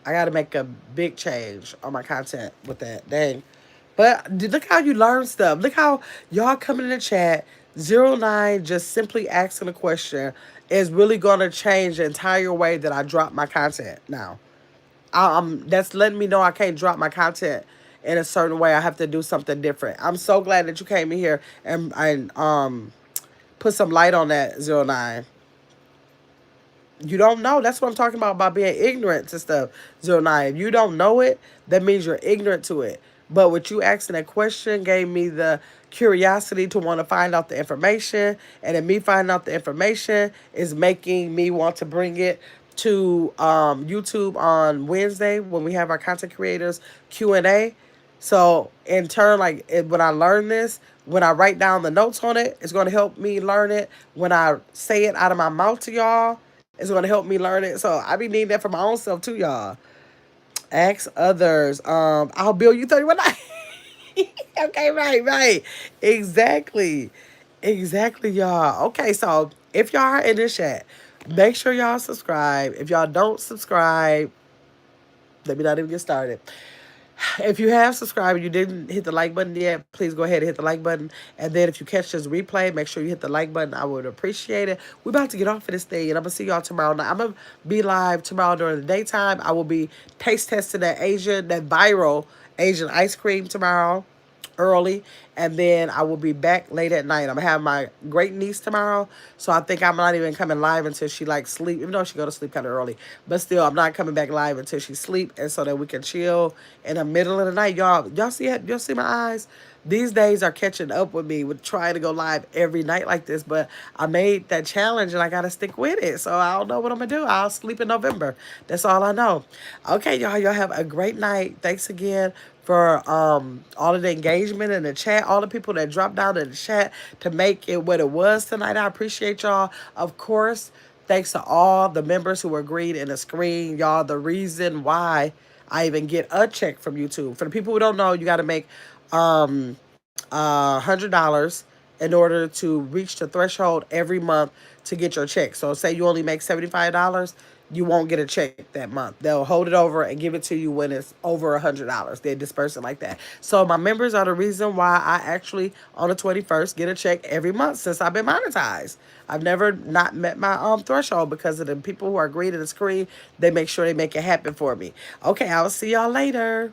I gotta make a big change on my content with that. Dang. But look how you learn stuff. Look how y'all coming in the chat. 09 just simply asking a question is really gonna change the entire way that I drop my content now. That's letting me know I can't drop my content in a certain way. I have to do something different. I'm so glad that you came in here and put some light on that 09. You don't know. That's what I'm talking about by being ignorant to stuff. 09. If you don't know it, that means you're ignorant to it. But what you asking that question gave me the curiosity to want to find out the information. And then me finding out the information is making me want to bring it to YouTube on Wednesday when we have our content creators Q&A. So in turn, like when I learn this, when I write down the notes on it, it's going to help me learn it. When I say it out of my mouth to y'all, it's going to help me learn it. So I be needing that for my own self too, y'all. Ask others. I'll bill you 31 dollars. Okay, right. Exactly. Exactly, y'all. Okay, so if y'all are in this chat, make sure y'all subscribe. If y'all don't subscribe, let me not even get started. If you have subscribed and you didn't hit the like button yet, please go ahead and hit the like button. And then if you catch this replay, make sure you hit the like button. I would appreciate it. We're about to get off of this thing, and I'm going to see y'all tomorrow night. I'm going to be live tomorrow during the daytime. I will be taste testing that viral Asian ice cream tomorrow early, and then I will be back late at night. I'm gonna have my great niece tomorrow, so I think I'm not even coming live until she like sleep, even though she go to sleep kind of early, but still I'm not coming back live until she sleep, and so that we can chill in the middle of the night. Y'all see it? Y'all see my eyes? These days are catching up with me with trying to go live every night like this, but I made that challenge and I gotta stick with it. So I don't know what I'm gonna do. I'll sleep in November. That's all I know. Okay, y'all have a great night. Thanks again for all of the engagement in the chat, all the people that dropped down in the chat to make it what it was tonight. I appreciate y'all. Of course, thanks to all the members who were agreed in the screen. Y'all, the reason why I even get a check from YouTube. For the people who don't know, you got to make $100 in order to reach the threshold every month to get your check. So say you only make $75, you won't get a check that month. They'll hold it over and give it to you when it's over $100. They disperse it like that. So my members are the reason why I actually on the 21st get a check every month since I've been monetized. I've never not met my threshold because of the people who are green to the screen. They make sure they make it happen for me. Okay, I will see y'all later.